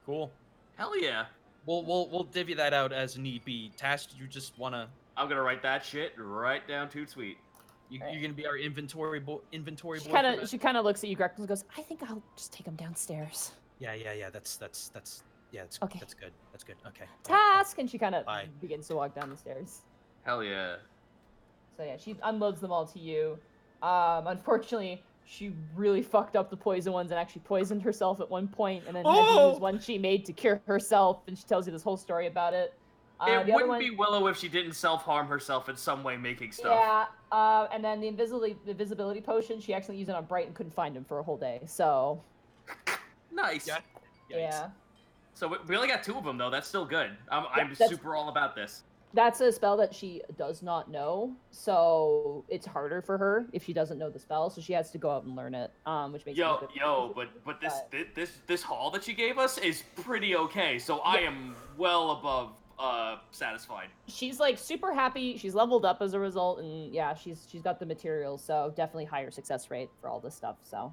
Cool. Hell yeah. We'll divvy that out as need be. Task, you just wanna I'm gonna write that shit right down toot sweet. you're gonna be our inventory boy. She for kind of that? looks at you, Greckles, and goes, "I think I'll just take him downstairs." Yeah. That's Okay. That's good. That's good. Okay. Task, and she kind of Bye. begins to walk down the stairs. Hell yeah. So yeah, she unloads them all to you. Unfortunately, she really fucked up the poison ones and actually poisoned herself at one point, and then had to use one she made to cure herself. And she tells you this whole story about it. It the other wouldn't one- be Willow if she didn't self-harm herself in some way making stuff. Yeah, and then the invisibility potion, she actually used it on Bright and couldn't find him for a whole day. So Nice. Yeah. yeah, So we only got 2 of them though. That's still good. I'm that's- super all about this. that's a spell that she does not know. So it's harder for her if she doesn't know the spell. So she has to go out and learn it, which makes it Yo, difficult. but this haul that you gave us is pretty okay. So I am well above satisfied. She's like super happy. She's leveled up as a result, and yeah, she's got the materials. So definitely higher success rate for all this stuff. So.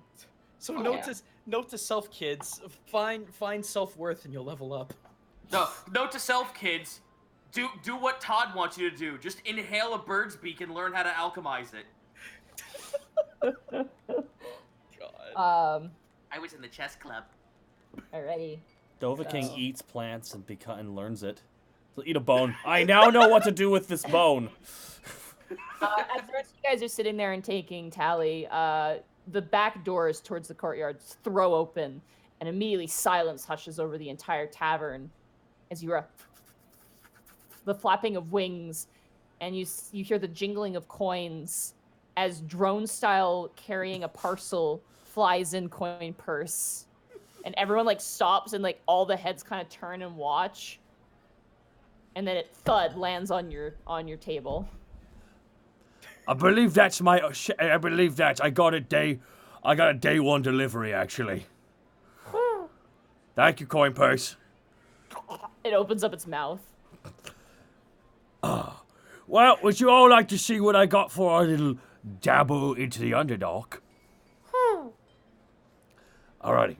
So Yeah. note to self, kids. Find self-worth and you'll level up. No, note to self, kids. Do what Todd wants you to do. Just inhale a bird's beak and learn how to alchemize it. God. I was in the chess club. Alrighty. Dovahking So- eats plants and learns it. So eat a bone. I now know what to do with this bone. As the rest of you guys are sitting there and taking tally, the back doors towards the courtyard throw open, and immediately silence hushes over the entire tavern as you are the flapping of wings, and you hear the jingling of coins as drone style carrying a parcel flies in coin purse, and everyone like stops and like all the heads kind of turn and watch, and then it thud lands on your table. I believe that's I believe that I got a day one delivery actually. Thank you, coin purse. It opens up its mouth. Well, would you all like to see what I got for our little dabble into the underdog? Alrighty.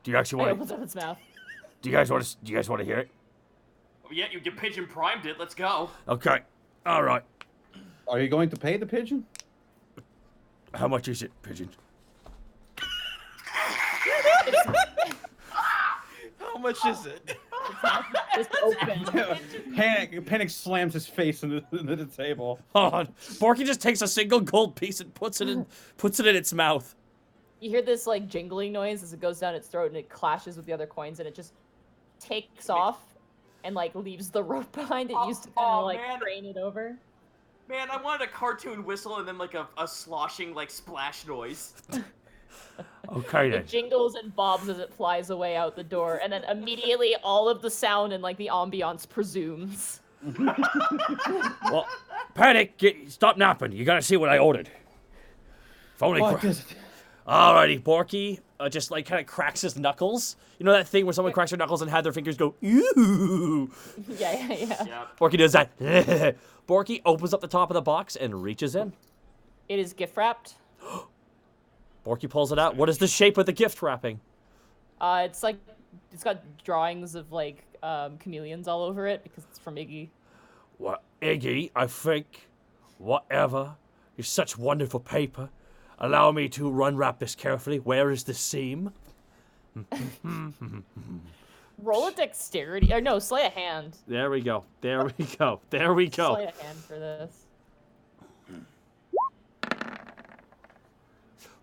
Do you actually It want? opens up its mouth. Do you guys want to hear it? Yeah, you pigeon primed it. Let's go. Okay. All right. Are you going to pay the pigeon? How much is it, pigeon? How much is it? Just open. Panic slams his face into the table. Oh, Borky just takes a single gold piece and puts it in its mouth. You hear this like jingling noise as it goes down its throat and it clashes with the other coins and it just takes off and like leaves the rope behind it used to kind of like crane it over. Man, I wanted a cartoon whistle and then like a sloshing like splash noise. Okay then. It jingles and bobs as it flies away out the door, and then immediately all of the sound and like the ambiance presumes. Well, Panic, stop napping. You gotta see what I ordered. If only. What is it? Alrighty, Borky just like kind of cracks his knuckles. You know that thing where someone cracks their knuckles and had their fingers go, ew. Yeah. Yep. Borky does that. Borky opens up the top of the box and reaches in. It is gift wrapped. Borky pulls it out. What is the shape of the gift wrapping? It's got drawings of like chameleons all over it because it's from Iggy. Well, Iggy, I think, whatever, is such wonderful paper. Allow me to unwrap this carefully. Where is the seam? Roll a dexterity, or no, slay a hand. There we go. There we go. Slay a hand for this.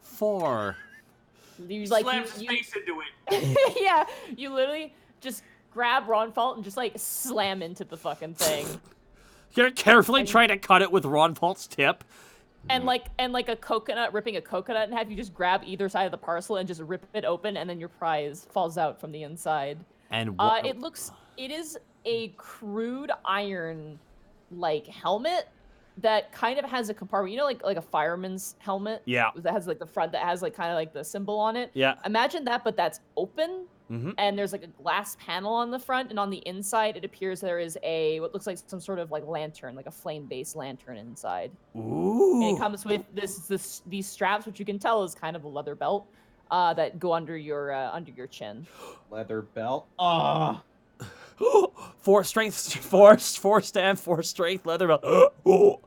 4. You like Slams his you face into it. yeah, you literally just grab Ronfault and just like slam into the fucking thing. You're carefully trying to cut it with Ron Paul's tip. And like a coconut, ripping a coconut in half, you just grab either side of the parcel and just rip it open, and then your prize falls out from the inside. And it is a crude iron like helmet that kind of has a compartment, you know, like a fireman's helmet. Yeah. That has like the front that has like kind of like the symbol on it. Yeah. Imagine that, but that's open. Mhm. And there's like a glass panel on the front, and on the inside, it appears there is what looks like some sort of like lantern, like a flame-based lantern inside. Ooh. And it comes with these straps, which you can tell is kind of a leather belt that go under your chin. Leather belt. Ah. 4 strength, 4 strength, leather belt. All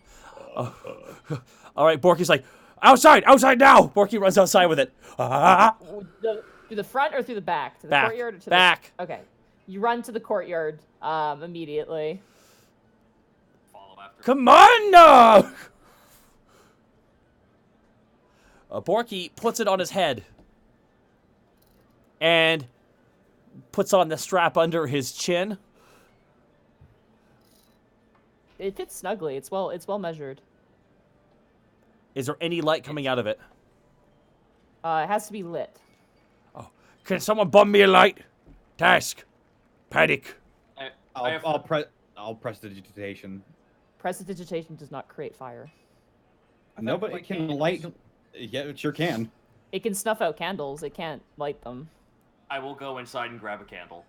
right, Borky's like, outside now. Borky runs outside with it. Through the front or through the back? To the Back. courtyard or to Back. Okay. You run to the courtyard immediately. Follow after. Come on now. Borky puts it on his head and puts on the strap under his chin. It fits snugly. It's well measured. Is there any light coming out of it? It has to be lit. Can someone bum me a light? Task. Panic. I'll press the digitation. Prestidigitation does not create fire. No, but it can light. Yeah, it sure can. It can snuff out candles. It can't light them. I will go inside and grab a candle.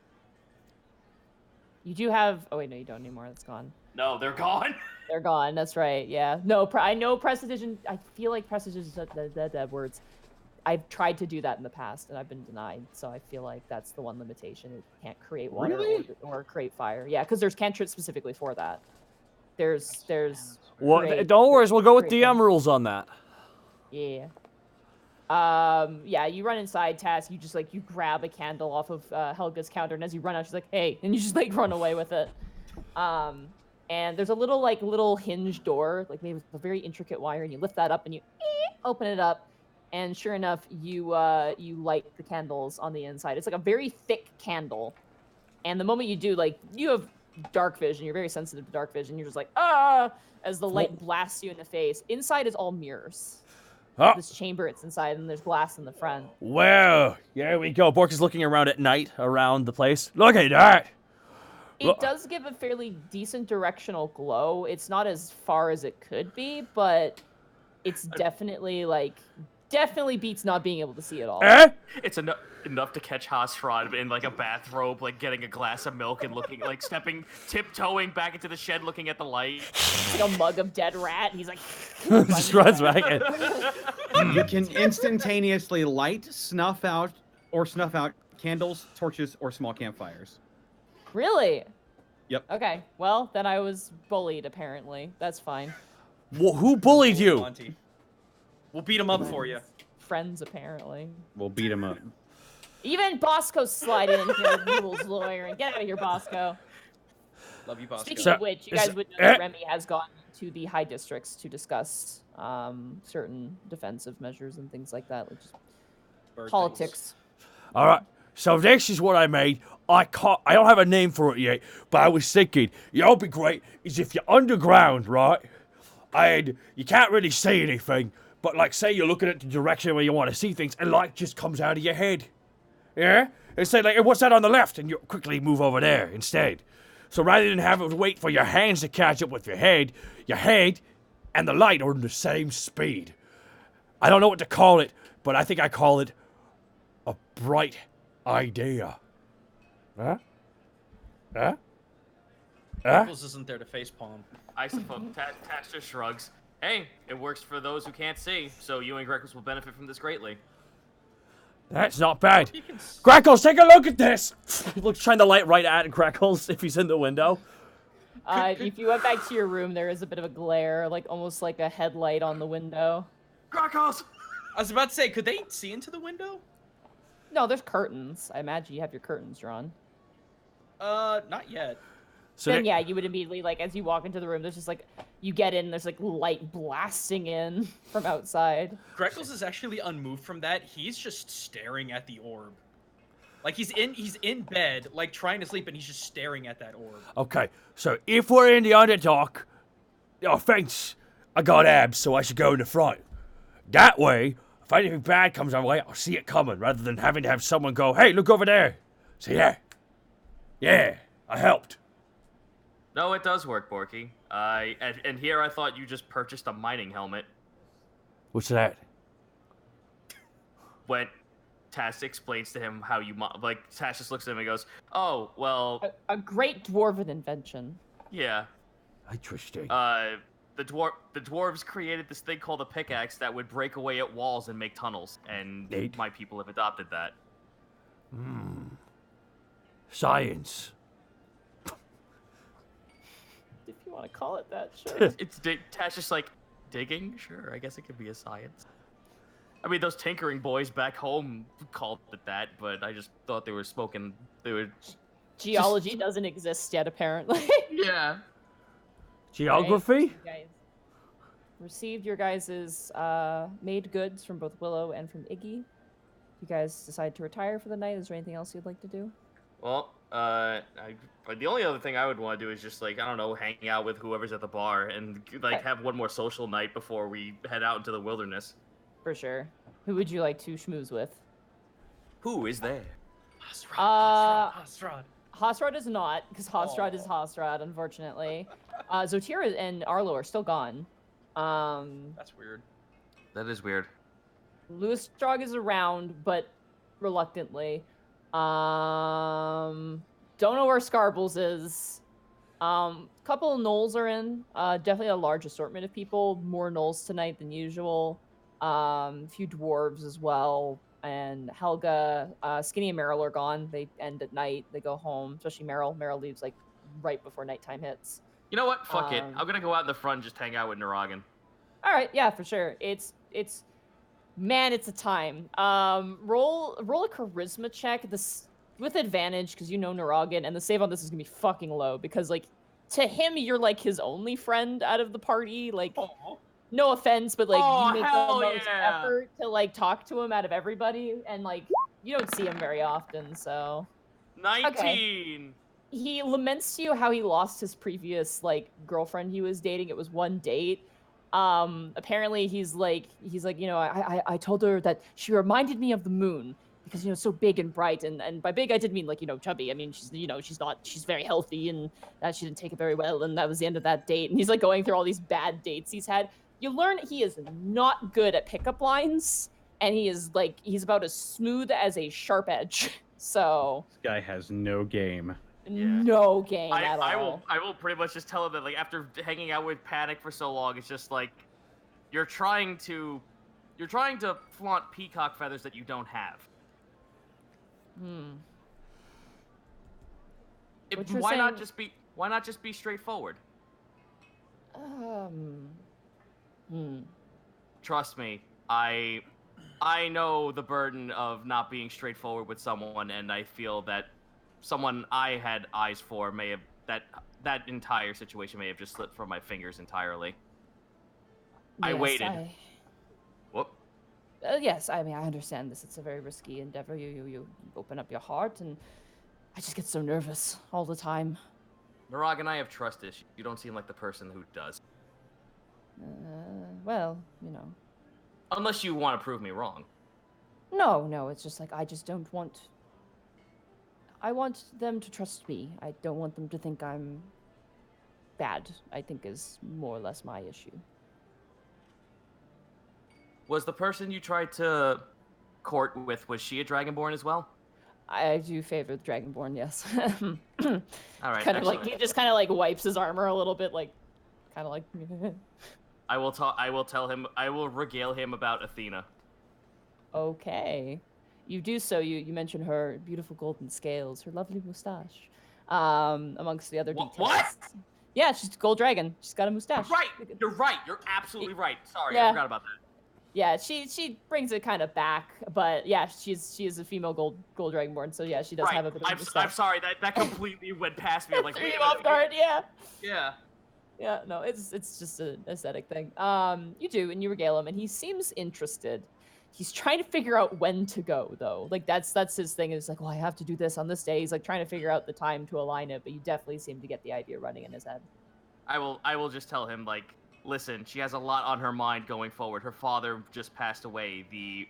You do have. Oh wait, no, you don't anymore. That's gone. No, they're gone. They're gone. That's right. Yeah. No, I know prestidigitation. I feel like prestidigitation is words. I've tried to do that in the past and I've been denied. So I feel like that's the one limitation. It can't create water or create fire. Yeah, because there's cantrips specifically for that. There's. Well, create- don't worry, we'll go with create DM rules on that. Yeah. Yeah, you run inside, Task. You just you grab a candle off of Helga's counter, and as you run out, she's like, "Hey," and you just run away with it. And there's a little hinge door, made with a very intricate wire, and you lift that up and you open it up, and sure enough, you light the candles on the inside. It's a very thick candle, and the moment you do, you have dark vision. You're very sensitive to dark vision. You're just as the light blasts you in the face. Inside is all mirrors. This chamber it's inside, and there's glass in the front. Well, here we go. Bork is looking around at night around the place. Look at that. It does give a fairly decent directional glow. It's not as far as it could be, but it's definitely definitely beats not being able to see at all. It's enough to catch Hasrod in a bathrobe, getting a glass of milk and looking tiptoeing back into the shed, looking at the light. A mug of dead rat, and he's just runs back in. You can instantaneously snuff out candles, torches, or small campfires. Really? Yep. Okay, well, then I was bullied, apparently. That's fine. Well, who bullied you? Monty. We'll beat him up for you. Friends, apparently. We'll beat him up. Even Bosco's sliding in here, rules lawyer, and get out of here, Bosco. Love you, Bosco. Speaking of which, you guys would know that Remy has gone to the high districts to discuss certain defensive measures and things like that, just politics. All right. So this is what I made. I don't have a name for it yet, but I was thinking, it'd be great is if you're underground, right? And you can't really see anything, but say you're looking at the direction where you want to see things, and light just comes out of your head. Yeah? And say hey, what's that on the left? And you quickly move over there instead. So rather than having to wait for your hands to catch up with your head and the light are in the same speed. I don't know what to call it, but I think I call it a bright idea. Huh? Pickles isn't there to facepalm. I suppose Tash just shrugs. Hey, it works for those who can't see, so you and Greckles will benefit from this greatly. That's not bad. Greckles, take a look at this! He looks trying to light right at Greckles if he's in the window. If you went back to your room, there is a bit of a glare, almost like a headlight on the window. Greckles! I was about to say, could they see into the window? No, there's curtains. I imagine you have your curtains drawn. Not yet. So then yeah, you would immediately as you walk into the room, there's just you get in, there's light blasting in from outside. Greckles is actually unmoved from that. He's just staring at the orb. He's in bed, trying to sleep, and he's just staring at that orb. Okay, so if we're in the Underdark, thanks, I got abs, so I should go in the front. That way, if anything bad comes our way, I'll see it coming, rather than having to have someone go, hey, look over there. See that? Yeah, I helped. No, it does work, Borky. And here I thought you just purchased a mining helmet. What's that? When Tash explains to him how you Tash just looks at him and goes, "Oh, well." A great dwarven invention. Yeah. Interesting. The dwarves created this thing called a pickaxe that would break away at walls and make tunnels, and my people have adopted that. Science. If you want to call it that, sure. Tash just digging? Sure, I guess it could be a science. I mean, those tinkering boys back home called it that, but I just thought they were smoking. They were. Geology doesn't exist yet, apparently. Yeah. Geography? Right. You guys received your guys' made goods from both Willow and from Iggy. You guys decide to retire for the night. Is there anything else you'd like to do? Well, the only other thing I would want to do is just I don't know, hang out with whoever's at the bar and have one more social night before we head out into the wilderness. For sure. Who would you like to schmooze with? Who is there? Hasrod. Hasrod is not, because Hasrod is Hasrod, unfortunately. Zotira and Arlo are still gone. That's weird. That is weird. Louis Strog is around, but reluctantly. Don't know where Scarbles is. Couple of gnolls are in. Definitely a large assortment of people. More gnolls tonight than usual. A few dwarves as well. And Helga, Skinny and Meryl are gone. They end at night. They go home. Especially Meryl. Meryl leaves right before nighttime hits. You know what? Fuck it. I'm gonna go out in the front and just hang out with Naragan. All right, yeah, for sure. It's Man, it's a time. Roll a charisma check. This with advantage because you know Naragan, and the save on this is gonna be fucking low because like to him you're like his only friend out of the party. Like, no offense, but like Oh, you make the hell most yeah. effort to like talk to him out of everybody, and like you don't see him very often. So 19. he laments to you how he lost his previous like girlfriend he was dating. It was one date. Apparently he's like, you know, I told her that she reminded me of the moon because, you know, so big and bright, and by big I didn't mean like, you know, chubby. I mean, she's, you know, she's very healthy, and that she didn't take it very well, and that was the end of that date. And he's like going through all these bad dates he's had. You learn he is not good at pickup lines, and he is like, he's about as smooth as a sharp edge. So This guy has no game. Yeah. no game at all. I will pretty much just tell him that like after hanging out with Panic for so long, it's just like you're trying to flaunt peacock feathers that you don't have. What you're Why not saying- just be straightforward? Trust me, I know the burden of not being straightforward with someone, and I feel that someone I had eyes for may have that entire situation may have just slipped from my fingers entirely. I Yes, waited. Whoop. Yes, I mean, I understand this. It's a very risky endeavor. You open up your heart, and I just get so nervous all the time. Narag and I have trust issues. You don't seem like the person who does. Well, you know. Unless you want to prove me wrong. No, it's just like I just don't want. I want them to trust me. I don't want them to think I'm bad, I think is more or less my issue. Was the person you tried to court with, was she a Dragonborn as well? I do favor the Dragonborn, yes. All right. Kind of like excellent. he just kind of like wipes his armor a little bit, like kind of like. I will tell him. I will regale him about Athena. Okay. You do so. You mention her beautiful golden scales, her lovely mustache, amongst the other details. What? Yeah, she's a gold dragon. She's got a mustache. Right. You're right. You're absolutely right. Sorry, Yeah. I forgot about that. Yeah, she brings it kind of back, but yeah, she is a female gold dragonborn, so yeah, she does have a bit of a I'm mustache. sorry. That completely went past me. I'm like, Threw wait you a minute. off guard, yeah. Yeah. Yeah, no, it's just an aesthetic thing. You do, and you regale him, and he seems interested. He's trying to figure out when to go, though. Like that's his thing. Is like, well, I have to do this on this day. He's like trying to figure out the time to align it, but you definitely seem to get the idea running in his head. I will just tell him like, listen, she has a lot on her mind going forward. Her father just passed away. The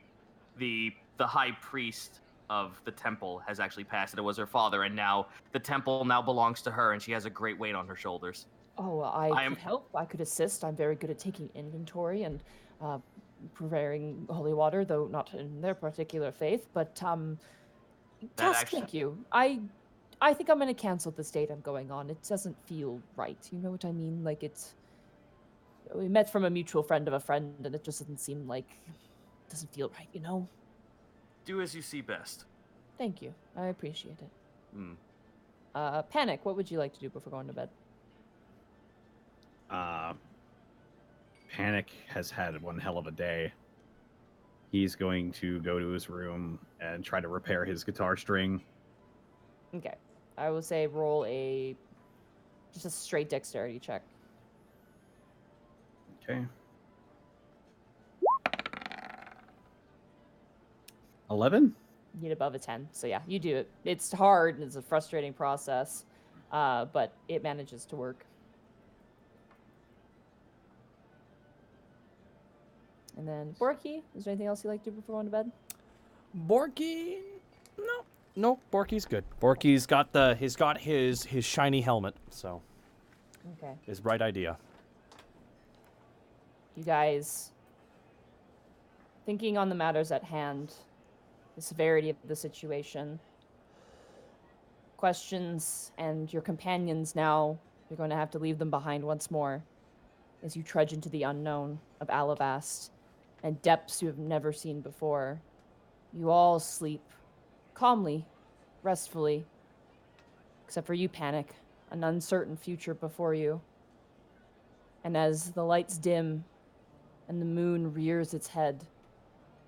high priest of the temple has actually passed, and it was her father, and now the temple now belongs to her, and she has a great weight on her shoulders. Oh, I could help. I could assist. I'm very good at taking inventory and preparing holy water, though not in their particular faith. But thank you. I think I'm going to cancel this date I'm going on. It doesn't feel right. You know what I mean? Like we met from a mutual friend of a friend, and it just doesn't seem like it doesn't feel right. You know? Do as you see best. Thank you. I appreciate it. Panic. What would you like to do before going to bed? Panic has had one hell of a day. He's going to go to his room and try to repair his guitar string. Okay. I will say roll just a straight dexterity check. Okay. 11? You get above a 10. So yeah, you do it. It's hard and it's a frustrating process, but it manages to work. And then Borky, is there anything else you'd like to do before going to bed? Borky, no, Borky's good. Borky's got his shiny helmet, so Okay. his bright idea. You guys, thinking on the matters at hand, the severity of the situation, questions, and your companions now, you're going to have to leave them behind once more as you trudge into the unknown of Alabast and depths you have never seen before. You all sleep calmly, restfully, except for you, Panic, an uncertain future before you. And as the lights dim and the moon rears its head,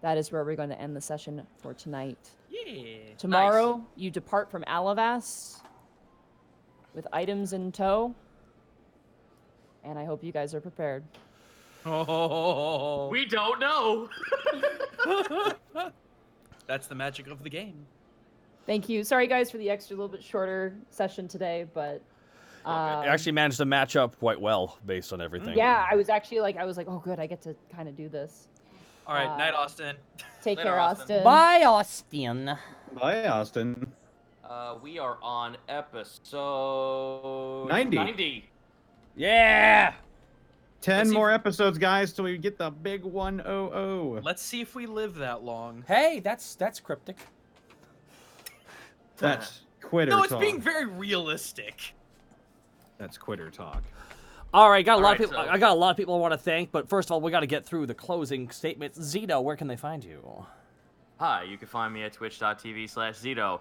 that is where we're going to end the session for tonight. Yeah. Tomorrow, you depart from Alavast with items in tow, and I hope you guys are prepared. Oh. We don't know. That's the magic of the game. Thank you. Sorry, guys, for the extra little bit shorter session today, but It actually managed to match up quite well based on everything. yeah, I was like, oh, good, I get to kind of do this. All right, night, Austin. Take Later, care, Austin. Austin. Bye, Austin. Bye, Austin. We are on episode 90. Yeah. 10 Let's see more episodes, guys, till we get the big 100. Let's see if we live that long. Hey, that's cryptic. That's quitter No, it's talk. being very realistic. That's quitter talk. All right, got a lot of Alright, people. so- I got a lot of people I want to thank, but first of all, we got to get through the closing statements. Zito, where can they find you? Hi, you can find me at twitch.tv/Zito.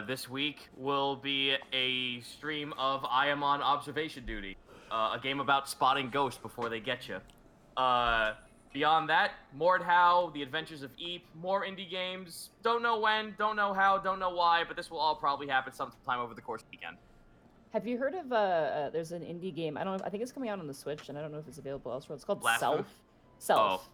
This week will be a stream of I Am on Observation Duty, a game about spotting ghosts before they get you. Beyond that, Mordhau, The Adventures of Eep, more indie games. Don't know when, don't know how, don't know why, but this will all probably happen sometime over the course of the weekend. Have you heard of there's an indie game, I don't know, I think it's coming out on the Switch, and I don't know if it's available elsewhere. It's called Blasphemous? Self. Oh.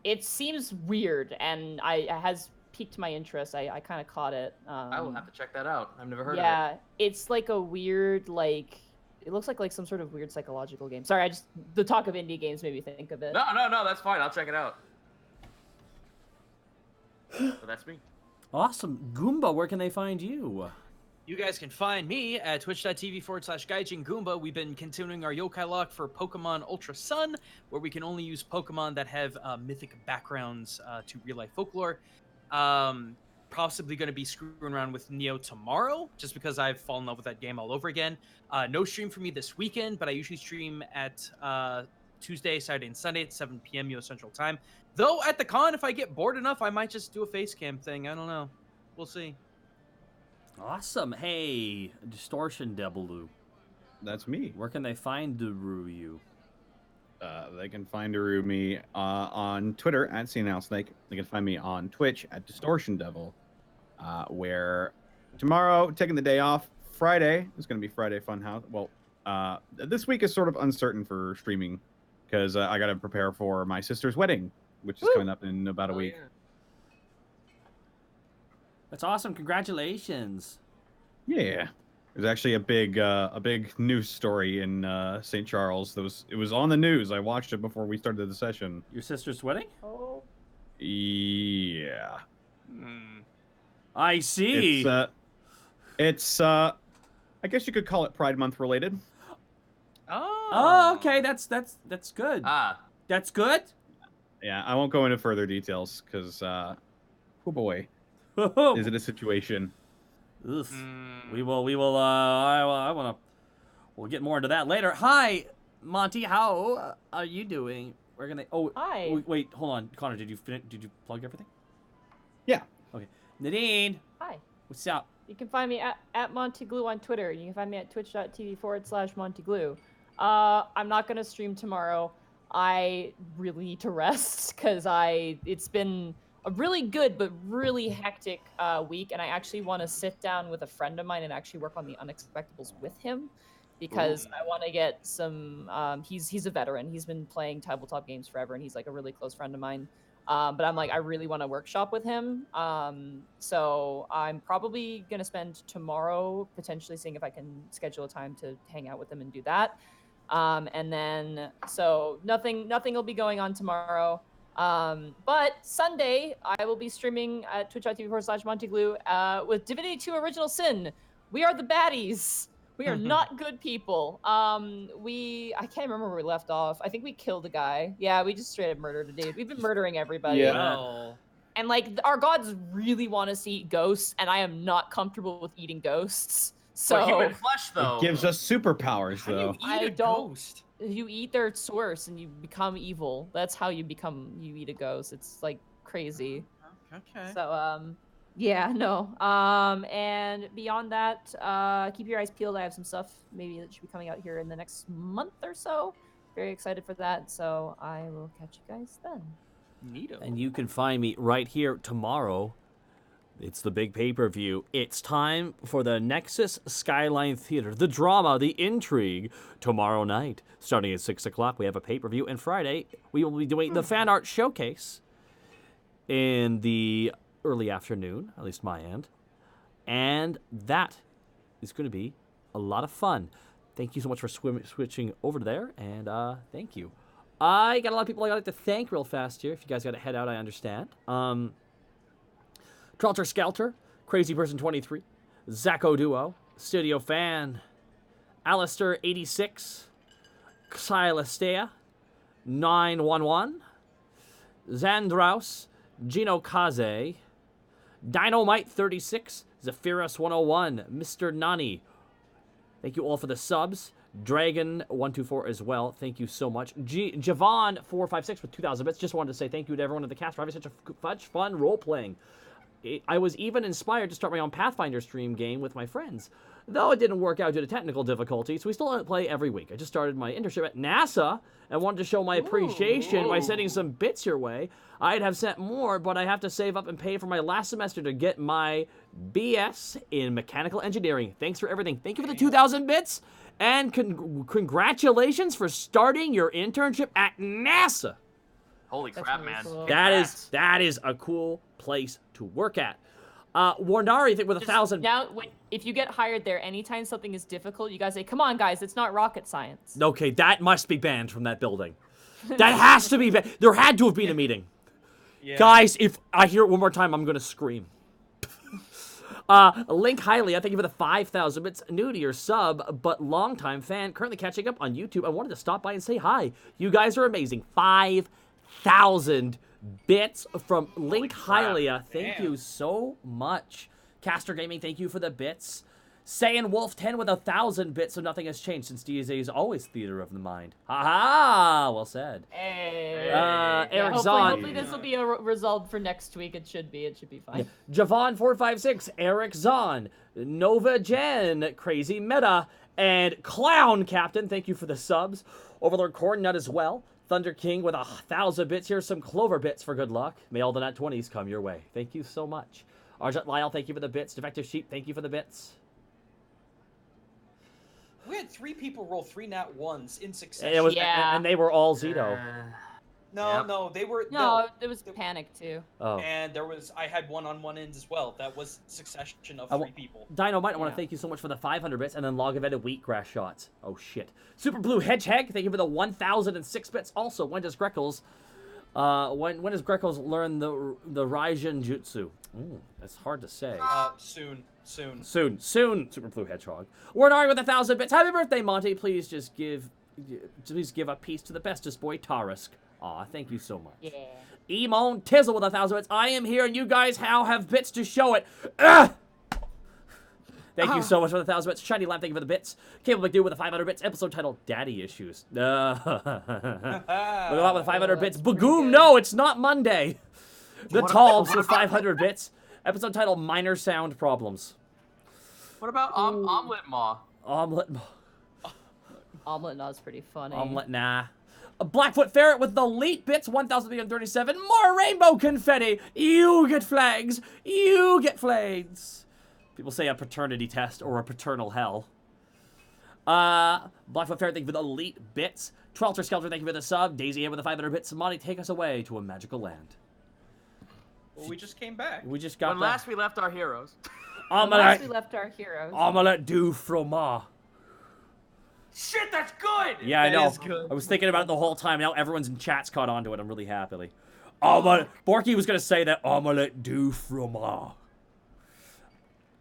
It seems weird, and it has piqued my interest. I kind of caught it. I will have to check that out. I've never heard of Yeah, it's like a weird, like, it looks like some sort of weird psychological game. Sorry, the talk of indie games made me think of it. it. No, that's fine. I'll check it out. So that's me. Awesome, Goomba, where can they find you? You guys can find me at twitch.tv/Gaijin Goomba. We've been continuing our yokai lock for Pokemon Ultra Sun, where we can only use Pokemon that have mythic backgrounds to real-life folklore. Possibly going to be screwing around with Neo tomorrow, just because I've fallen in love with that game all over again. No stream for me this weekend, but I usually stream at Tuesday, Saturday, and Sunday at 7 p.m. US Central Time. Though at the con, if I get bored enough, I might just do a face cam thing. I don't know. We'll see. Awesome. Hey, Distortion Debaloo, That's me. where can they find you? They can find me on Twitter at CNLSnake. They can find me on Twitch at Distortion Devil, where tomorrow, taking the day off, Friday is going to be Friday Funhouse. Well, this week is sort of uncertain for streaming because I got to prepare for my sister's wedding, which is coming up in about a week. Yeah. That's awesome. Congratulations. Yeah. There's actually a big news story in St. Charles. It was on the news. I watched it before we started the session. Your sister's wedding? Oh. Yeah. I see. It's I guess you could call it Pride Month related. Oh, okay. That's good. Ah, That's good. Yeah, I won't go into further details because oh boy, is it a situation? Oof. We will. We'll get more into that later. Hi, Monty. How are you doing? We're gonna. Oh, Hi. wait. Hold on, Connor. Did you plug everything? Yeah. Okay. Nadine, Hi. what's up? You can find me at MontyGlue on Twitter. You can find me at twitch.tv/MontyGlue. I'm not going to stream tomorrow. I really need to rest because it's been a really good but really hectic week, and I actually want to sit down with a friend of mine and actually work on the Unexpectables with him because I want to get some. He's a veteran. He's been playing tabletop games forever, and he's like a really close friend of mine. But I'm like, I really want to workshop with him. So I'm probably going to spend tomorrow potentially seeing if I can schedule a time to hang out with him and do that. And then, so nothing will be going on tomorrow. But Sunday, I will be streaming at twitch.tv/MontyGlue with Divinity 2 Original Sin. We are the baddies. We are not good people. I can't remember where we left off. I think we killed a guy. Yeah, we just straight up murdered a dude. We've been murdering everybody. Yeah. Well, And like our gods really want us to eat ghosts, and I am not comfortable with eating ghosts. but human So flesh though. It gives us superpowers, how do you though. eat I a don't- ghost? you eat their source and you become evil. That's how you eat a ghost. It's like crazy. Okay. So yeah, no. And beyond that, keep your eyes peeled. I have some stuff maybe that should be coming out here in the next month or so. Very excited for that. So I will catch you guys then. Neato. And you can find me right here tomorrow. It's the big pay-per-view. It's time for the Nexus Skyline Theater, the drama, the intrigue. Tomorrow night, starting at 6 o'clock, we have a pay-per-view. And Friday, we will be doing the fan art showcase in the early afternoon, at least my end. And that is going to be a lot of fun. Thank you so much for switching over there, and thank you. I got a lot of people I'd like to thank real fast here. If you guys got to head out, I understand. Tralter Skelter, Crazy Person 23, Zacko Duo, Studio Fan, Alistair 86, Xylastea, 911, Zandraus, Gino Kaze, Dynamite 36, Zephyrus 101, Mr. Nani. Thank you all for the subs. Dragon 124 as well. Thank you so much. Javon 456 with 2,000 bits. Just wanted to say thank you to everyone in the cast for having such fun role playing. I was even inspired to start my own Pathfinder stream game with my friends. Though it didn't work out due to technical difficulties, we still play every week. I just started my internship at NASA and wanted to show my appreciation by sending some bits your way. I'd have sent more, but I have to save up and pay for my last semester to get my BS in mechanical engineering. Thanks for everything. Thank you for the 2,000 bits, and congratulations for starting your internship at NASA. Holy crap, man. Cool. That is a cool place to work at. Warnari, I think with 1,000. Now, if you get hired there, anytime something is difficult, you guys say, "Come on, guys, it's not rocket science." Okay, that must be banned from that building. That has to be banned. There had to have been a meeting. Yeah. Guys, if I hear it one more time, I'm gonna scream. Link Highly, I thank you for the 5,000 bits. New to your sub, but longtime fan. Currently catching up on YouTube. I wanted to stop by and say hi. You guys are amazing. 5,000 bits from Link Hylia. Thank you so much. Caster Gaming, thank you for the bits. Saiyan Wolf 10 with 1,000 bits, so nothing has changed since DSA is always theater of the mind. Ha-ha! Well said. Hey. Eric hopefully, Zahn. hopefully this will be a resolved for next week. It should be fine. Javon 456, Eric Zahn, Nova Jen, Crazy Meta, and Clown Captain. Thank you for the subs. Overlord Cornnut as well. Thunder King with 1,000 bits. Here's some Clover bits for good luck. May all the nat 20s come your way. Thank you so much. Arjut Lyle, thank you for the bits. Defective Sheep, thank you for the bits. We had 3 people roll 3 nat 1s in succession. It was, Yeah. and they were all Zito. No, they were. No, it was panic too. Oh. And I had 1 on one end as well. That was succession of 3 people. Dynamite, I want to Yeah. thank you so much for the 500 bits, and then Log Event of Wheatgrass shots. Oh, shit. Super Blue Hedgehog, thank you for the 1,006 bits. Also, when does Greckles learn the Raijin Jutsu? Ooh, that's hard to say. Soon. Soon, Super Blue Hedgehog. Warnari with 1,000 bits. Happy birthday, Monty. Please give a piece to the bestest boy, Tarisk. Aw, thank you so much. Yeah. Emon Tizzle with 1,000 bits. I am here, and you guys now have bits to show it. Ugh! Thank you so much for the 1,000 bits. Shiny Lamp, thank you for the bits. Cable McDo with the 500 bits. Episode titled Daddy Issues. Look at that with 500 bits. Bagoom, no, it's not Monday. The Talbs with 500 bits. Episode titled Minor Sound Problems. What about Omelette Maw? Omelette Omelette-Naw's pretty funny. Omelette, nah. A Blackfoot Ferret with the late bits, 1,337. More rainbow confetti. You get flags. You get flags. People say a paternity test or a paternal hell. Blackfoot Ferret, thank you for the elite bits. Tralter Skelter, thank you for the sub. Daisy in with the 500 bits. Monty, take us away to a magical land. Well, we just came back. We just got When last we left our heroes. Last we left our heroes. Omelette-Du-Fromaw. Shit, that's good! Yeah, I That know. is good. I was thinking about it the whole time. Now everyone's in chat's caught on to it. I'm really happily. Borky was going to say that Omelette-Du-Fromaw.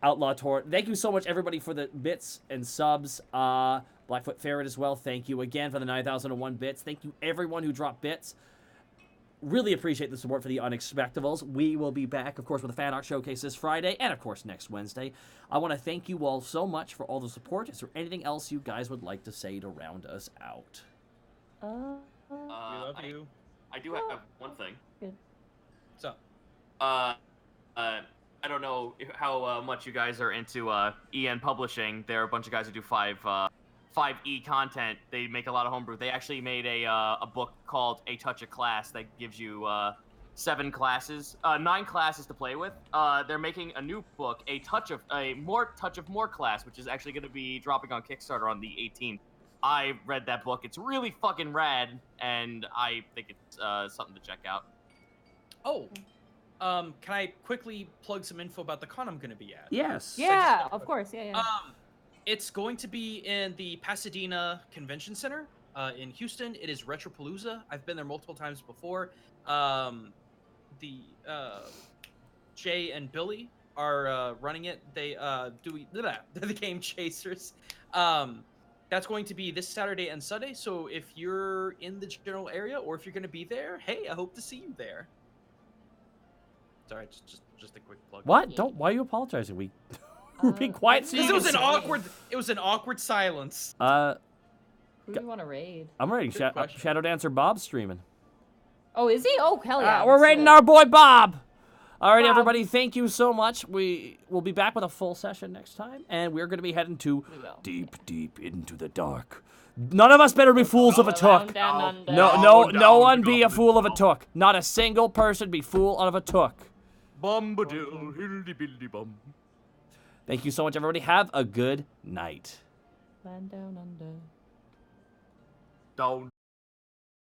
Outlaw Tor. Thank you so much, everybody, for the bits and subs. Blackfoot Ferret as well. Thank you again for the 9,001 bits. Thank you, everyone who dropped bits. Really appreciate the support for the Unexpectables. We will be back, of course, with a fan art showcase this Friday and, of course, next Wednesday. I want to thank you all so much for all the support. Is there anything else you guys would like to say to round us out? We love you. I do have one thing. What's up? I don't know how much you guys are into EN publishing. There are a bunch of guys who do 5E content. They make a lot of homebrew. They actually made a book called A Touch of Class that gives you 9 classes to play with. They're making a new book, a touch of more class, which is actually going to be dropping on Kickstarter on the 18th. I read that book. It's really fucking rad, and I think it's something to check out. Oh, can I quickly plug some info about the con I'm going to be at? Yes. Yeah, of course. Yeah. It's going to be in the Pasadena Convention Center in Houston. It is Retropalooza. I've been there multiple times before. Jay and Billy are running it. They they're the Game Chasers. That's going to be this Saturday and Sunday. So if you're in the general area or if you're going to be there, hey, I hope to see you there. Sorry, just a quick plug. What? Why are you apologizing? We're being quiet. So Because you it was can an awkward silence. Who do you want to raid? I'm raiding Shadow Dancer Bob's streaming. Oh, is he? Oh, hell yeah. We're raiding our boy Bob. All right, Bob. everybody, thank you so much. We will be back with a full session next time, and we're going to be heading to deep, deep into the dark. None of us better be fools of a took. No one be a fool of a took. Not a single person be fool of a took. Bum-ba-dill, hildy-bildy-bum. Thank you so much, everybody. Have a good night. Land down under. Down.